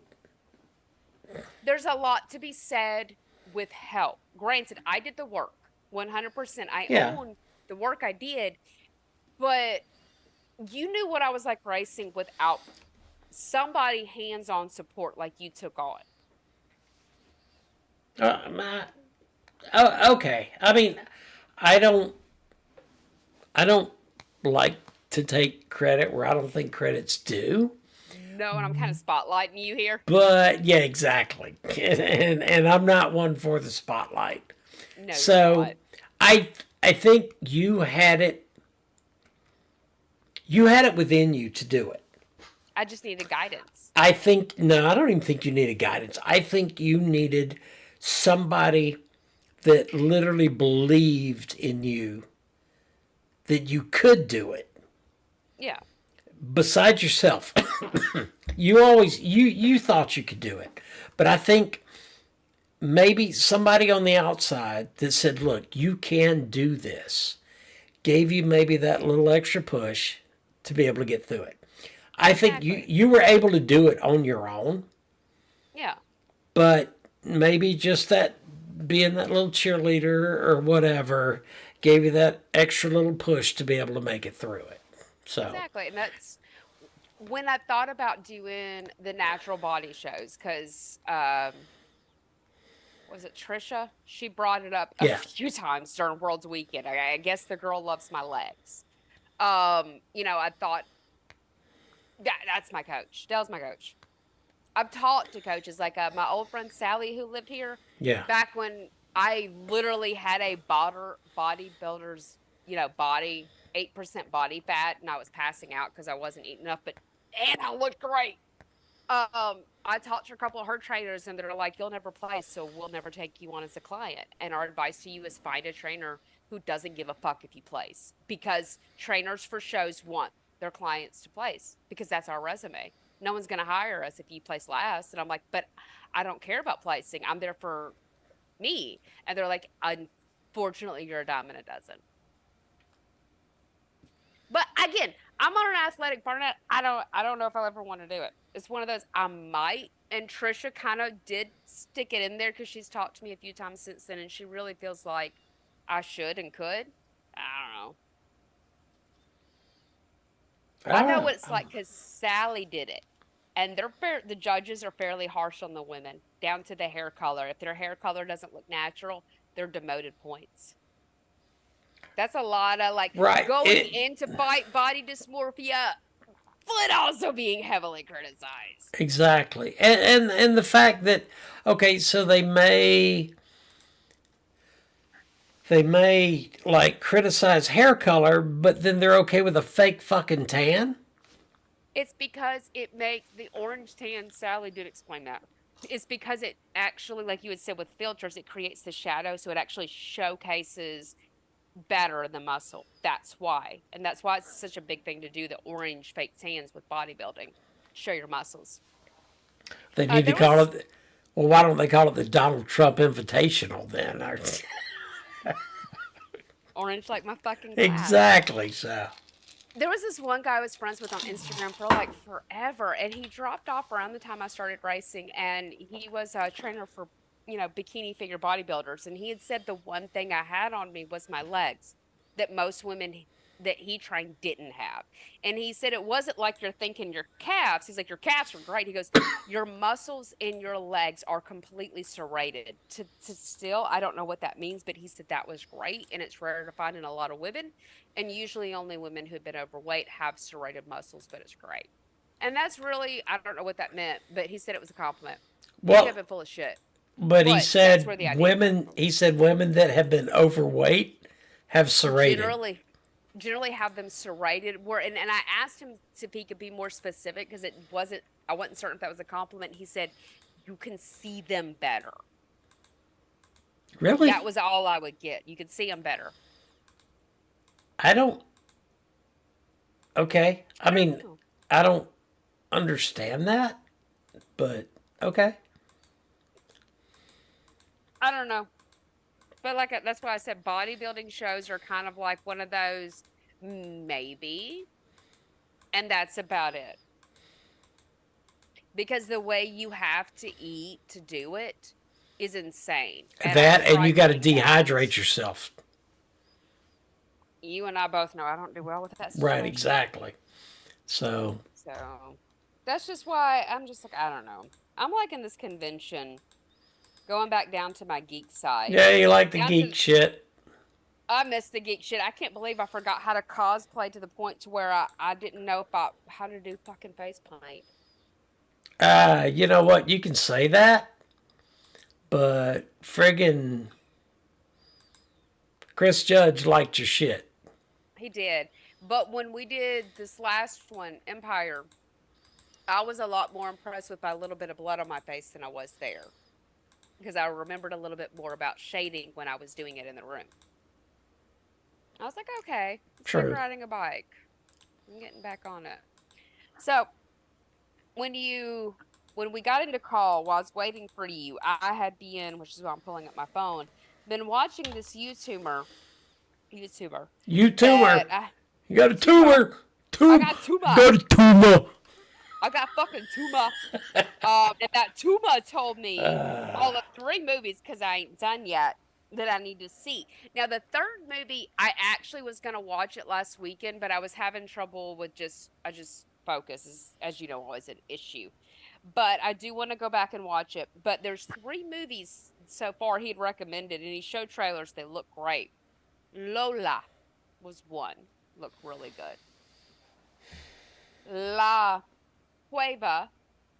there's a lot to be said with help. Granted, I did the work 100%. I own the work I did, but you knew what I was like racing without somebody hands-on support like you took on. Okay. I mean, I don't like to take credit where I don't think credit's due. No, and I'm kind of spotlighting you here. But yeah, exactly. And I'm not one for the spotlight. No, so you're not. I think you had it within you to do it. I just needed guidance. I don't even think you needed guidance. I think you needed somebody that literally believed in you that you could do it. Yeah. Besides yourself. you thought you could do it. But I think maybe somebody on the outside that said, look, you can do this, gave you maybe that little extra push to be able to get through it. I think you were able to do it on your own. Yeah. But maybe just that being that little cheerleader or whatever gave you that extra little push to be able to make it through it. So exactly. And that's when I thought about doing the natural body shows, because was it Trisha? She brought it up a few times during World's Weekend. I guess the girl loves my legs. I thought that's my coach. Dale's my coach. I've talked to coaches like my old friend Sally, who lived here. Yeah. Back when I literally had a bodybuilder's, body, 8% body fat, and I was passing out because I wasn't eating enough, and I looked great. I talked to a couple of her trainers, and they're like, you'll never place, so we'll never take you on as a client. And our advice to you is find a trainer who doesn't give a fuck if you place, because trainers for shows want their clients to place, because that's our resume. No one's going to hire us if you place last. And I'm like, but I don't care about placing. I'm there for me. And they're like, unfortunately, you're a dime and a dozen. But again, I'm on an athletic burnout. I don't know if I'll ever want to do it. It's one of those I might. And Trisha kind of did stick it in there because she's talked to me a few times since then, and she really feels like I should and could. I don't know. I know what it's like because Sally did it. And the judges are fairly harsh on the women, down to the hair color. If their hair color doesn't look natural, they're demoted points. That's a lot of going into fight body dysmorphia but also being heavily criticized. Exactly. And the fact that, okay, so they may like criticize hair color, but then they're okay with a fake fucking tan. It's because it makes the orange tan. Sally did explain that. It's because it actually, like you had said with filters, it creates the shadow, so it actually showcases better the muscle. That's why. And that's why it's such a big thing to do the orange fake tans with bodybuilding. Show your muscles. They need to There call was it. Well, why don't they call it the Donald Trump Invitational then? orange like my fucking glass. Exactly. So There was this one guy I was friends with on Instagram for like forever, and he dropped off around the time I started racing, and he was a trainer for, bikini figure bodybuilders, and he had said the one thing I had on me was my legs that most women that he trained didn't have. And he said it wasn't like you're thinking your calves. He's like, your calves are great. He goes, your muscles in your legs are completely serrated. To still, I don't know what that means, but he said that was great, and it's rare to find in a lot of women. And usually only women who've been overweight have serrated muscles, but it's great. And that's really, I don't know what that meant, but he said it was a compliment. He could have been full of shit. but he But that's where said the idea comes women. from. He said women that have been overweight have serrated. Generally have them serrated. And I asked him if he could be more specific because I wasn't certain if that was a compliment. He said you can see them better. Really? That was all I would get. You could see them better. I don't. Okay. I mean, Oh. I don't understand that, but okay. I don't know. But that's why I said bodybuilding shows are kind of like one of those maybe, and that's about it. Because the way you have to eat to do it is insane. And That I've and you tried got to doing dehydrate that. yourself. You and I both know I don't do well with that Right. situation. Exactly. So So that's just why I'm just like, I don't know. I'm liking this convention. Going back down to my geek side. yeah, you like the Down geek to, shit. I miss the geek shit. I can't believe I forgot how to cosplay to the point to where I didn't know how to do fucking face paint. You know what? You can say that, but friggin' Chris Judge liked your shit. He did. But when we did this last one, Empire, I was a lot more impressed with my little bit of blood on my face than I was there. Because I remembered a little bit more about shading when I was doing it in the room. I was like, okay, it's like True. riding a bike. I'm getting back on it. So when we got into call, while I was waiting for you, I had been, which is why I'm pulling up my phone, been watching this YouTuber. You tumor. You got a tumor. I got tumor. Got a tumor. I got fucking Tuma. And that Tuma told me all the 3 movies, because I ain't done yet, that I need to see. Now, the 3rd movie, I actually was going to watch it last weekend, but I was having trouble with focus, as you know, always an issue. But I do want to go back and watch it. But there's 3 movies so far he'd recommended, and he showed trailers. They look great. Lola was one. Looked really good. La Cueva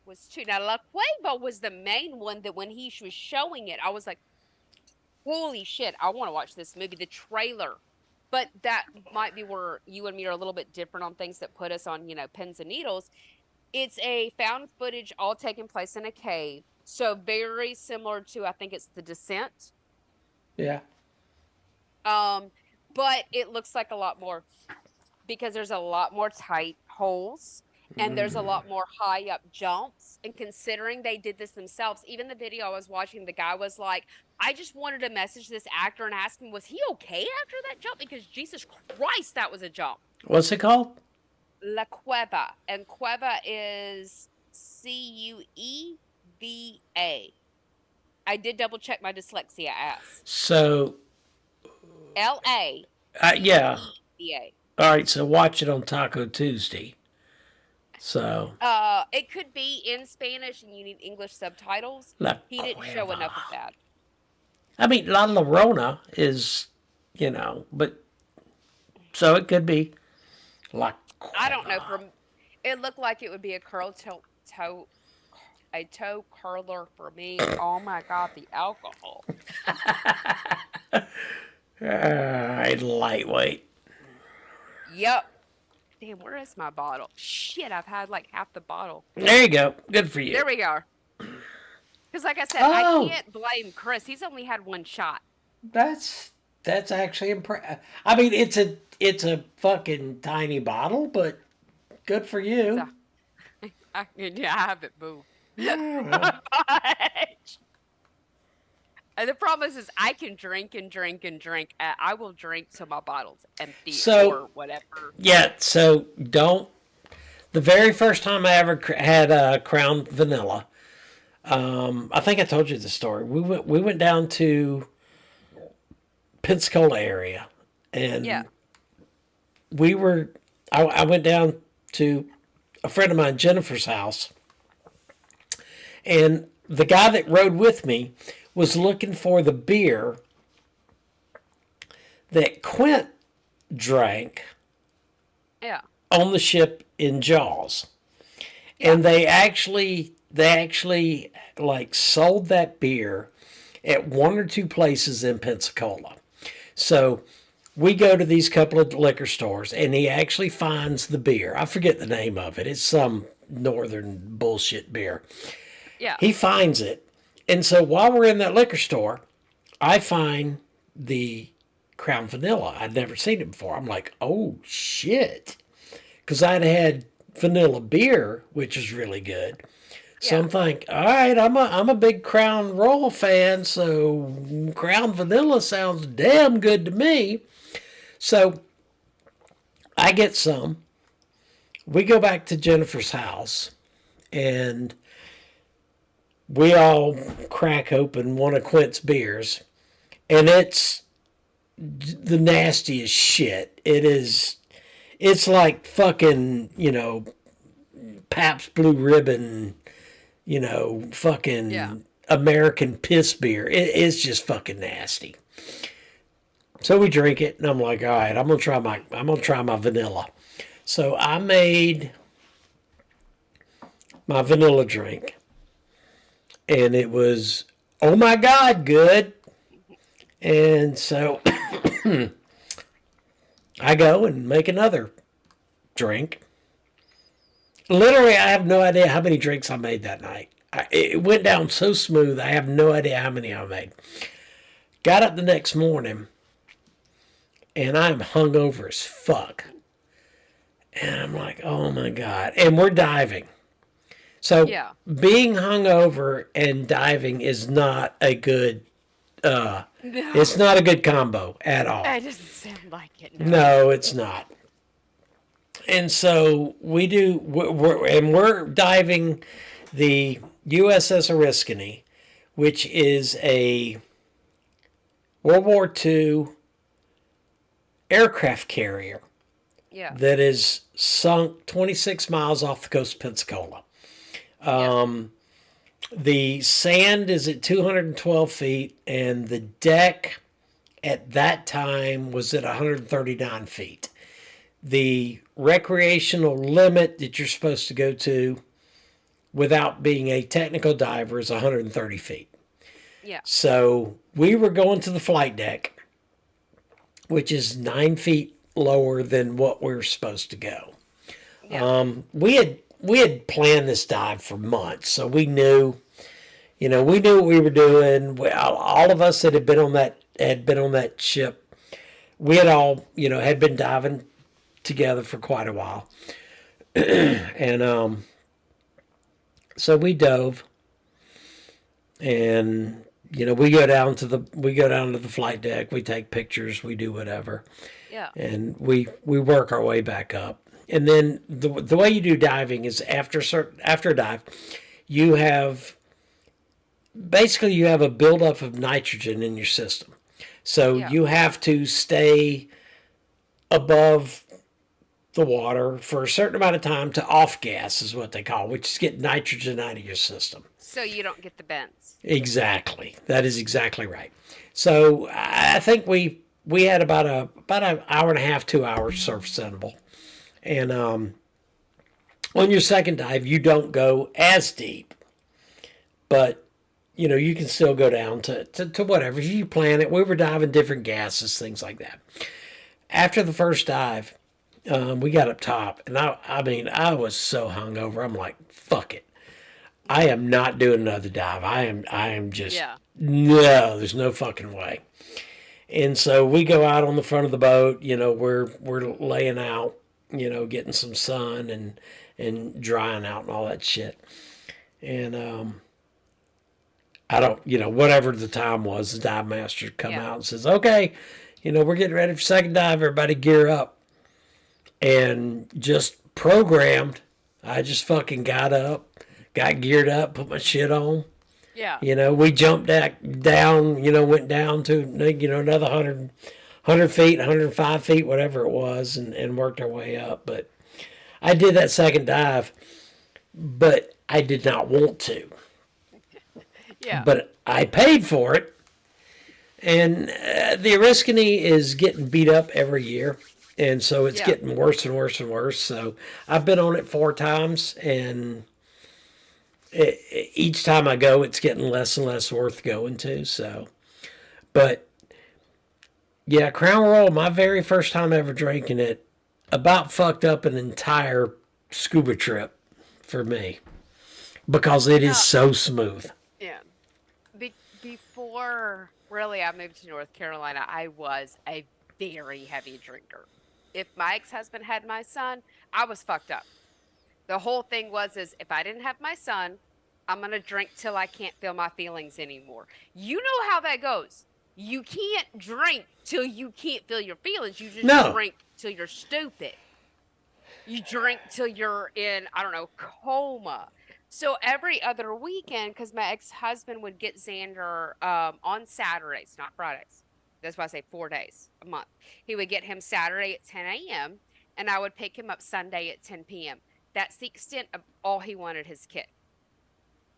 was 2. Now, La Cueva was the main one that when he was showing it, I was like, holy shit, I want to watch this movie. The trailer. But that might be where you and me are a little bit different on things that put us on, pins and needles. It's a found footage all taking place in a cave. So very similar to, I think it's The Descent. Yeah. But it looks like a lot more because there's a lot more tight holes and there's a lot more high up jumps. And considering they did this themselves, even the video I was watching, the guy was like, I just wanted to message this actor and ask him, was he okay after that jump? Because Jesus Christ, that was a jump. What's it called? La Cueva. And Cueva is Cueva. I did double check my dyslexia ass. So. LA. Yeah. CEVA. All right. So watch it on Taco Tuesday. So. It could be in Spanish and you need English subtitles. La He didn't show Cueva. enough of that. I mean, La Llorona is, but so it could be La Cueva. I don't know. It looked like it would be a a toe curler for me. Oh my god, the alcohol. Lightweight. Yep. Damn, where is my bottle? Shit, I've had like half the bottle. There you go. Good for you. There we go. Because, like I said, Oh. I can't blame Chris. He's only had one shot. That's actually impressive. I mean, it's a fucking tiny bottle, but good for you. So, I haven't moved. Yeah, well, And the problem is I can drink and drink and drink. I will drink till my bottle's empty So- or whatever. yeah. So don't. The very first time I ever had Crown Vanilla, I think I told you the story. We went down to Pensacola area, and Yeah. we were. I went down to a friend of mine, Jennifer's house, and the guy that rode with me was looking for the beer that Quint drank Yeah. on the ship in Jaws. And they actually like sold that beer at one or two places in Pensacola. So we go to these couple of liquor stores, and he actually finds the beer. I forget the name of it. It's some northern bullshit beer. Yeah. He finds it. And so while we're in that liquor store, I find the Crown Vanilla. I'd never seen it before. I'm like, oh shit. Because I'd had vanilla beer, which is really good. So Yeah. I'm thinking, all right, I'm a big Crown Royal fan, so Crown Vanilla sounds damn good to me. So I get some. We go back to Jennifer's house, and we all crack open one of Quint's beers, and it's the nastiest shit. It's like fucking, Pabst Blue Ribbon, fucking Yeah. American piss beer. It's just fucking nasty. So we drink it, and I'm like, all right, I'm gonna try my vanilla. So I made my vanilla drink, and it was, oh my god, good. And so I go and make another drink. Literally, I have no idea how many drinks I made that night. It went down so smooth, I have no idea how many I made. Got up the next morning, and I'm hungover as fuck. And I'm like, oh my god. And we're diving. So Yeah. being hungover and diving is not a good No. it's not a good combo at all. That doesn't sound like it. No. No, it's not. And so we're diving the USS Oriskany, which is a World War II aircraft carrier Yeah. that is sunk 26 miles off the coast of Pensacola. The sand is at 212 feet, and the deck at that time was at 139 feet. The recreational limit that you're supposed to go to without being a technical diver is 130 feet. Yeah. So we were going to the flight deck, which is 9 feet lower than what we're supposed to go. Yeah. We had planned this dive for months, so we knew what we were doing. All of us that had been on that ship, we had all had been diving together for quite a while, and so we dove, and we go down to the flight deck, we take pictures, we do whatever, Yeah. and we work our way back up. And then the way you do diving is after a dive, you have a buildup of nitrogen in your system. So Yeah. you have to stay above the water for a certain amount of time to off gas is what they call it, which is get nitrogen out of your system. So you don't get the bends. Exactly. That is exactly right. So I think we had about an hour and a half, 2 hours surface interval. And On your second dive, you don't go as deep, but you can still go down to whatever. You plan it. We were diving different gases, things like that. After the first dive, we got up top, and I was so hungover. I'm like, fuck it. I am not doing another dive. I am just, Yeah. no, there's no fucking way. And so we go out on the front of the boat, we're laying out, getting some sun and drying out and all that shit. And, I don't, whatever the time was, the dive master come out and says, okay, we're getting ready for second dive. Everybody gear up. And just programmed, I just fucking got up, got geared up, put my shit on. Yeah. We jumped down, went down to, another 100 feet, 105 feet, whatever it was, and worked our way up. But I did that second dive, but I did not want to. Yeah. But I paid for it. And the Oriskany is getting beat up every year. And so it's getting worse and worse and worse. So I've been on it 4 times, and each time I go, it's getting less and less worth going to. So, but yeah, Crown Royal, my very first time ever drinking it, about fucked up an entire scuba trip for me because it is so smooth. Yeah. Before really I moved to North Carolina, I was a very heavy drinker. If my ex-husband had my son, I was fucked up. The whole thing is if I didn't have my son, I'm going to drink till I can't feel my feelings anymore. You know how that goes. You can't drink till you can't feel your feelings. You just drink till you're stupid. You drink till you're in, I don't know, coma. So every other weekend, because my ex-husband would get Xander on Saturdays, not Fridays. That's why I say 4 days a month. He would get him Saturday at 10 a.m., and I would pick him up Sunday at 10 p.m. That's the extent of all he wanted his kid.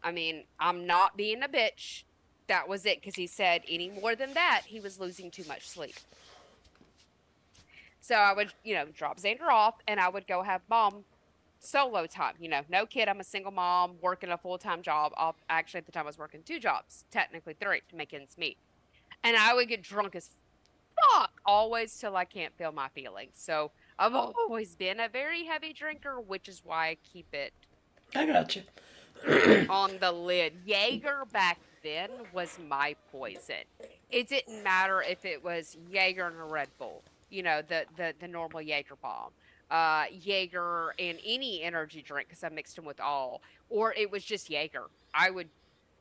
I mean, I'm not being a bitch. That was it, because he said any more than that, he was losing too much sleep. So I would, drop Xander off, and I would go have mom solo time. No kid. I'm a single mom working a full-time job. Actually, at the time, I was working 2 jobs, technically 3, to make ends meet. And I would get drunk as fuck, always till I can't feel my feelings. So I've always been a very heavy drinker, which is why I keep it I got you. on the lid. Jaeger back then was my poison. It didn't matter if it was Jaeger and a Red Bull, the normal Jaeger bomb, Jaeger and any energy drink, because I mixed them with all, or it was just Jaeger. I would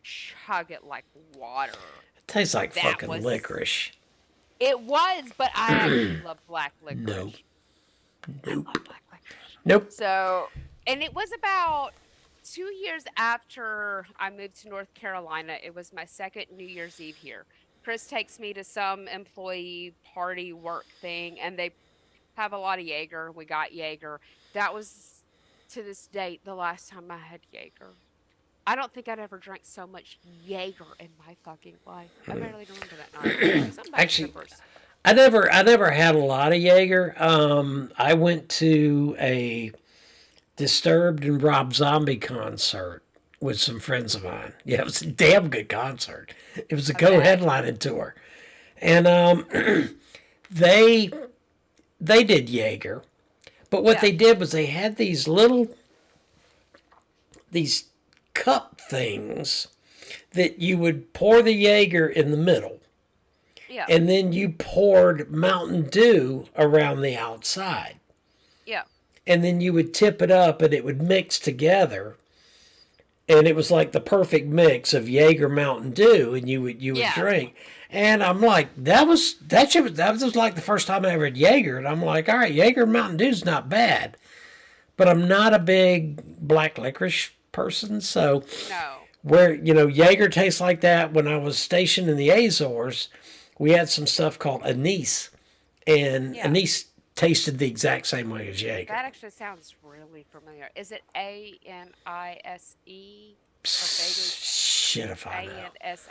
chug it like water. It tastes like fucking licorice. It was, but I actually love black licorice. Nope. I love black licorice. Nope. So, and it was about 2 years after I moved to North Carolina. It was my second New Year's Eve here. Chris takes me to some employee party work thing, and they have a lot of Jaeger. We got Jaeger. That was, to this date, the last time I had Jaeger. I don't think I'd ever drank so much Jaeger in my fucking life. I barely remember that night. Actually, I never had a lot of Jaeger. I went to a Disturbed and Rob Zombie concert with some friends of mine. Yeah, it was a damn good concert. It was a co-headlining tour. And they did Jaeger. But what they did was they had these cup things that you would pour the Jaeger in the middle. Yeah. And then you poured Mountain Dew around the outside. Yeah. And then you would tip it up and it would mix together. And it was like the perfect mix of Jaeger Mountain Dew, and you would drink. And I'm like, that was like the first time I ever had Jaeger. And I'm like, all right, Jaeger Mountain Dew's not bad. But I'm not a big black licorice person, so no. Where Jaeger tastes like that. When I was stationed in the Azores, we had some stuff called anise, and anise tasted the exact same way as Jaeger. That actually sounds really familiar. Is it ANISE? Shit, if I know. ANSIE.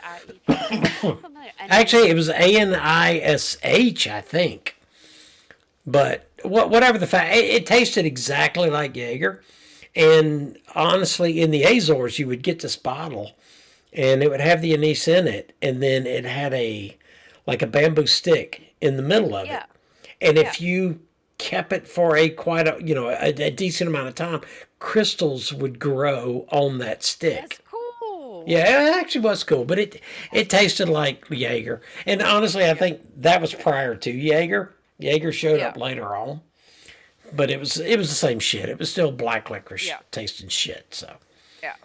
Actually, it was ANISH, I think. But whatever the fact, it tasted exactly like Jaeger. And honestly, in the Azores, you would get this bottle, and it would have the anise in it, and then it had like a bamboo stick in the middle of it. Yeah. And Yeah. if you kept it for a decent amount of time, crystals would grow on that stick. That's cool. Yeah, it actually was cool, but it tasted like Jaeger. And honestly, I think that was prior to Jaeger. Jaeger showed up Yeah. later on, but it was the same shit. It was still black licorice Yeah. tasting shit. So Yeah.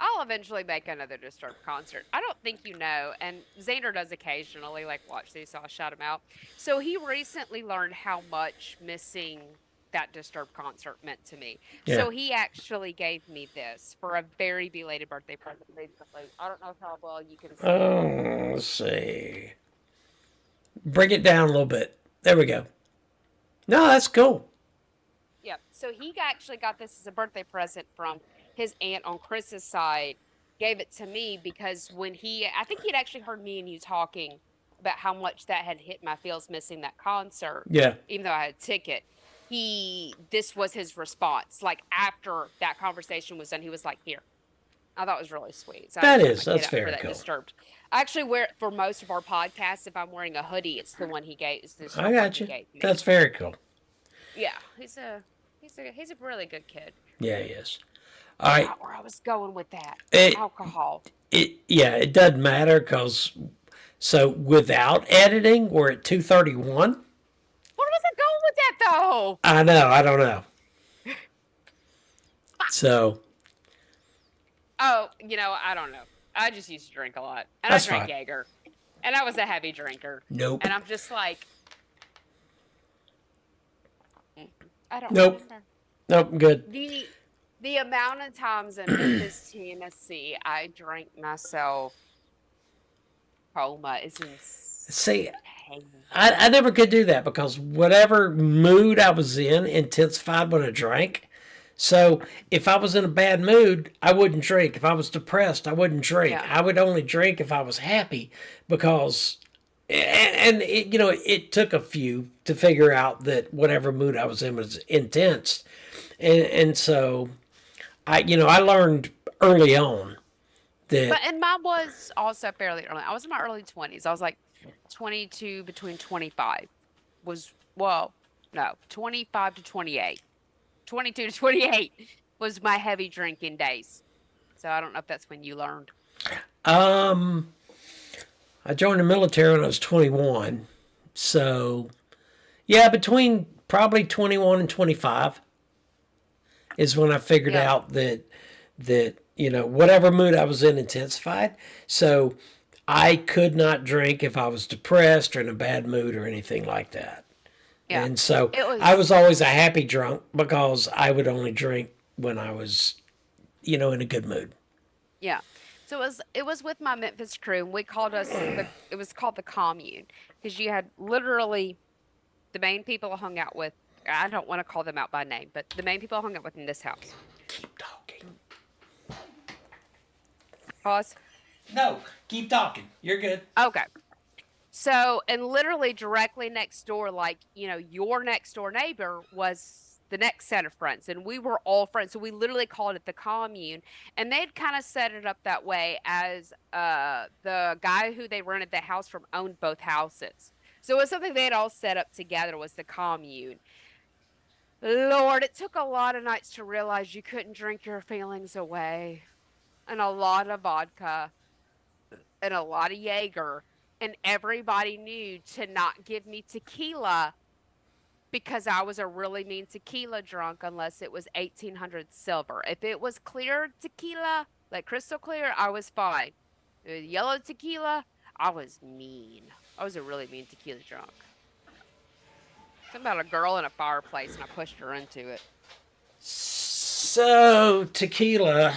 I'll eventually make another Disturbed concert. I don't think you know, and Xander does occasionally like watch these, so I'll shout him out. So he recently learned how much missing that Disturbed concert meant to me. yeah. So he actually gave me this for a very belated birthday present recently. I don't know how well you can see. Oh, let's see. Bring it down a little bit. There we go. No, that's cool. Yeah. So he actually got this as a birthday present from his aunt on Chris's side. Gave it to me because I think he'd actually heard me and you talking about how much that had hit my feels missing that concert. Yeah. Even though I had a ticket, this was his response. Like after that conversation was done, he was like, "Here." I thought it was really sweet. So That's for very that cool. Disturbed. I actually wear it for most of our podcasts. If I'm wearing a hoodie, it's the one he gave. It's the I one got he you. gave me. That's very cool. Yeah, he's a really good kid. Yeah, he is. All right. Where I was going with that It- alcohol. It doesn't matter because so without editing, we're at 2:31. Where was it going with that though? I know. I don't know. So Oh, I don't know. I just used to drink a lot, and That's I drank fine. Jaeger, and I was a heavy drinker, nope. and I'm just like, I don't Nope. remember Nope. Good. the amount of times in Memphis, Tennessee, I drank myself coma is insane. See, I never could do that because whatever mood I was in intensified when I drank. So if I was in a bad mood, I wouldn't drink. If I was depressed, I wouldn't drink. Yeah. I would only drink if I was happy because, and it took a few to figure out that whatever mood I was in was intense. And so I learned early on that. And mine was also fairly early. I was in my early 20s. I was like 22 between 25 was, well, no, 25 to 28. 22 to 28 was my heavy drinking days. So I don't know if that's when you learned. I joined the military when I was 21. So, yeah, between probably 21 and 25 is when I figured Yeah. out that whatever mood I was in intensified. So, I could not drink if I was depressed or in a bad mood or anything like that. Yeah. And so It was- I was always a happy drunk because I would only drink when I was, in a good mood. Yeah. So it was with my Memphis crew, and we called it was called the commune because you had literally the main people I hung out with. I don't want to call them out by name, but the main people I hung out with in this house. Keep talking. Pause. No, keep talking. You're good. Okay. So, and literally directly next door, like, your next door neighbor was the next set of friends, and we were all friends. So we literally called it the commune, and they'd kind of set it up that way as the guy who they rented the house from owned both houses. So it was something they had all set up together was the commune. Lord, it took a lot of nights to realize you couldn't drink your feelings away, and a lot of vodka, and a lot of Jaeger. And everybody knew to not give me tequila because I was a really mean tequila drunk unless it was 1800 silver. If it was clear tequila, like crystal clear, I was fine. If it was yellow tequila, I was mean. I was a really mean tequila drunk. Something about a girl in a fireplace and I pushed her into it. So tequila,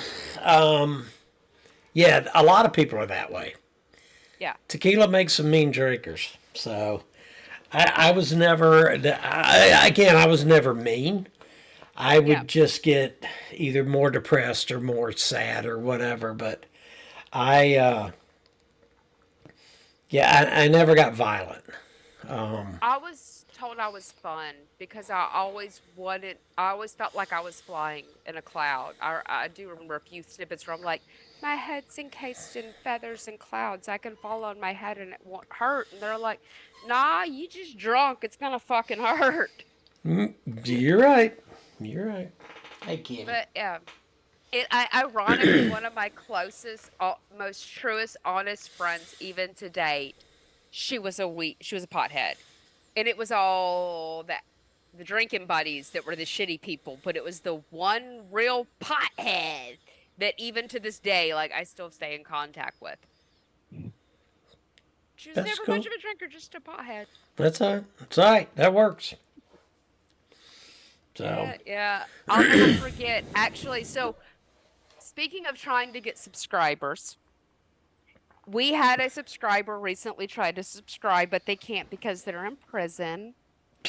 yeah, a lot of people are that way. Yeah. Tequila makes some mean drinkers. So I was never, I was never mean. I would just get either more depressed or more sad or whatever. But I never got violent. I was told I was fun because I always felt like I was flying in a cloud. I do remember a few snippets where I'm like, my head's encased in feathers and clouds. I can fall on my head and it won't hurt. And they're like, nah, you just drunk. It's gonna fucking hurt. You're right. You're right. I get it. But ironically, one of my closest, most truest, honest friends, even to date, she was a pothead, and it was all the drinking buddies that were the shitty people, but it was the one real pothead that even to this day, like, I still stay in contact with. She was never much of a drinker, just a pothead. That's all right. That's all right. That works. So. Yeah. I'll never forget. Actually, so speaking of trying to get subscribers, we had a subscriber recently try to subscribe, but they can't because they're in prison.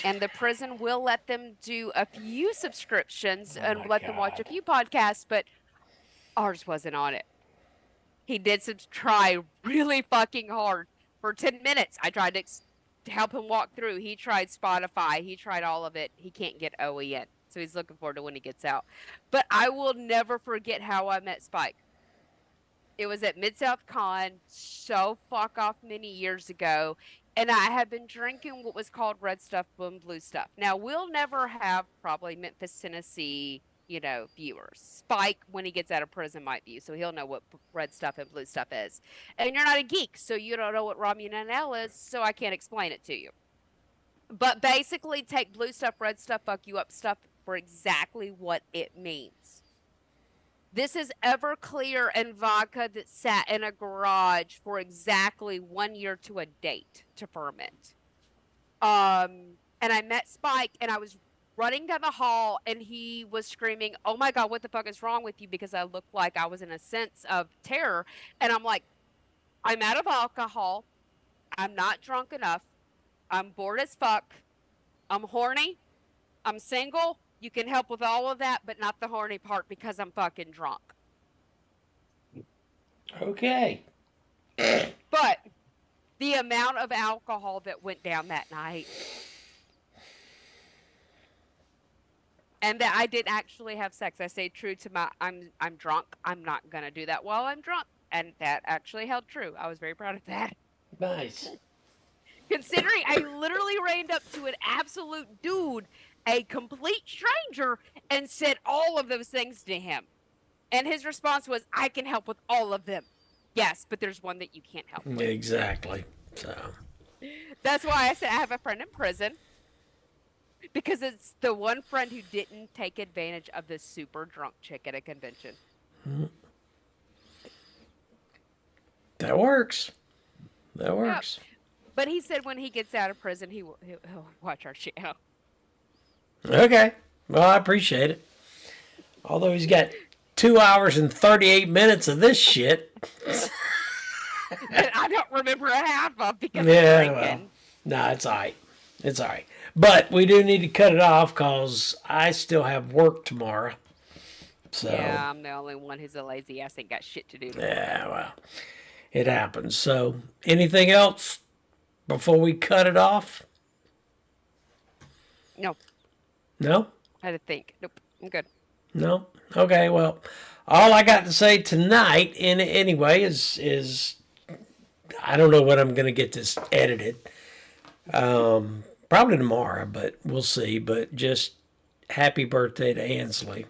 And the prison will let them do a few subscriptions and let them watch a few podcasts, but ours wasn't on it. He did try really fucking hard for 10 minutes. I tried to help him walk through. He tried Spotify. He tried all of it. He can't get OEN. So he's looking forward to when he gets out. But I will never forget how I met Spike. It was at Mid-South Con so fuck off many years ago. And I had been drinking what was called red stuff and blue stuff. Now, we'll never have probably Memphis, Tennessee, viewers. Spike, when he gets out of prison, might view. So he'll know what red stuff and blue stuff is. And you're not a geek, so you don't know what Romulan is, so I can't explain it to you. But basically, take blue stuff, red stuff, fuck you up stuff for exactly what it means. This is Everclear and vodka that sat in a garage for exactly 1 year to a date to ferment. And I met Spike, and I was running down the hall, and he was screaming, oh my God, what the fuck is wrong with you? Because I looked like I was in a sense of terror. And I'm like, I'm out of alcohol. I'm not drunk enough. I'm bored as fuck. I'm horny. I'm single. You can help with all of that, but not the horny part because I'm fucking drunk. Okay. But the amount of alcohol that went down that night, and that I didn't actually have sex. I stayed true to my, I'm drunk. I'm not going to do that while I'm drunk. And that actually held true. I was very proud of that. Nice. Considering I literally ran up to an absolute dude, a complete stranger, and said all of those things to him. And his response was, I can help with all of them. Yes, but there's one that you can't help with. Exactly. So that's why I said I have a friend in prison. Because it's the one friend who didn't take advantage of this super drunk chick at a convention. That works. That works. Yep. But he said when he gets out of prison, he'll watch our channel. Okay. Well, I appreciate it. Although he's got 2 hours and 38 minutes of this shit. That I don't remember a half of because I'm drinking. Well, no, it's all right. It's all right. But we do need to cut it off because I still have work tomorrow. So yeah, I'm the only one who's a lazy ass, ain't got shit to do tomorrow. Yeah, well, it happens. So anything else before we cut it off? No. No? I had to think. Nope. I'm good. No? Okay, well, all I got to say tonight anyway is I don't know when I'm going to get this edited. Probably tomorrow, but we'll see. But just happy birthday to Ansley.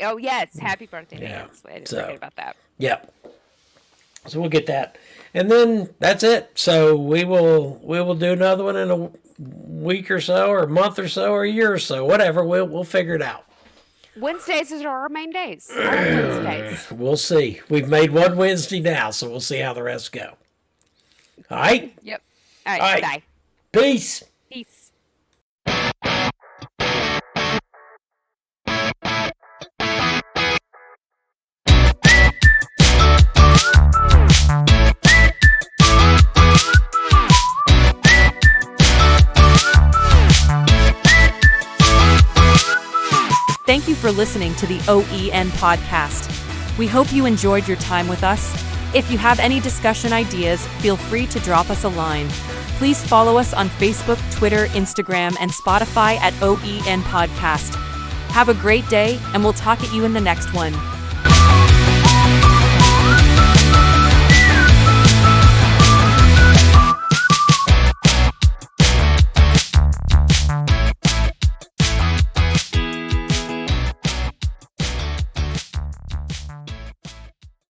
Oh yes, happy birthday to Ansley. I didn't forget about that. Yep. So we'll get that. And then that's it. So we will do another one in a week or so, or a month or so, or a year or so, whatever. We'll figure it out. Wednesdays are our main days. All Wednesdays. We'll see. We've made one Wednesday now, so we'll see how the rest go. All right? Yep. All right. Bye. Peace. Peace. Thank you for listening to the OEN podcast. We hope you enjoyed your time with us. If you have any discussion ideas, feel free to drop us a line. Please follow us on Facebook, Twitter, Instagram, and Spotify at OEN Podcast. Have a great day, and we'll talk at you in the next one.